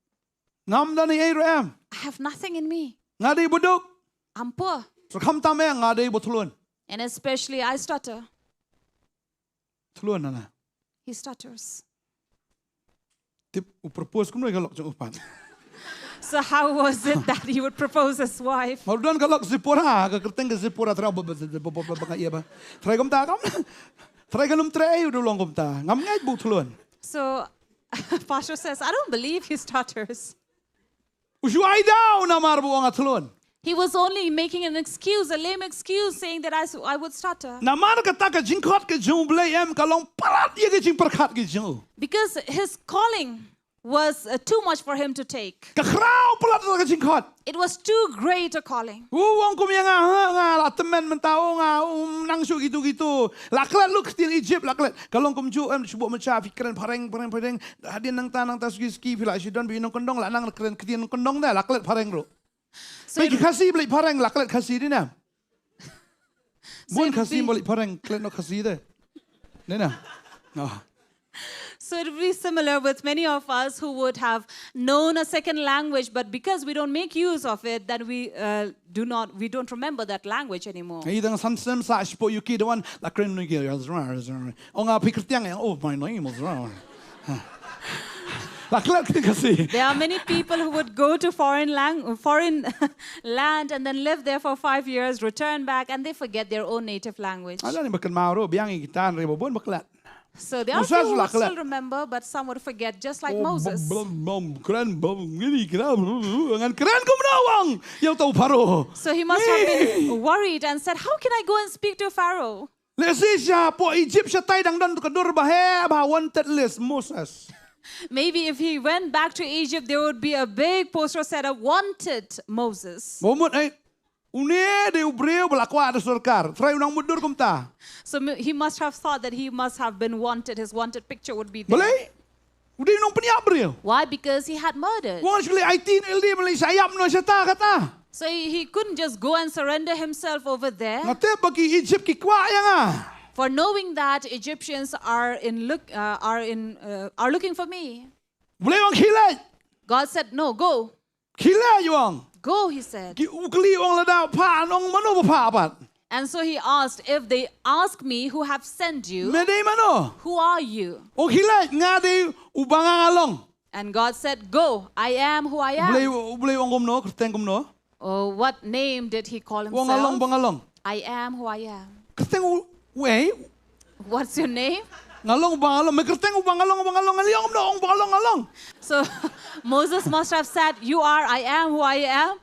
Ngam dan ni Abraham. I have nothing in me. Nga day buduk. I'm poor. So kam tam me nga day botulun. And especially I stutter. Tulun na. He stutters. Tip u propose kum ka lok jong upan. So how was it that he would propose his wife? Maludan ka lok Zipporah ka kerteng ka Zipporah tra ba ba iya ba. Try kam ta kam. Try ka num try u long kam ta. Ngam ngai bu tulun. So Pastor says, I don't believe he stutters. Usyu ai daw na marbu ang tulun. He was only making an excuse, a lame excuse, saying that I would stutter. Na mar ka ta ka jingkhot ka jong blay em ka long palat ye ka jing perkhat ki jong. Because his calling was too much for him to take. Ka kraw palat ka jingkhot. It was too great a calling. Wong kum yang nga la temen mentao nga nang su gitu. Laklat look still Egypt laklat. Kalong kum ju em subo mecha fikran pareng hadin nang tanang tas ski fila sidon bi nong kondong la nang kren ketian kondong da laklat pareng ro. So Baik kasih beli pareng laklat kasih di na. So Bun it would kasih be- beli pareng klet no kasih de. Nena. No. So it would be similar with many of us who would have known a second language, but because we don't make use of it, then we don't remember that language anymore. Ai dang san sem sa spo yuki the one la kren ni ge ong a pi kristian oh my name was wrong. There are many people who would go to foreign land and then live there for 5 years, return back, and they forget their own native language. Ala ni makan maro biang gitan re bon baklat. So there are people who would still remember, but some would forget, just like Moses. So he must have been worried and said, how can I go and speak to Pharaoh? Maybe if he went back to Egypt, there would be a big poster set up, wanted Moses. So he must have thought that he must have been wanted. His wanted picture would be there. Why? Because he had murdered. So he couldn't just go and surrender himself over there. For knowing that Egyptians are looking for me. God said, no, go. Go, he said. And so he asked, if they ask me who have sent you, who are you? And God said, go, I am who I am. Oh, what name did he call himself? I am who I am. What's your name? So Moses must have said, you are, I am who I am.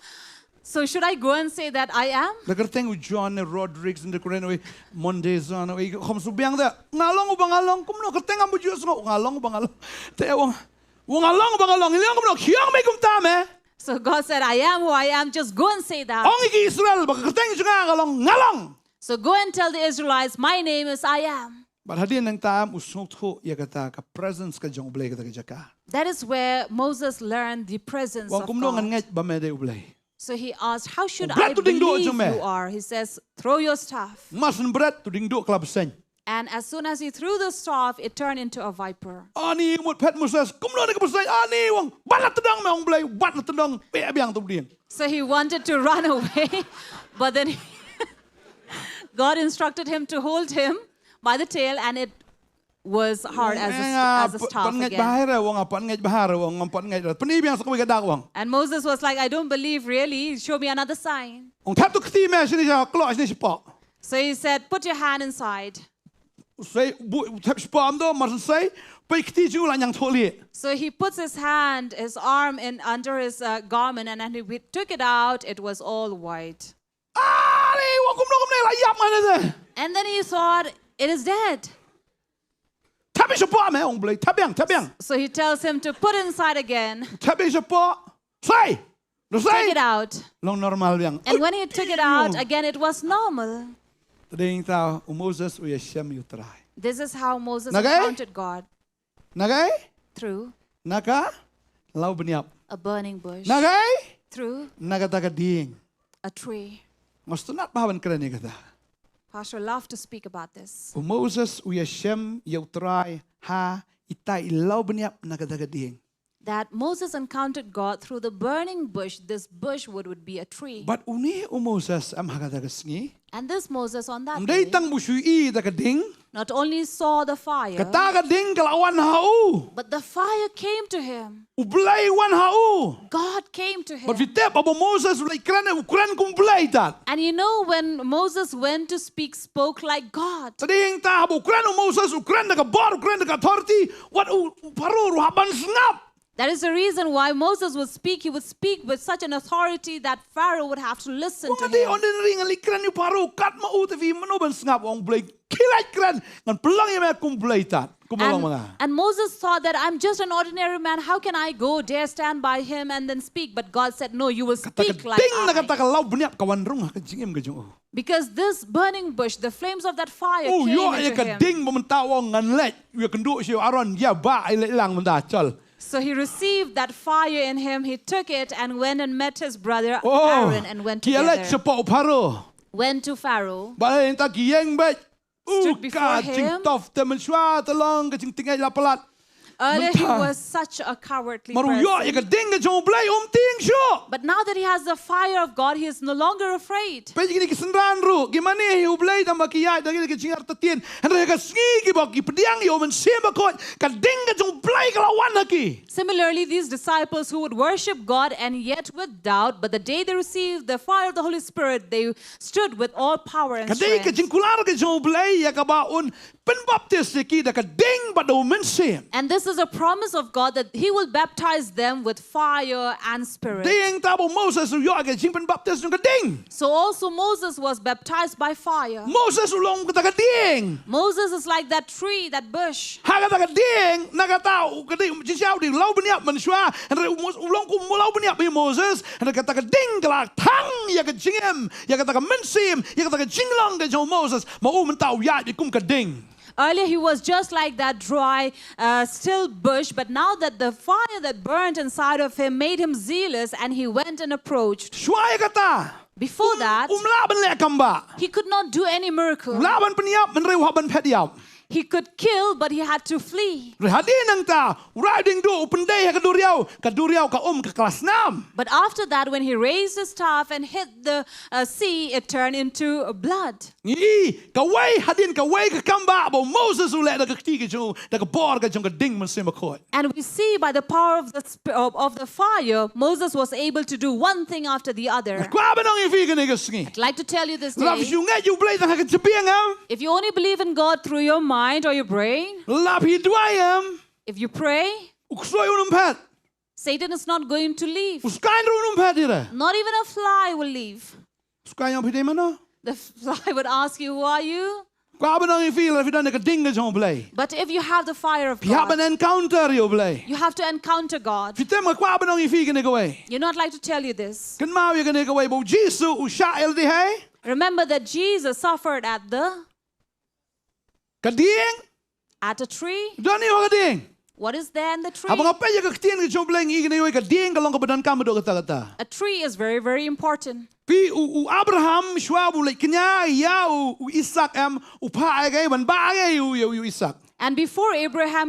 So should I go and say that I am? John Rodriguez in the Korean Mondays on So God said, I am who I am. Just go and say that. So go and tell the Israelites, my name is I am. That is where Moses learned the presence of God. So he asked, how should I believe you are? He says, throw your staff. And as soon as he threw the staff, it turned into a viper. So he wanted to run away, but then God instructed him to hold him by the tail, and it was hard as a staff again. And Moses was like, I don't believe really. Show me another sign. So he said, put your hand inside. So he puts his hand, his arm in under his garment, and then he took it out. It was all white. And then he thought, it is dead. So he tells him to put inside again. Take it out. And when he took it out, again it was normal. This is how Moses encountered God. Through a burning bush. Through a tree. Pastor loved to speak about this. That Moses encountered God through the burning bush. This bush would be a tree. And this Moses on that day not only saw the fire, but the fire came to him. God came to him. And you know, when Moses went to speak, spoke like God. That is the reason why Moses would speak. He would speak with such an authority that Pharaoh would have to listen to him. And Moses thought that I'm just an ordinary man. How can I dare stand by him and then speak? But God said, no, you will speak like I. Because this burning bush, the flames of that fire came into him. So he received that fire in him. He took it and went and met his brother Aaron and went together. Went to Pharaoh. Stood before him. Earlier, he was such a cowardly มารู้ย่ออย่า person. กระดิ่งกระจงเปลยติ้งชัว But now that he has the fire of God, he is no longer afraid. เป็นอย่างนี้กิสันดานรู้กิมันนี่หิวเปลยทำมากี่ยายแต่กิกิจิงอัตเตียนอันเรกสกีกิบอกกิปเดียงโยมันเสียบกอนกระดิ่งกระจงเปลยกละวันนะกิ Similarly, these disciples who would worship God and yet with doubt, but the day they received the fire of the Holy Spirit, they stood with all power and กระดิ่งกระจิง strength. กุลาร์กระจงเปลยอยากกระบะอุนเป็นบัพติสต์กี่แต่กระดิ่งบัดดูมันเสีย And this is a promise of God that he will baptize them with fire and spirit. เดียงตาบอกโมเสสย่อกระจิงเป็นบัพติสต์กระดิ่ง So also Moses was baptized by fire. โมเสสลงกระดิ่ง Moses is like that tree, that bush. หากกระดิ่งนักตากระดิ่งจิเจ้าดิเล่าเป็นเนี่ยมันชัวอันเรลงกุมเล่าเป็นเนี่ยไปโมเสสอันกระตากระดิ่งกลากทั้งอยากกระจิงเอ็มอยากกระตากระมันซีมอยากกระตากระจิงลองกระจงโมเสสมาอู้มันเต่าใหญ่ไปกุมกระดิ่ง Earlier he was just like that dry, still bush, but now that the fire that burned inside of him made him zealous and he went and approached. ช่วยกระตา Before that, ลาบันแหลกกำบะ he could not do any miracle. ลาบันเป็นยับมันเร็วหับบันแพทยับ He could kill, but he had to flee. หรือหาดีนังตารายดิ่งดูเป็นได้กระดูเรียวกระกลาสน้ำ But after that, when he raised his staff and hit the sea, it turned into blood. นี่กะไว้หาดินกะไว้กะกำบะบอกโมเสสอุแลดกะตีกะจูดกะบอร์กะจงกะดิ่งมันเสมาคอย And we see by the power of the fire, Moses was able to do one thing after the other. กว่าเป็นน้องอีฟีกันเองสิ I'd like to tell you this รับ day, อยู่ไงอยู่เปล่าต่างหากจะเบี้ยงอ่ะ if you only believe in God through your mind or your brain, รับผิดด้วยอ่ะ if you pray, อุกสวยอุนมแพท Satan is not going to leave. อุสกายรู้อุนมแพทดิระ Not even a fly will leave. อุสกายยังผิดได้มั้ยเนาะ The fly would ask you, who are you? กว่าเป็นน้องอีฟีแล้วพี่ดันกะดิ่งกะจงเปล่า But if you have the fire of พี่ฮับเป็น God, encounter อยู่เปล่า you have to encounter God. พี่เต็มกว่าเป็นน้องอีฟีกันเองก็ไว้ You know, I'd like to tell you this. กันมาอยู่กันเองก็ไว้บอกยิสุอุชาเอลดิเฮ Remember that Jesus suffered at กระดิ่ง a tree. ดอนนี่หัวกระดิ่ง What is there in the tree? ฮะบังคับไปยังกะเตียนกะจงเปล่าอีกันเองไว้กระดิ่งกะลองกะบันกำมาดูกะตากะตา A tree is very, very important. พี่อูอับราฮัมชัวบุเลยกินยายาอูอิสักอูพาไอ้ไงมันบ้าไงอูอิสัก And before Abraham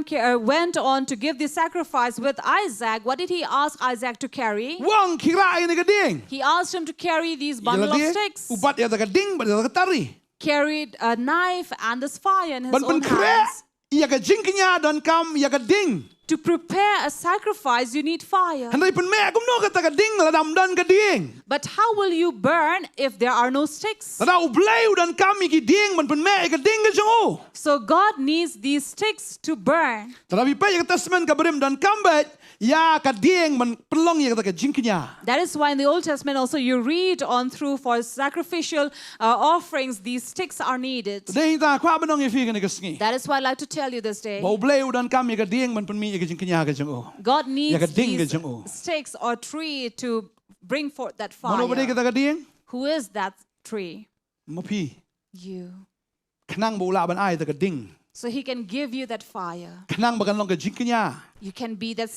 went on to give the sacrifice with Isaac, what did he ask Isaac to carry? ว่างขี้ร้ายในกระดิ่ง He asked him to carry these bundle of sticks. อุบัติยาตะกระดิ่งบัดยาตะกะตารี Carried a knife and this fire in his มันเป็น own แคร์ hands. อยากกระจิงกินยาดอนกำอยากกระดิ่ง To prepare a sacrifice, you need fire. ฮันได้เป็นแม่กุมโนกะตะกระดิ่งระดำดอนกระดิ่ง But how will you burn if there are no sticks? เราเปล่าดอนกำมีกี่ดิ่งมันเป็นแม่กระดิ่งกระจง So God needs these sticks to burn. แต่เราไปยังตัสมันกับบริมดอนกำเบ็ดยากระดิ่งมันเป็นลองอยากตะกระจิงกินยา That is why in the Old Testament also you read on through for sacrificial offerings, these sticks are needed. ได้ตาคว้าเป็นน้องอีฟีกันในกระสกี That is why I'd like to tell you this day. เราเปล่าดอนกำมีกระดิ่งมันเป็นมีอยากกระจิงกินยากระจง God needs Yakading these kajang o. sticks or tree to bring forth that มโนบดีกะ fire. ตะกระดิ่ง Who is that tree? มาพี่ You. ขนังบูลาบันไอตะกระดิ่ง So he can give you that fire. ขนังบักันลองกระจิงกินยา You can be that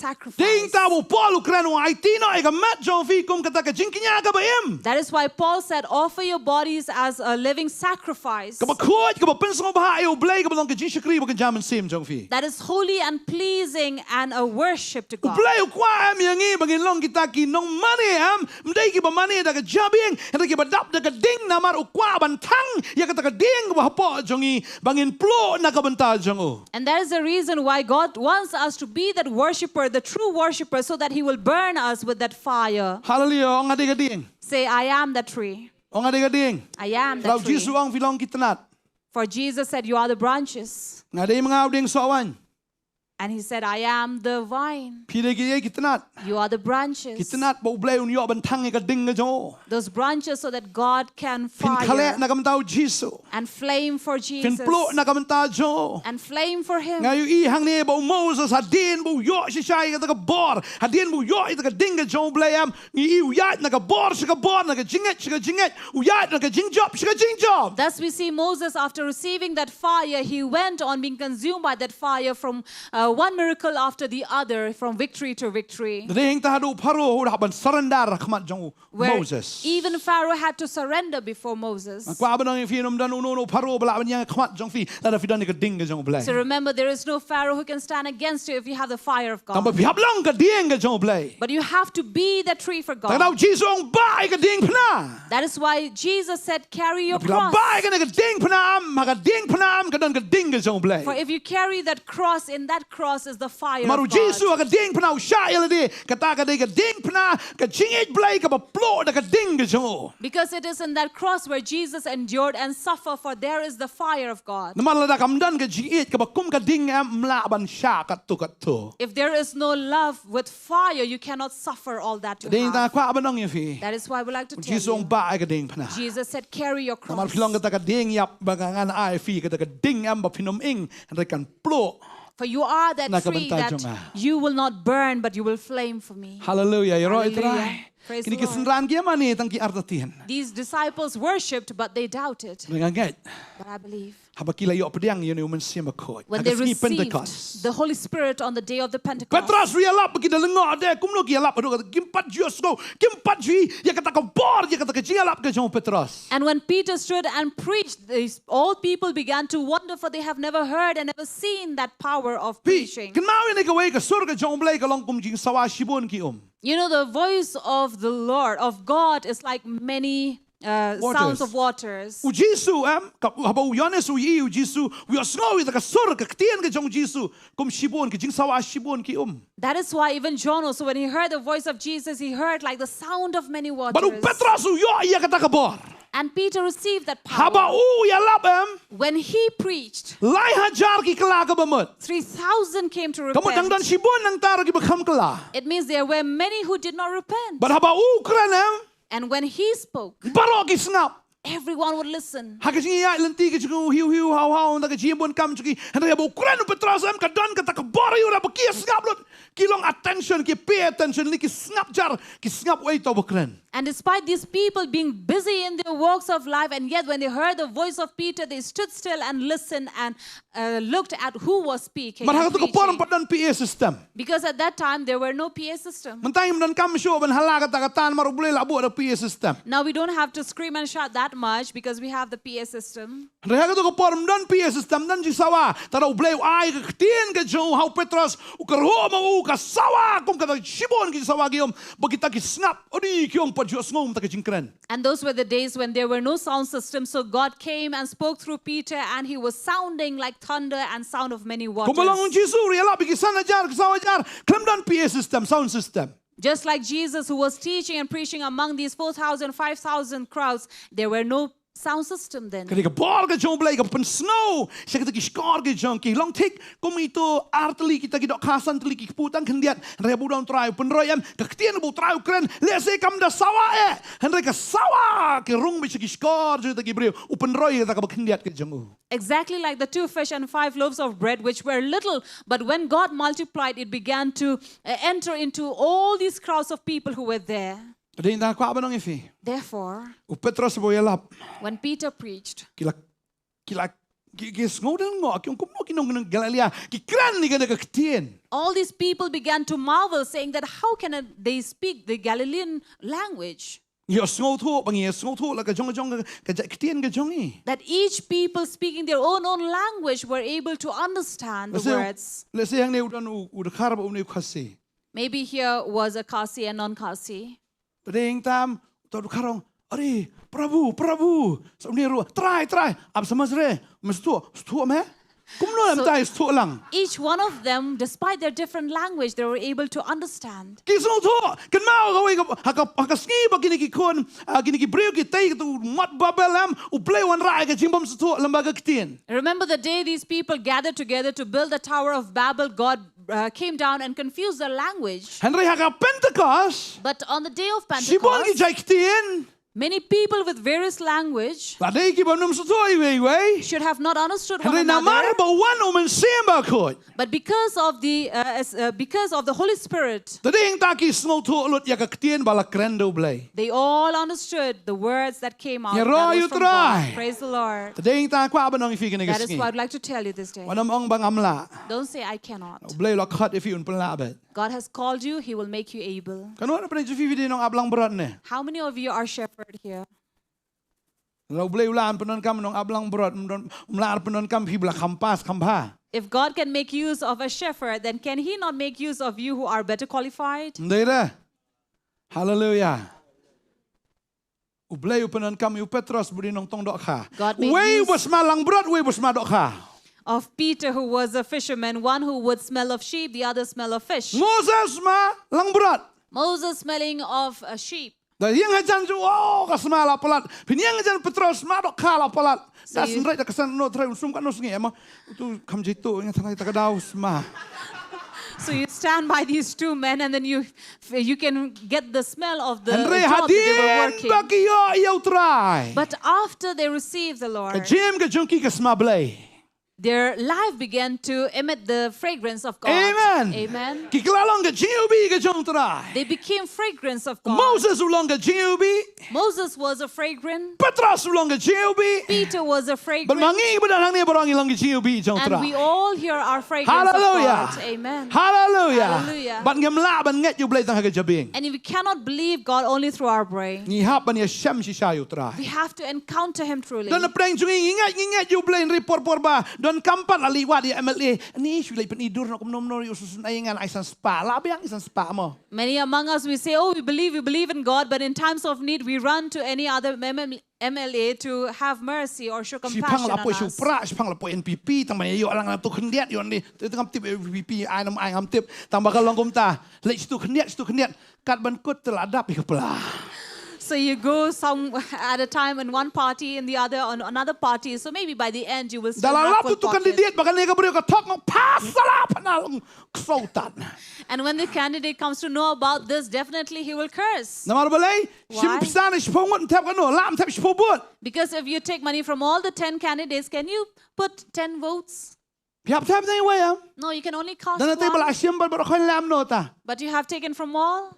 ดิ่ง sacrifice. ตาบูปอลูกแรนวไอตีน้อยกับแมทจงฟีกุมกะตะกระจิงกินยากับเอ็ม That is why Paul said, offer your bodies as a living sacrifice. กับโคตรกับเป็นสมบัติเอาเบลกับลองกระจิงชกรีบักันจามันซิมจงฟี That is holy and pleasing and a worship to เบ God. ลกว่าเอ็มอย่างงี้บังกินลองกิตากินน้องมันเอ็มไม่ได้กี่บมันเอ็มแต่กระจาบิงแต่กี่บดับแต่กระดิ่งนามาอุกว่าบันทั้งอยากกะตะกระดิ่งกับฮัปปอจงอีบังกินโปรนักบันตาจงโอ And that is the reason why God wants us to be that worshiper, the true worshiper, so that he will burn us with that fire. ฮาเลลูยาองอาเดกระดิ่ง Say, I am that tree. องอาเดกระดิ่ง I am เรา that จี tree. สุองฟิลองกิตนัด For Jesus said, you are the branches. งาเดมงเอาดิ่งสวัน And he said, I am the vine. พี่เดกิเยกิตนัด You are the branches. กิตนัดบอกเบลอุนยอบันทั้งกระดิ่งกระโจ Those branches so that God can ฟินคาเล fire นักบันตาจีสุ and flame for ฟิน Jesus โปรนักบันตาโจ and flame for him. ไงอยู่อีหังเนี่ยบอกโมเสสหัดดินบอกย่อชิชัยกับตะกบอร์หัดดินบอกย่อตะกดิ่งกระโจเบลมนี่อีวยาตนักบอร์ชิกบอร์นักจิงเงชิกจิงเงuyาตนักจิงจอบชิกจิงจอบ Thus we see Moses, after receiving that fire, he went on being consumed by that fire from one miracle after the other from victory to victory. Ding ta hadu Pharaoh hu ban surrender khmat jong Where Moses. even Pharaoh had to surrender before Moses. Kwa banang fi nom dan no Pharaoh bala ban yang khmat jong fi la da fi dan ka ding ka jong blai. So remember, there is no Pharaoh who can stand against you if you have the fire of Tam ba God. fi hab long ka ding ka jong blai. But you have to be the tree for Ta dau God. Jesus ong bai ka ding phna. That is why Jesus said, carry your Bila cross. bai ka ding phna am ka ding phna am ka dan ka ding ka jong blai. For if you carry that cross, in that cross is the fire Maru of Jesus God. ka ding phna u sha ele de kata ka de ka ding phna ka chingit blai ka ba plo da ka ding ka jong. Because it is in that cross where Jesus endured and suffered, for there is the fire of God. Naman la da kam dan ka chingit ka ba kum ka ding am mla ban sha ka tu. If there is no love with fire, you cannot suffer all that to Ding ta have. kwa banang ye fi. That is why we like to tell Jesus ong you. bai ka ding phna. Jesus said, carry your Naman cross. filong kata ka ding yap bagangan ai fi kata ka ding am ba finom ing re kan plo. For you are that tree Nakabantay that jong ah. you will not burn, but you will flame for me. Hallelujah. Yo roi Hallelujah. trai. Praise Kini the Lord. kesenran kia mani tang ki artatian. These disciples worshipped, but they doubted. Dengan get. But I believe Habakila yo pediang yo ni Mynsiem akoi. when they received Pentecost. the Holy Spirit on the day of the Pentecost. Petras rialap bagi dah lengok de kumlo ki alap ado kata kimpat jios go kimpat ji ya kata ka bor ya kata ka jialap ke jong Petras. And when Peter stood and preached, all people began to wonder, for they have never heard and never seen that power of Pi preaching. kenau ni ka wei ka sur ka jong blai ka long kum jing sawa shibon ki You know, the voice of the Lord, of God, is like many sounds of waters. U Jisu ka haba u Yohanes u i u Jisu u yosngo i ka sur ka tien ka jong Jisu kum shibon ki jing sawa shibon ki That is why even John also, when he heard the voice of Jesus, he heard like the sound of many waters. Baru Petras u yo ya kata ka bor. And Peter received that Haba power. u ya lap When he preached, lai hajar ki kala ka bamut. 3,000 came to Kamu dang dan repent. shibon nang tar ki bakam kala. It means there were many who did not repent. But haba u kran And when he spoke, baro ki snap. everyone would listen. Hakasing iya lenti ke chuku hiu hau nda ke jimbon kam chuki handa ya bo kran Petras ka dan ka tak baro yu ra ba ki snap lot ki long attention ki pay attention li ki snap jar ki snap wait to kran. And despite these people being busy in their works of life, and yet when they heard the voice of Peter, they stood still and listened and looked at who was speaking. Mar and haka to ko poram preaching. padan PA system. Because at that time, there were no PA system. Mentang dan kam show ban hala ka tan maru boleh labu ada PA system. Now we don't have to scream and shout that much because we have the PA system. Handa haka to ko poram dan PA system dan ji sawa tara boleh ai ka tien ka jo hau Petras u ka ro ma u ka sawa kum ka shibon ki sawa giom bagi ta ki snap odi ki ong pajos ngom ta ka jingkran. And those were the days when there were no sound system. So God came and spoke through Peter, and he was sounding like thunder and sound of many waters. Kumbalang Jisu riala bigi sana jar sawa jar klem dan PA system sound system. Just like Jesus, who was teaching and preaching among these 4,000, 5,000 crowds, there were no sound system then. Kaya ka bor ka jong blay ka pen snow siya kita ki skor ka jong ki long tik kum ito arteli kita ki dok khasan teli ki putan kendiat re bu dong try pen royam ka ktien bu try kren lese kam da sawa henre ka sawa ki rung bi ki skor jo ta ki breu u pen roy ta ka kendiat ka jong Exactly like the 2 fish and 5 loaves of bread, which were little, but when God multiplied, it began to enter into all these crowds of people who were there. Adin ta kwa banong ifi Therefore, u Petros bo yalap when Peter preached, kila ki sngoden ngo ki kum no ki nong Galilea ki kran ni ka ka ktien. all these people began to marvel, saying that how can they speak the Galilean language? Yo sngo thu bang ye sngo thu la ka jong ka ktien ka jong That each people speaking their own language were able to understand the words. Let's say yang ne udan u kharab u ne khasi. Maybe here was a Kasi and non-Kasi. Ding tam to kharong ari Prabhu so ni ru try ab samaj re mestu me kum no am tai stu lang Each one of them, despite their different language, they were able to understand. ki so tho kan mau ga wei ha ka ski ba gini ki kon gini ki breu ki tai tu mat babelam u play one rai ga jimbam stu lambaga ktien. Remember the day these people gathered together to build the Tower of Babel, God came down and confused their language. Henry ha ka Pentecost But on the day of sibon ki Pentecost, jai ktien Many people with various language Tadi kita belum sesuai way. should have not understood one Henry namar another. bawan Mynsiem bakut. But because of the Holy Spirit, Tadi yang taki small tu lut ya ketien bala krendo blay. they all understood the words that came out. Ya That roh was you from try. God. Praise the Lord. Tadi yang tak kuat benang ifi kena That is kesini. what I'd like to tell you this day. Wanam ong bang amla. Don't say I cannot. Blay lakat ifi un pelabet. God has called you, He will make you able. Kanu ada pernah jufi video nong ablang berat ne. How many of you are shepherd here? Lau blay ulan penon kam nong ablang berat umlar penon kam fi bela kampas kampa. If God can make use of a shepherd, then can He not make use of you who are better qualified? Ndera. Hallelujah. Ublay penon kam u Petros budi nong tong dok kha. God made Way use- was malang berat, way was madok kha. Of Peter, who was a fisherman, one who would smell of sheep, the other smell of fish. Moses ma lang berat. Moses smelling of a sheep. Dah yang ajan ju oh kasma la pelat. Piniang ajan Petros madok kha la pelat. So Dah you- senrai dah kesan no trai sum kan no sengi emang tu kam jitu yang tangai tak daus ma. So you stand by these two men and then you can get the smell of the Henry job that they were hadin working. bagi yo iau trai. But after they received the Lord, Ke jim ke junki ke sma blay. their life began to emit the fragrance of God. Amen. Amen. Ki kelalong ke jiubi ke jong trai. They became fragrance of God. Moses ulang ke jiubi. Moses was a fragrant. Petros ulang ke jiubi. Peter was a fragrant. Bermangi bedang ni berang ilang ke jiubi jong And we trai. all here are fragrance Hallelujah. of God. Amen. Hallelujah. Hallelujah. Ban ngemla ban nget you blay tang ke jabing. And if we cannot believe God only through our brain, Ni hap ban ya syam si sayu trai. we have to encounter Him truly. Don preng jungi ingat you blay report porba. Don kampat ali wa di MLA. Ni sulai penidur nak nom no susun ayangan aisan spa. Labi yang aisan spa mo. Many among us, we say, oh, we believe in God, but in times of need, we run to any other MLA to have mercy or show Si compassion pang on lapo us. supra, si pang lapo NPP, tang yo alang tu kendiat yon ni. Tengam tip NPP ai nam ai ngam tip. Tang bakal long kumta. Lek situ kendiat. Kat ban kut teladap kepala. So you go some at a time in one party, in the other on another party. So maybe by the end you will still Dalam have lapu full tu pocket. kandidat bakal nega beri katok ngong pasala panal kesautan. And when the candidate comes to know about this, definitely he will curse. Namar balai, Why? sim pisan sepong tap kano, lam tap sepobut. Because if you take money from all the 10 candidates, can you put 10 votes? Piap tap na iwayam. No, you can only cast Dan nanti one. bala asyam bal barakhan lam nota. But you have taken from all.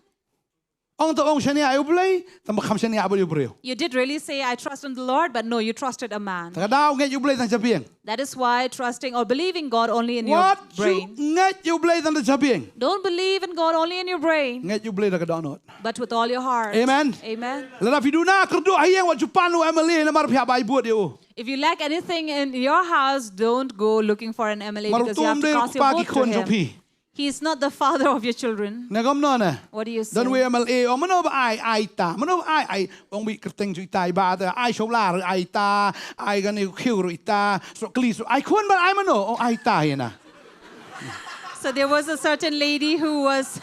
Ong to ong shani ayu balai, tambah kham shani abu beri. You did really say, I trust in the Lord, but no, you trusted a man. Takadaw nget you balai tang jabieng. That is why trusting or believing God only in your What you brain. nget you balai tang jabieng. Don't believe in God only in your brain, Nget you balai takadaw not. but with all your heart. Amen. Amen. Lada fiduna kerdo ayang wat jupanu MLA namar piap ay buat dia. If you lack anything in your house, don't go looking for an MLA because you have Marutum to dia cast your pagi vote to kon him. jopi. He is not the father of your children. Nagam no na. What do you say? Dan we MLA o mano ba ai ta. Mano ai ong wi kerteng ju itai ba da ai sholar ai ta ai gani khiur ita so klis ai kon ba ai mano o ai ta hena. So there was a certain lady who was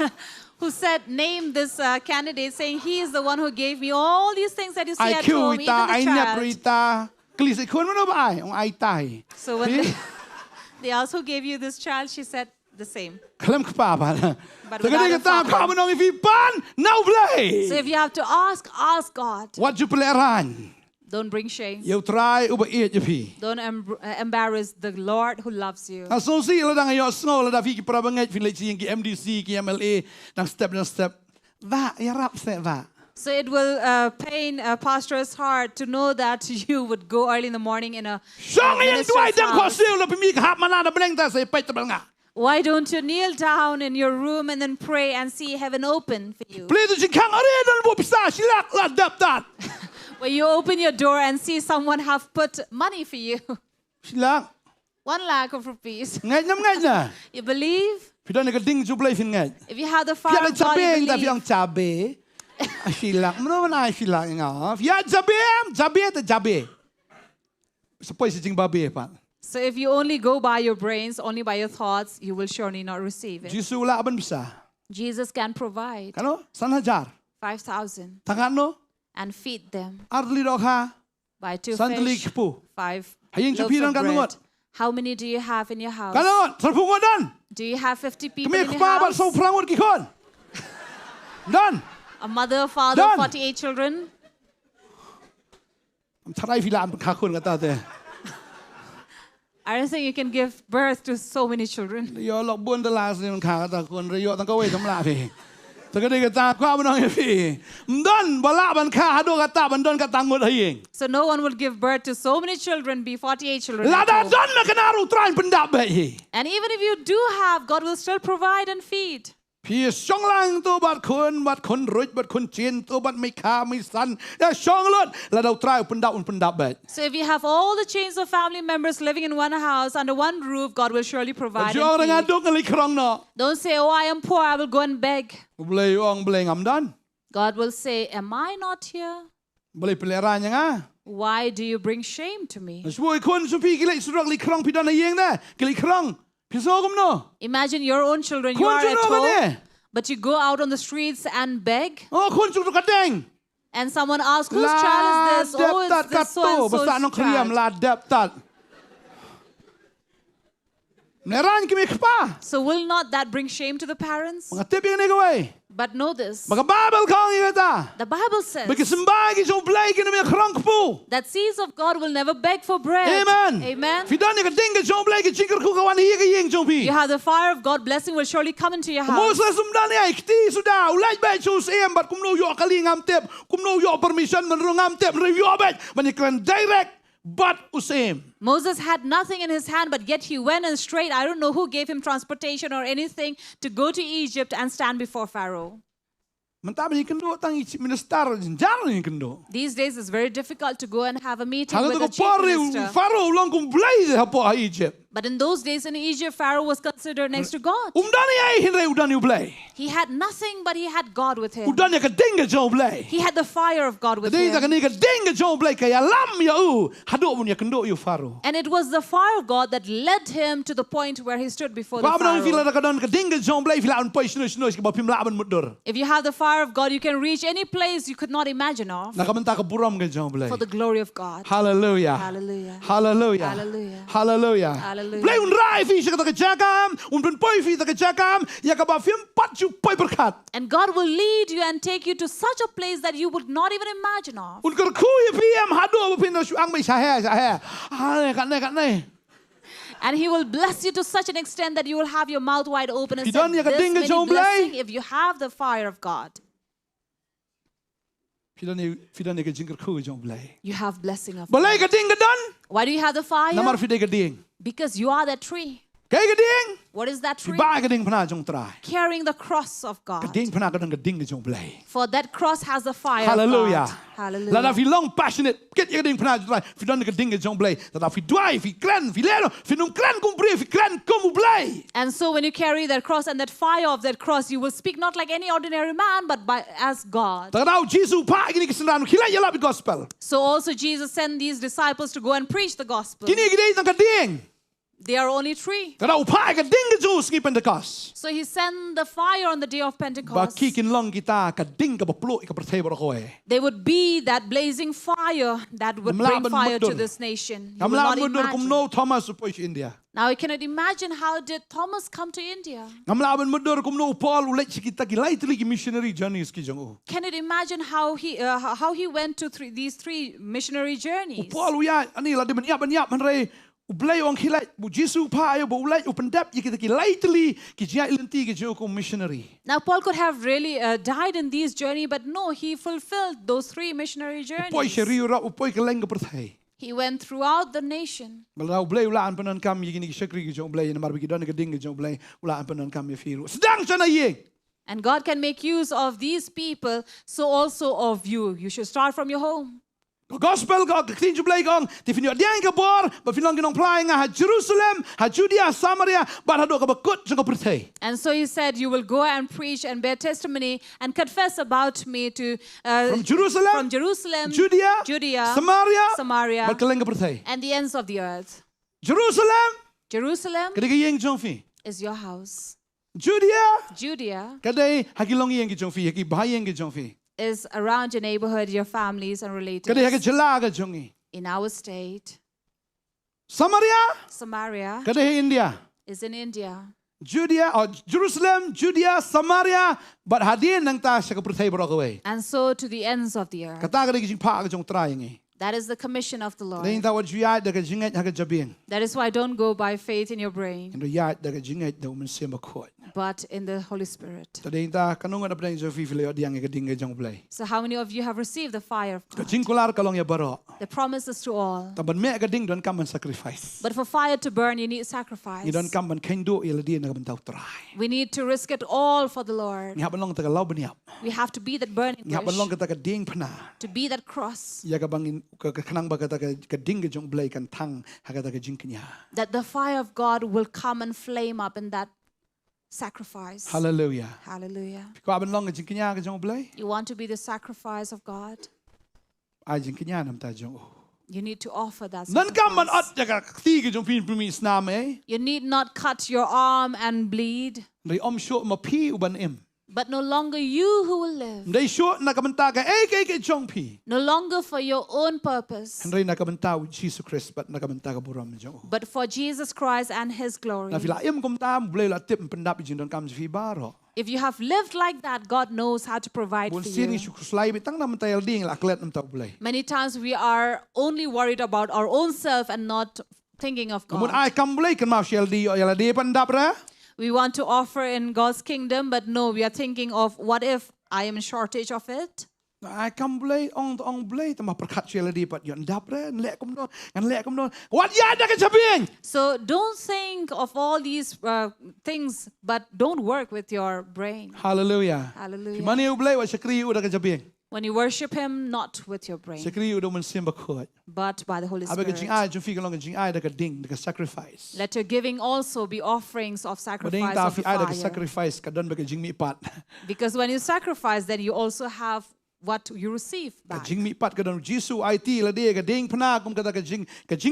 who said, name this candidate, saying he is the one who gave me all these things that you see Ai at khiur home, even ita ai the nyap child. ita klis ai kon mano ba ai ong ai ta. So when they asked who gave you this child, she said the same. Kalam kpa ba. But Tagadi without a kata father. ka manong ifi pan now play. So if you have to ask God. What you play ran. Don't bring shame. You try uba iet jepi. Don't embarrass the Lord who loves you. Aso si la dang yo snow la da fi ki prabangai fi leci ki MDC ki MLA nang step. Va ya rap se va. So it will pain a pastor's heart to know that you would go early in the morning in a Song yang tuai minister's dang ko house. sil la pimi hap mana da bring ta se pet nga. Why don't you kneel down in your room and then pray and see heaven open for you? Play tu jingkang are dan bo bisa silak la dap dat. Where you open your door and see someone have put money for you. Silak 1 lakh of rupees. ngai na. You believe? Pida ne ding ju play fin ngai. If you have the fire Pia of God, cabe you ta fi ang believe. cabe. Silak mano na silak nga. Ya cabe ta cabe. Sepoi si jing babe pa. So if you only go by your brains, only by your thoughts, you will surely not receive it. Jisu la ban bisa. Jesus can provide Kano 1,000. 5,000 Tangan no and feed them arli dok ha. by 2 Sandali fish, kipu. 5 Haying loaves chupiran of kan bread. lungot. How many do you have in your house? Kanon, sarpungo dan. Do you have 50 people Kami in your kpa ba house? so prangot ki kon. Dan. A mother, father, Done. 48 children. Tarai filan kakun kata te. I don't think you can give birth to so many children. Yo lok bun the last ni kata kun yo tang kawai tamla pi. Tagadi kata kwa banang pi. Mdon balak ban ka hado kata bandon kata ngut hayeng. So no one would give birth to so many children, be 48 children. at Lada home. don na kanaru train pendap bayi. And even if you do have, God will still provide and feed. Pi song lang tu bat kun ruj bat kun chin tu bat mai ka mai san. Ya song lot lada train pendap bayi. So if you have all the chains of family members living in one house under one roof, God will surely provide Jong and dengan feed. duk ngali kerong no. Don't say, oh, I am poor, I will go and beg. Boleh ong boleh ngamdan. God will say, am I not here? Boleh peleranya ngah. Why do you bring shame to me? Semua ikon supi kila surak li kerong pidan ayeng dah. Kila kerong. Pisogum no. Imagine your own children, you Kun are at suno home, kane. but you go out on the streets and beg. Oh kun suno kadeng. And someone asks, whose child is this? Oh, it's this so and Basta so's Nongkhryiem child. la deptat. Neran kimi kpa. So will not that bring shame to the parents? Mga tip yang ni kawai. But know this, Mga Bible kong ikata. the Bible says Bagi sembah ki so play kini mga kerong kpu. that seeds of God will never beg for bread. Amen. Amen. Fidan ni kadeng ki so play ki chingker ku kawan hiya ki yeng so pi. You have the fire of God, blessing will surely come into your house. Moses sumdan ni ay kti sudah. Ulaj bay so siem bat kumno yo kali ngam tip. Kumno yo permission menru ngam tip. Review bay. Manikran direct. But usem. Moses had nothing in his hand, but yet he went and straight. I don't know who gave him transportation or anything to go to Egypt and stand before Pharaoh. Mentaba ni kendo tang minister jalan ni kendo. These days it's very difficult to go and have a meeting Kalau with tu the chief pari minister. Pharaoh long kum blai de hapo ha Egypt. But in those days in Egypt, Pharaoh was considered next to God. Umdani ay hinray udani blai. He had nothing, but he had God with him. Udani ka dinga jo blai. He had the fire of God with Dei ta him. kani ka dinga jo blai kaya lam ya u hado mun ya kendo you Pharaoh. And it was the fire of God that led him to the point where he stood before the Ba abang fila Pharaoh. ka don ka dinga jo blai fila un poi sino ka ba pim laban mudur. If you have the fire of God, you can reach any place you could not imagine of Nakamenta ka buram ka jo blai. for the glory of God. Hallelujah. Hallelujah. Hallelujah. Hallelujah. Hallelujah. Hallelujah. Blai un rai fi ka ka jakam, un pun poi fi ka jakam, ya ka ba fim pat you poi berkat. And God will lead you and take you to such a place that you would not even imagine of. Un ker ku ya PM hado ba pin su ang mai sa. Ah kat nei. And He will bless you to such an extent that you will have your mouth wide open and say, Fidan ya ka this dinga many jong blai. blessing if you have the fire of God. Fidan ni ka jingker ku jong blai. You have blessing of Balai God. ka ding ka don. Why do you have the fire? Namar fidei ka ding. Because you are that tree. Kay ka ding. What is that tree? Ba ka ding pana jong try. Carrying the cross of Ka God. ding pana ka don ka ding ka jong blai. For that cross has the fire Hallelujah. of God. Hallelujah. Lada fi long passionate. Ket ya ka ding pana jong try. Fidan ni ka ding ka jong blai. Lada fi dwai fi klan fi lero fi nung klan kum pri fi klan kum blai. And so when you carry that cross and that fire of that cross, you will speak not like any ordinary man, but as God. Tagadaw Jesus pa gini kisendan kilay ya labi gospel. So also Jesus sent these disciples to go and preach the gospel. Kini gidei nang ka ding. They are only three. Tagadaw pa ka ding ka Jews ngi Pentecost. So He sent the fire on the day of Pentecost. Bakikin long kita ka ding ka baplo ka pertay baro ko eh. They would be that blazing fire that would bring Namlaban fire to mudun. this nation. You will not Ngamlaban mudur kum imagine. no Thomas upoy si India. Now you cannot imagine how did Thomas come to India. Ngamlaban mudur kum no Paul ulit si kita ki lightly ki missionary journeys ki jong u. Can you imagine how he went to these three missionary journeys? Paul uya ani la de yap man re ublay ong kilay bu Jesus pa ayo bu ulay upendap ki kita ki lightly ki jia ilenti ki jo kum missionary. Now Paul could have really died in these journey, but no, he fulfilled those three missionary Upoy si journeys. riu ra upoy ka leng ka pertay. He went throughout the nation. Kalau ublay ulaan penan kam yigini ki syakri ki jong ublay na marbi ki don ka ding ki jong ublay ulaan penan kam ya firu. Sedang sana yeng. And God can make use of these people, so also of you. You should start from your home. Gospel ko tin jublay kong tifino diang ka bor ba finong ginong flying ha Jerusalem ha Judea Samaria ba hado ka bakut jong ka pertay. And so He said, you will go and preach and bear testimony and confess about me to From Jerusalem, Judea, Samaria, ba kaleng ka pertay. and the ends of the earth. Jerusalem Jerusalem kada ka yeng jong fi. is your house. Judea Judea kada hakilong yeng ki jong fi haki bahai yeng ki jong fi. is around your neighborhood, your families and relatives. Kada haka jela ka jong i. In our state, Samaria Samaria kada ha India. is in India. Jerusalem, Judea, Samaria, but hadin nang ta sa ka pertay baro ka way. And so to the ends of the earth. Kata kada ki jing pa ka jong try ngi. That is the commission of the Lord. Tadeng ta wat yat da ka jingat ha ka jabing. That is why don't go by faith in your brain, Endo yat da ka jingat da Mynsiem bakot. but in the Holy Spirit. Tadeng ta kanungan da pdeng Jofi file diang ka ding jong blay. So how many of you have received the fire of Ka God? jingkular kalong ya baro. The promises to all. Taban me ka ding don kam man sacrifice. But for fire to burn, you need sacrifice. Ni don kam man kendo ila di na ka bantau try. We need to risk it all for the Lord. Ni ha balong ta ka law baniap. We have to be that burning Ni ha balong bush, ka ta ka ding pana. to be that cross, Ya ka bangin ka kanang ba ka ta ka ding ka jong blay kan tang ha ka ta ka jing kanya. that the fire of God will come and flame up in that sacrifice. Hallelujah. Hallelujah. Ko aban long ka jing kanya ka jong blay. You want to be the sacrifice of God? Ai jing kanya nam ta jong. You need to offer that Nan kam man sacrifice. at ja ka ti ka jong pin primi snam eh. You need not cut your arm and bleed, Ri om sho ma pi uban im. but no longer you who will live. Ndai sho na ka banta ka ke jong pi. No longer for your own purpose, Ndai na ka banta u Jesus Christ but na ka banta ka buram jong. but for Jesus Christ and His glory. Na fila im kum tam blay la tip pendap jing don kam fi baro. If you have lived like that, God knows how to provide Bun for siri you. su slai bitang na mentayal ding la klet nam ta blay. Many times we are only worried about our own self and not thinking of Kamun God. ai kam blay kan ma shel di ya la de pendap ra. We want to offer in God's kingdom, but no, we are thinking of what if I am in shortage of it? Ai kam blay ong blay ta ma perkat shel di pat yon dap ra lek kum don kan lek kum don. Wat ya da ka jabing. So don't think of all these things, but don't work with your brain. Hallelujah. Hallelujah. Fi mani u blay wa shakri u da ka jabing. When you worship Him, not with your brain, Shakri u do Mynsiem bakot. but by the Holy Abe ka jing Spirit. ai jong fi ka long ka jing ai da ka ding da ka sacrifice. Let your giving also be offerings of Bading sacrifice ta of fi the ai da ka fire. sacrifice ka don ba ka jing mi pat. Because when you sacrifice, then you also have what you receive Ka back. jing mi pat ka don Jisu ai ti la de ka ding pana kum ka ta ka jing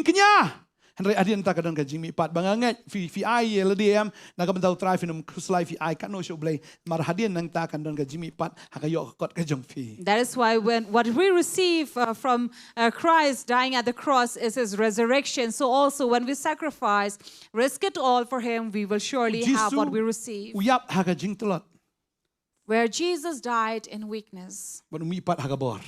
kanya. Henry adian ta ka don ka jing mi pat banganget fi ai la de am na ka bantau try fi num kuslai fi ai ka no sho blay mar hadian nang ta kan don ka jing mi pat ha ka yo kot ka jong fi. That is why when what we receive from Christ dying at the cross is His resurrection. So also when we sacrifice, risk it all for Him, we will surely have what we receive. Uyap ha ka jing telot. Where Jesus died in weakness, Ban mi pat ha ka bor.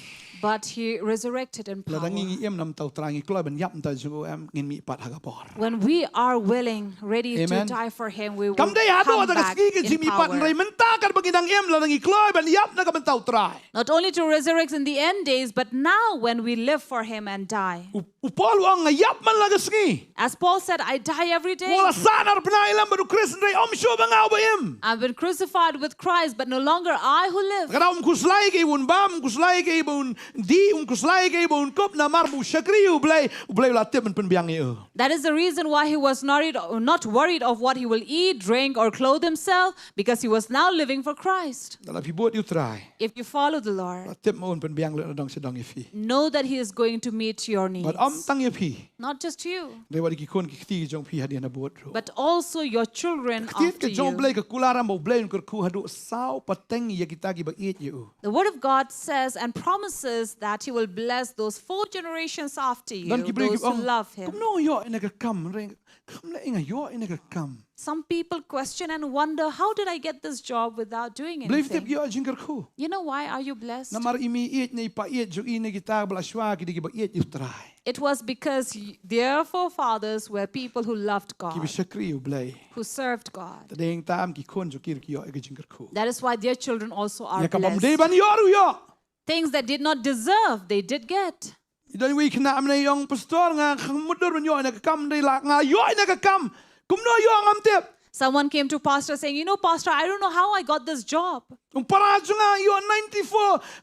but He resurrected in La power. dang ngi em nam tau trangi kloi ban yap ta jo am ngin mi pat ha ka bor. When we are willing, ready Amen. to die for Him, we will Kam dai ha do come ta ka back ski ka in jing mi pat power. rai menta ka bagi dang em la dang kloi ban yap na ka ban tau try. Not only to resurrect in the end days, but now when we live for Him and die. Upol ang ngayap man la ka ski. As Paul said, I die every day. Wala sanar pinailam baru Kristen rai om sho bangaw ba im. I've been crucified with Christ, but no longer I who live. Kada kuslai kay bun bam kuslai kay bun di kuslai kay bun kop na mar bu shakri ublay la tip pen biang yo. That is the reason why he was not worried of what he will eat, drink, or clothe himself, because he was now living for Christ. Dala pi buat you try. If you follow the La Lord, tip mo pen biang le dong sedang ifi. know that He is going to meet your needs. But am tang ifi. Not just you, Dai wadi ki kon ki ti jong pi hadian na buat ro. but also your children Ti after ke jong you. blay ka kularam mo blay ko ku hadu sao pateng ya kita ki ba it you. The Word of God says and promises that He will bless those 4 generations after you, Dan ki bring those who love Him. Kum no yo ina ka kam ring. Kam la inga yo ina ka kam. Some people question and wonder, how did I get this job without doing Believe tip anything? yo jingkar ku. You know why are you blessed? Na mar imi it na ipa it jo ina kita bla shwa ki di ba it you try. It was because their forefathers were people who loved Ki bi God, shakri you blay. who served God. Tadeng tam ki kon jo kir ki yo ega jingkar ku. That is why their children also are Ya ka bam dei blessed. ban yoru yo. Things that did not deserve, they did get. Idan wi kna am na yong pastor nga khang mudur ban yo ina ka kam dei la nga yo ina ka kam. Kum no yo ngam tip. Someone came to pastor saying, you know, pastor, I don't know how I got this job. Para nga yo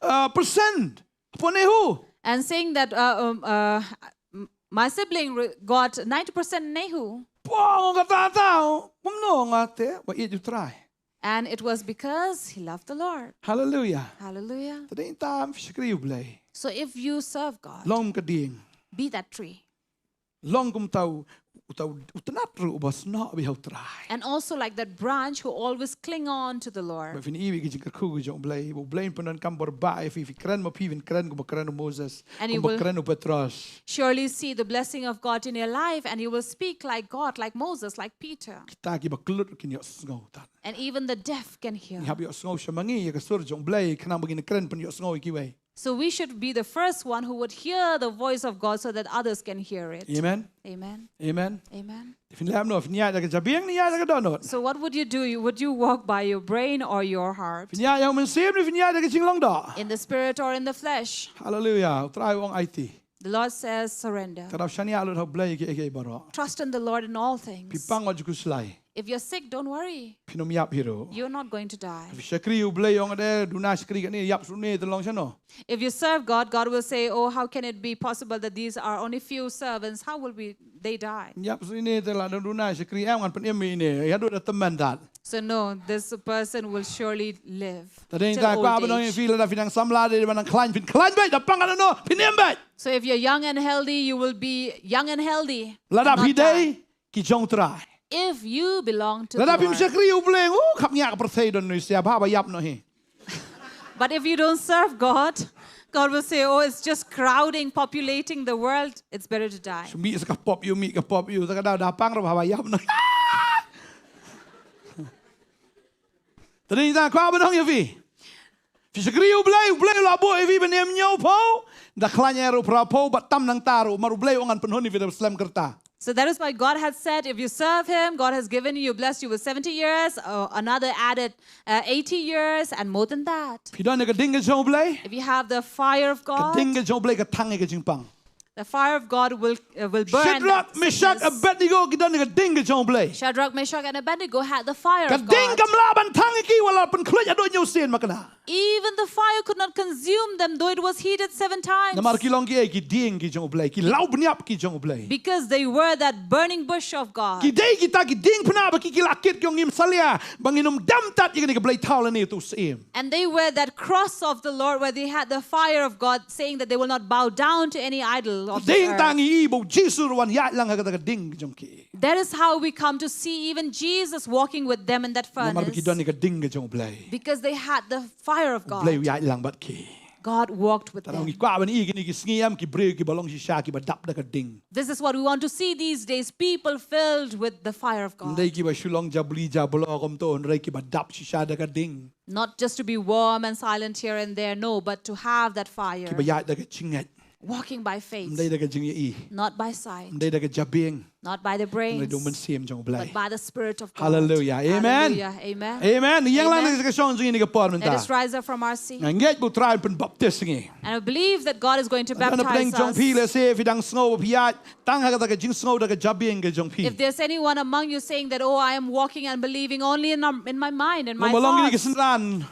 94%. Pone hu. And saying that my sibling got 90% Nehu. Po nga tatao. Kum no nga te ba it you try. And it was because he loved the Lord. Hallelujah. Hallelujah. Tadeng tam shakri you blay. So if you serve God, Long ka ding. be that tree. Long kum tau utanat ru ubas no bi how try. And also like that branch who always cling on to the Ba Lord. fin iwi ki jingkar ku jong blay. Bo blay punan kam bor ba fi kran mo pi vin kran ko ba kran Moses. And Ko you ba will- kran Petros. Surely see the blessing of God in your life, and you will speak like God, like Moses, like Peter. Kita ki ba klut kin yo sngo tan. And even the deaf can hear. Ni habi yo sngo shamangi ya ka sur jong blay kana bagin kran pen yo sngo ki way. So we should be the first one who would hear the voice of God so that others can hear it. Amen. Amen. Amen. Amen. Fin lam no fin ya da ka jabing ni ya da ka donot. So what would you do? Would you walk by your brain or your heart? Fin ya yang Mynsiem ni fin ya da ka Shillong da. In the spirit or in the flesh? Hallelujah. Try wong IT. The Lord says surrender. Tarap shania lo blay ke baro. Trust in the Lord in all things. Pipang wa juku slai. If you're sick, don't worry. Pinom yap hiro. You're not going to die. Shakri u blay yong ade duna shakri ni yap sune telong sano. If you serve God, God will say, oh, how can it be possible that these are only few servants? How will they die? Yap sune tela duna shakri am kan pen mi ni. Ya do da teman dat. So no, this person will surely live Tadeng till ta kwa old abang age. feel da finang samla de manang klan bay da pangan no pinem bay. So if you're young and healthy, you will be young and healthy. Ladap and not die. hidai ki jong try. If you belong to the Ladap him Lord. shakri u blay kap nyak perthai don ni sia ba yap no he. But if you don't serve God, God will say, oh, it's just crowding, populating the world. It's better to die. Mi ka pop you mi ka pop you ta da da pang ba yap no. Tadeng ta kwa abang ya fi. Fi shakri u blay la bo e vi benem nyau po. Da klanya ro pra po bat tam nang taru maru blay ongan penhoni fi da slam kerta. So that is why God had said, if you serve Him, God has given you, blessed you with 70 years, another added 80 years, and more than that. Pi don ka ding ka jong blay. If you have the fire of Ka God, ding ka jong blay ka tang ka jingpang. the fire of God will burn. Shadrach, that Meshach, sickness. Abednego ki don ka ding ka jong blay. Shadrach, Meshach, and Abednego had the fire Ka of ding God. kam laban tang ki wala pen khlej ado nyu sen makana. Even the fire could not consume them, though it was heated 7 times. Namar ki long ki ki ding ki jong blay ki lau bniap ki jong blay. Because they were that burning bush of God. Ki dei kita ki ding pna ba ki lakit kyong im salia banginum dam tat ki ka blay thaw ni tu sim. And they were that cross of the Lord where they had the fire of God saying that they will not bow down to any idol of the Ding earth. tangi ibo Jesus wan ya lang ka ka ding jong ki. That is how we come to see even Jesus walking with them in that Namar furnace. ki don ka ding ka jong blay. Because they had the fire of Blay God. ya lang bat ki. God walked with Tarong them. ki kwa ban i ki sngiam ki bre ki balong si sha ki ba dap da ka ding. This is what we want to see these days. People filled with the fire of God. Ndai ki ba Shillong jabli jablo kom to ndai ki ba dap si sha da ka ding. Not just to be warm and silent here and there, no, but to have that fire. Ki ba ya da ka chinget. Walking by faith, Ndai da ka jing i. not by sight, Ndai da ka jabing. not by the brains, Ndai do Mynsiem jong blay. but by the Spirit of God. Hallelujah. Amen. Hallelujah. Amen. Amen. Yang lang Amen. na ka song jing ni ka por Let menta. us rise up from our seat. Nget bu try pen baptist ngi. And I believe that God is going to Ano baptize peng jong pi le us. se fi dang snow piat tang ha ka jing snow da ka jabing ka jong pi. If there's anyone among you saying that, oh, I am walking and believing only in my mind and my Long balong ni ka thoughts, senran.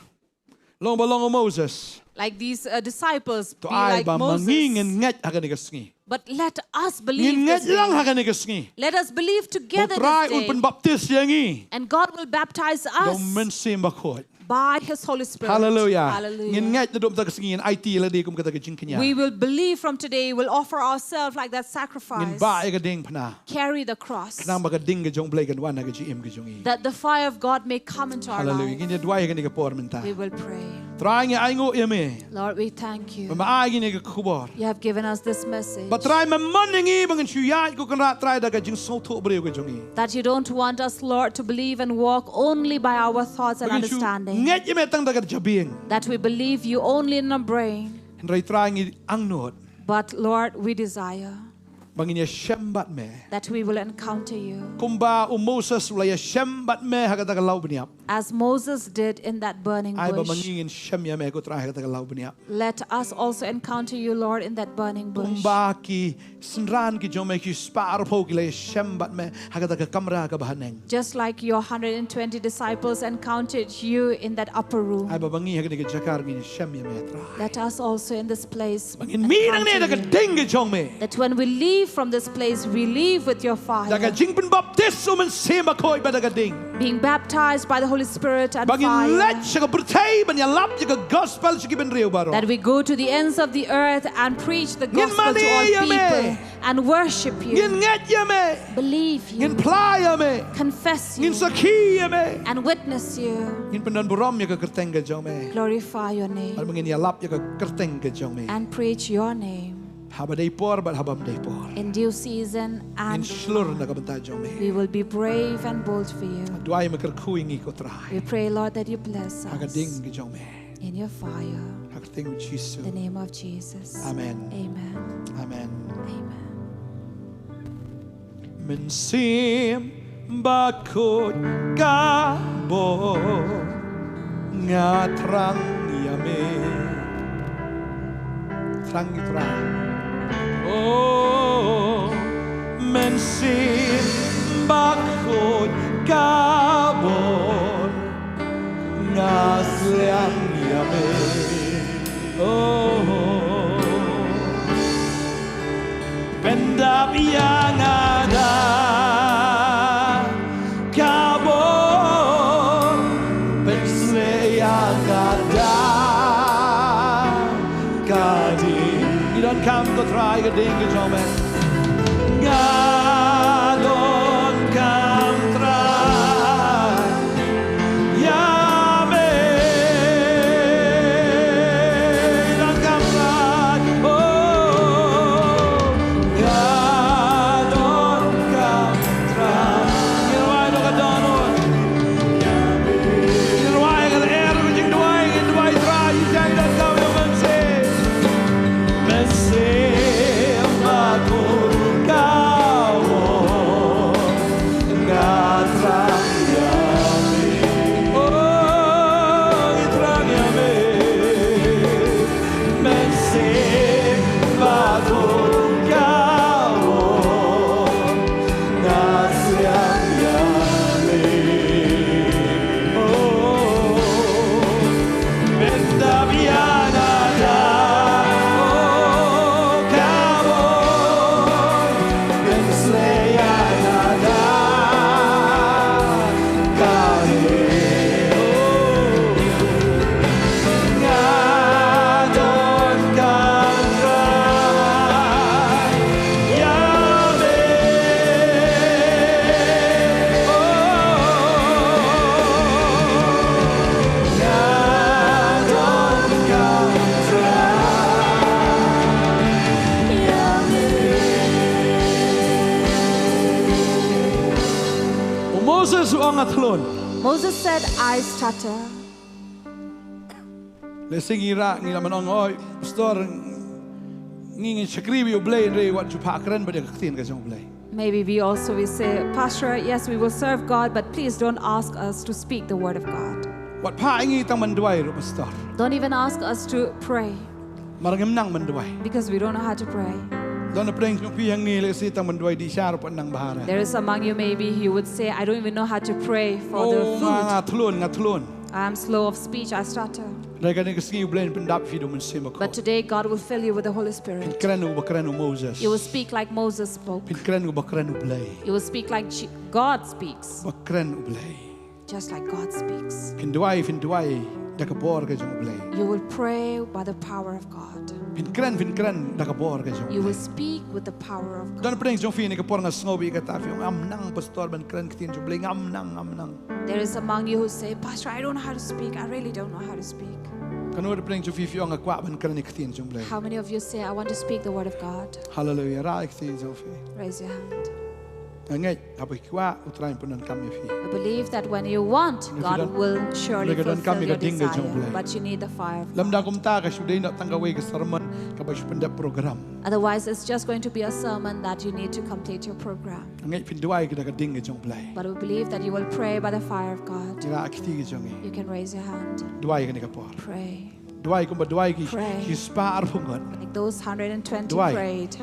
Long balong o Moses. like these disciples, To be ai like ba manging Moses. nget ha ka ni ka sngi. But let us believe Ngin this nget lang ha day. ka ni ka sngi. Let us believe Bo together try this un pen day. baptist yang i. And God will baptize Do us Mynsiem ba khot. by His Holy Spirit. Hallelujah. Ngin Hallelujah. nget na dom ta ka sngi in IT la di kum ka ta ka jing kenya. We will believe from today, we'll offer ourselves like that Ngin sacrifice. ba ai ka ding pana. Carry the cross. Nang ba ka ding ka jong blay kan wan na ka jim ka jong i. That the fire of God may come into our Hallelujah. life. Ngin ya dwai ka ni ka por menta. We will pray. Try ngi ai ngo yeme. Lord, we thank you. Ma ai ni ka khubor. You have given us this message. But try ma maningi bangin shuya ko kan ra try da ka jing so to breu ka jong i. That you don't want us, Lord, to believe and walk only by our thoughts and Bangin shu understanding. nget yeme tang da ka jabing. That we believe you only in our brain. Rai try ngi ang not. But Lord, we desire Bangin ya shambat me. that we will encounter you. Kumba Moses ulaya shambat me ha ka ta ka lau bniap. As Moses did in that burning Ai ba bush. mangingin sham ya me ko try ha ka ta ka lau bniap. Let us also encounter you, Lord, in that burning bush. Kumba ki senran ki jong me ki spar po ki le shambat me ha ka ta ka kamra ka bahaneng. Just like your 120 disciples encountered you in that upper room. Ai ba bangi ha ka ni ka jakar ngi sham ya me try. Let us also in this place Bangin mi nang ne da ka encounter you. ding ki jong me. That when we leave from this place, we leave with your Da ka fire. jing pen baptist o men sema koi ba da ka ding. Being baptized by the Holy Spirit and Bangin let fire. siya ka bertay ban ya lap siya ka gospel siya ki ben riu baro. That we go to the ends of the earth and preach the Ngin gospel to all mani ya me. people and worship Ngin you. nget ya me. Believe Ngin you. ply ya me. Confess you. Ngin saki ya me. And witness you. Ngin pendan buram ya ka kerteng ka jong me. Glorify your name. Al mangin ya lap ya ka kerteng ka jong me. And preach your name. Haba day por but habam day por. In due season In and slur na ka banta jong me. we will be brave and bold for you. Duay me ker kuing i ko try. We pray, Lord, that you bless Aga us. ding ki jong me. in your fire. ฮักเต็งวิชิสุ In the name of Jesus. Amen. Amen. Amen. Amen. Mynsiem bakut kabo ngatrang yame Trang terang. Oh, Mynsiem bakut kabon ngasliang yame. Oh, pendap yang ada kabon pensle yang ada kading. You don't come to try a ding is on me. Don't come try. Yame. Don't come try. Oh, don't come try. You know why I don't know. You know why I got the air reaching the way and the way try. You can't just go to Mynsiem. Mynsiem bakut kawon ngatrang yame. Oh, ngatrang yame. Mynsiem bakut kawon ngatrang yame. Oh, benda biana da. Oh, kawon pensle yang ada kading. Ngadon kantrai yame. Oh, ngadon kantrai yame. Moses ang atlon. Moses said, I stutter. Lesing ira ngira manong oi pastor ngingin sakribi oblay re wat chupakran ba de kaktin ka jong oblay. Maybe we also will say, Pastor, yes, we will serve God, but please don't ask us to speak the word of God. Wat pa ingi tang manduay ro pastor. Don't even ask us to pray Marangem nang manduay. because we don't know how to pray. Don na preng jong piyang ni le si tang manduay di syar pa nang bahara. There is among you, maybe he would say, I don't even know how to pray for the Oh, food. nga tlon. I'm slow of speech, I stutter. Dai ka ni kasi oblay pendap fi do Mynsiem ko. But today, God will fill you with the Holy Spirit. Kranu bakranu Moses. You will speak like Moses spoke. Kranu bakranu oblay. You will speak like God speaks, Bakran oblay. just like God speaks. Kinduay dakabor ka jong oblay. You will pray by the power of God. Finkran dakabor ka jong. You will speak with the power of God. Don preng jong fi ni kapor nga snobi ka tafi yung amnang pastor ban kran kitin jong oblay amnang. There is among you who say, Pastor, I don't know how to speak. I really don't know how to speak. Kanu preng jong fi yung akwa ban kran kitin jong oblay. How many of you say, I want to speak the word of God? Hallelujah ra kitin jong fi. Raise your hand. Ngay apoy kwa utrain punan kami fi. I believe that when you want, you God don't- will surely if you don't come, fulfill you your got dingo jong desire. blay. But you need the fire of God. Lamda kum ta ka shuday na tangaway ka sermon ka ba shpenda program. Otherwise, it's just going to be a sermon that you need to complete your program. Ngay pinduay ka ka ding jong oblay. But we believe that you will pray by the fire of God. Ra kiti jong You can raise your hand. duay ka ni kapor. Pray. Duay kum ba duay ki Pray. hispar pungon. Like those 120 Duai. prayed.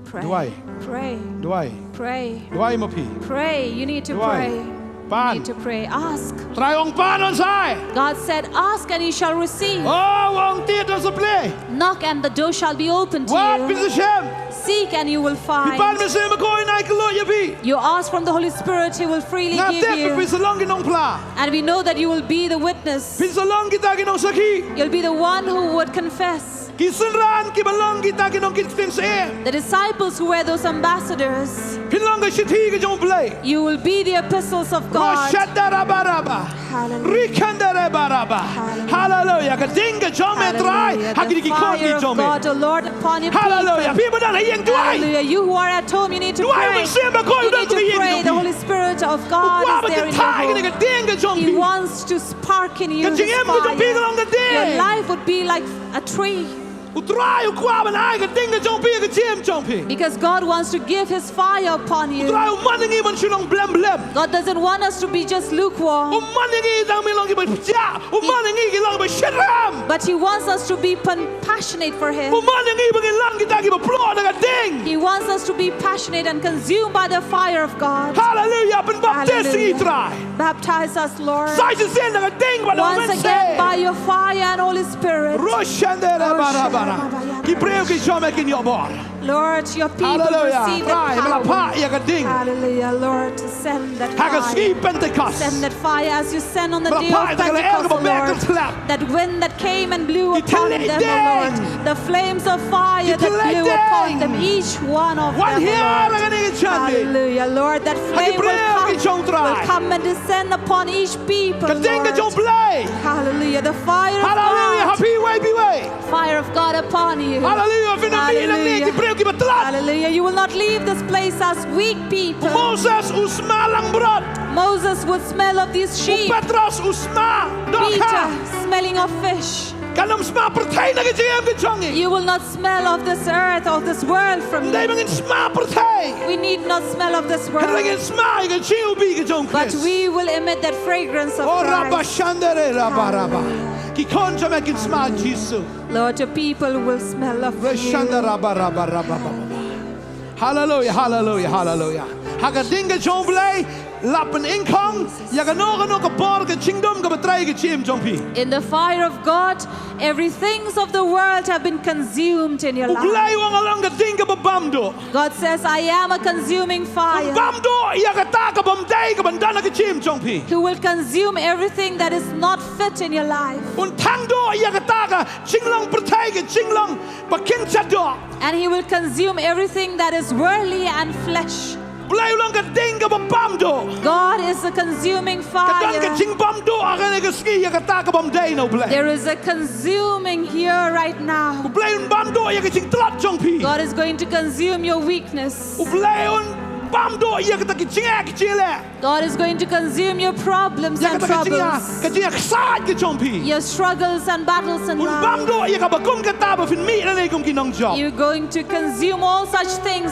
Pray. Duai. Pray. Duay. Pray. Duay mo pi. Pray. You need to Duai. pray. You Pan. need to pray. Ask. Try ong panon sai. God said, ask and you shall receive. Oh, ong tiet do sa play. Knock and the door shall be opened to What you. pin shem? Seek and you will Ipan find. mi sem ko inay kalo ya pi. You ask from the Holy Spirit, He will freely Na give tet you. pi sa long ginong pla. And we know that you will be the witness. Pin sa long kita ginong saki. You'll be the one who would confess. Kisunran ki balong kita ginong kitin sa e. The disciples who were those ambassadors, Pin long ga shiti ga jong play. you will be the epistles of God. Roshadara baraba. Hallelujah. Rikandere baraba. Hallelujah. Ka dinga jong me try. Hallelujah. Hakiri The ki kon ki fire of jong me. God, the Lord, upon your Hallelujah. people. People dan hayeng duay. Hallelujah. You who are at home, you need to Duai pray. Mynsiem ko You udah need to begini pray. dong. The Holy Spirit of God Wah, is there in your betul, ini ni ka ding ka jong He pi. wants to spark in you Ka His jing em ka jong pi ka long ka fire. Your ding. life would be like a tree. Utrai ukwa ban ai ka ding ka jong pi ka chim jong pi. Because God wants to give His fire upon you. Utrai uman ngi man shilong blem blem. God doesn't want us to be just lukewarm, Uman ngi dang mi long ki ba ja. Uman ngi ki long ba shram. but He wants us to be passionate for Him. Uman ngi ba ki lang ki ta ki ba plo na ka ding. He wants us to be passionate and consumed by the fire of God. Hallelujah. Ben baptist ngi Hallelujah. trai. Baptize us, Lord. Sai se sen na ka ding ba long Once again by your fire and Holy Spirit. Roshandera bara bara. Ki preo ki shome ki nyobor. Lord, your people Hallelujah. receive Trai that mela pa power. ya ka ding. Hallelujah, Lord, to send that Haga ski fire. Pentecost. Send that fire as you send on the Mela day pa of ya ka le Pentecost, elga ba Lord. bekan slap. That wind that came and blew Die upon them, teleden. O Lord. The flames of fire Die that blew upon teleden. them, each one of Wan them, O hiara Lord. ka ni chandi. Hallelujah, Lord. That flame breu ki chong trai. will come and descend upon each people, Ka ding ka jong Lord. play. Hallelujah. The fire of Hallelujah. God. Happy way be way. Fire of God upon you. Hallelujah. Vina mi lang ni ki preo ki batlat. Hallelujah. You will not leave this place as weak people. Moses usma lang brod. Moses would smell of these sheep. Petros usma. Peter Doka. smelling of fish. Kanam sma pertay na ki jiem ki chongi. You will not smell of this earth, of this world from Dai me. mangin sma pertay. We need not smell of this Kan world, mangin sma ki chiu bi ki chong but Chris. we will emit that fragrance of Oh rabba Christ. shandere rabba rabba. Ki konja makin sma Jesu. Lord, your people will smell of Reshanda you. rabba rabba rabba rabba. Hallelujah, hallelujah, hallelujah. Haga dinga jong blay. Lappen inkong. Yaga noga noga por ka kingdom ka batray ka chim jong pi. In the fire of God, every things of the world have been consumed in your life. Uglay wang along ka dinga babamdo. God says, I am a consuming fire Bamdo yaga ta ka bamday ka bandana ka chim jong pi. who will consume everything that is not fit in your life. Un tangdo yaga ta ka chinglong pertay ka chinglong bakin chado. And He will consume everything that is worldly and flesh. Blay ulang ka dinga babamdo. God is a consuming Kadang ka fire. ching bamdo akan ka ski yaga ta ka bamday no blay. There is a consuming here right now. Blay un bamdo yaga ching tlat jong pi. God is going to consume your weakness. Blay un bamdo yaga ta ki chingak chile. God is going to consume your problems Yaga and ta ka chinga troubles, ka chinga ksad ka jong pi. your struggles and battles in Un life. bamdo yaga bakum ka taba fin mi na kum kinong job. You're going to consume all such things.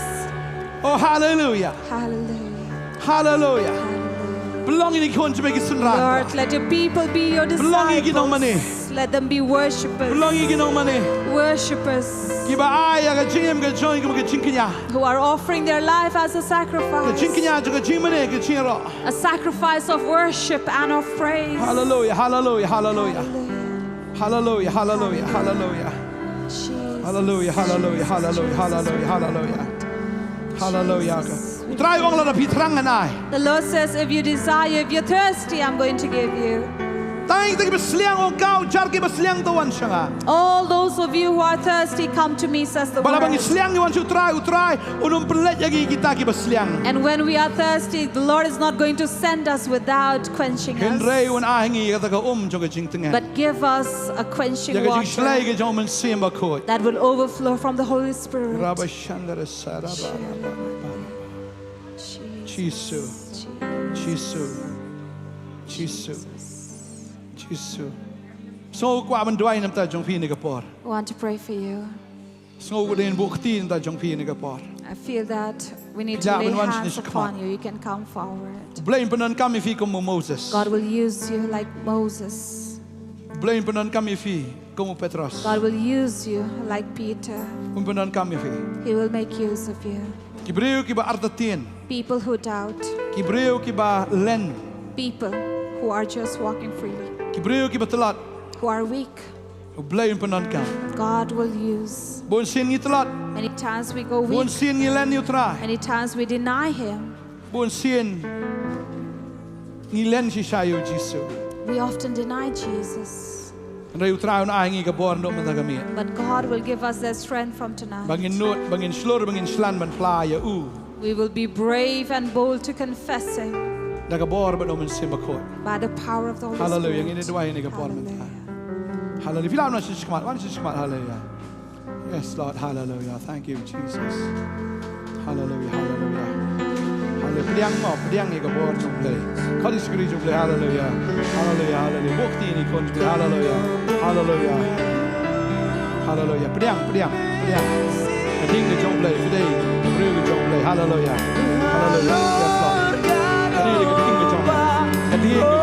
Oh hallelujah. Hallelujah. Hallelujah. Belonging ni kon jebe ki sunra. Lord, let your people be your Belonging ginong mani. disciples. Let them be worshippers. Belonging kinong mani. Worshippers Kiba aya ka jim ka join ka chinknya. who are offering their life as a Ka sacrifice. chinknya ka jimane ka chinro. A sacrifice of worship and of praise. Hallelujah. Hallelujah. Hallelujah. Hallelujah. Hallelujah. Hallelujah. Jesus. Hallelujah. Hallelujah. Hallelujah. Hallelujah. Hallelujah. Hallelujah. Try wang la pitrang anai. The Lord says, if you desire, if you're thirsty, I'm going to give you. Tang ta ki besliang o kau jar ki besliang to wan shanga. All those of you who are thirsty, come to me, says the Bala bang Lord. isliang ni wan utrai unum pelet yagi kita ki besliang. And when we are thirsty, the Lord is not going to send us without quenching Henry us, wan ahingi kata ka jong ka jingtengan. but give us a quenching Yaga jing shlai water ka jong Mynsiem ba kot. that will overflow from the Holy Spirit. Rabba shandara saraba. Jesus. Jesus. Jesus. Jesus. So kwa ban dwai nam ta jong pi ni ka por. I want to pray for you. So ko din bukti nam ta jong pi ni ka por. I feel that we need to Ja, lay men wans hands niet upon kwaad. you. You can come forward. Blame penan kami fi como Moses. God will use you like Moses. Blame penan kami fi como Petros. God will use you like Peter. Penan kami fi. He will make use of you. Kibreu ki ba artatien. People who doubt, Kibreu ki ba len. people who are just walking freely, Kibreu ki ba telat. who are weak, Blame penan kam. God will use. Bon sin ngi telat. Many times we go Bon weak, sin ngi len yu try. many times we deny Him. Bon sin ngi len si sayo Jesu. We often deny Jesus. Ray utrai un ahingi ka bor no matagami. But God will give us that strength from tonight. Bangin not, bangin slur, bangin slan ban playa u. We will be brave and bold to confess Him Daga bor ba no Mynsiem ba kot. by the power of the Holy Hallelujah. Ngini Spirit. dua ini ka bor man. Hallelujah. Hallelujah. Filam na shishkamat. Wan shishkamat. Hallelujah. Yes, Lord. Hallelujah. Thank you, Jesus. Hallelujah. Hallelujah. Pediang ni kapor jumble. Kali sekali jumble. Hallelujah. Hallelujah. Hallelujah. Bukti ni kon jumble. Hallelujah. Hallelujah. Hallelujah. Pediang. Keting ni jumble. Fidei. Beri ni jumble. Hallelujah. Hallelujah. Yes Lord. Keting ni jumble. Keting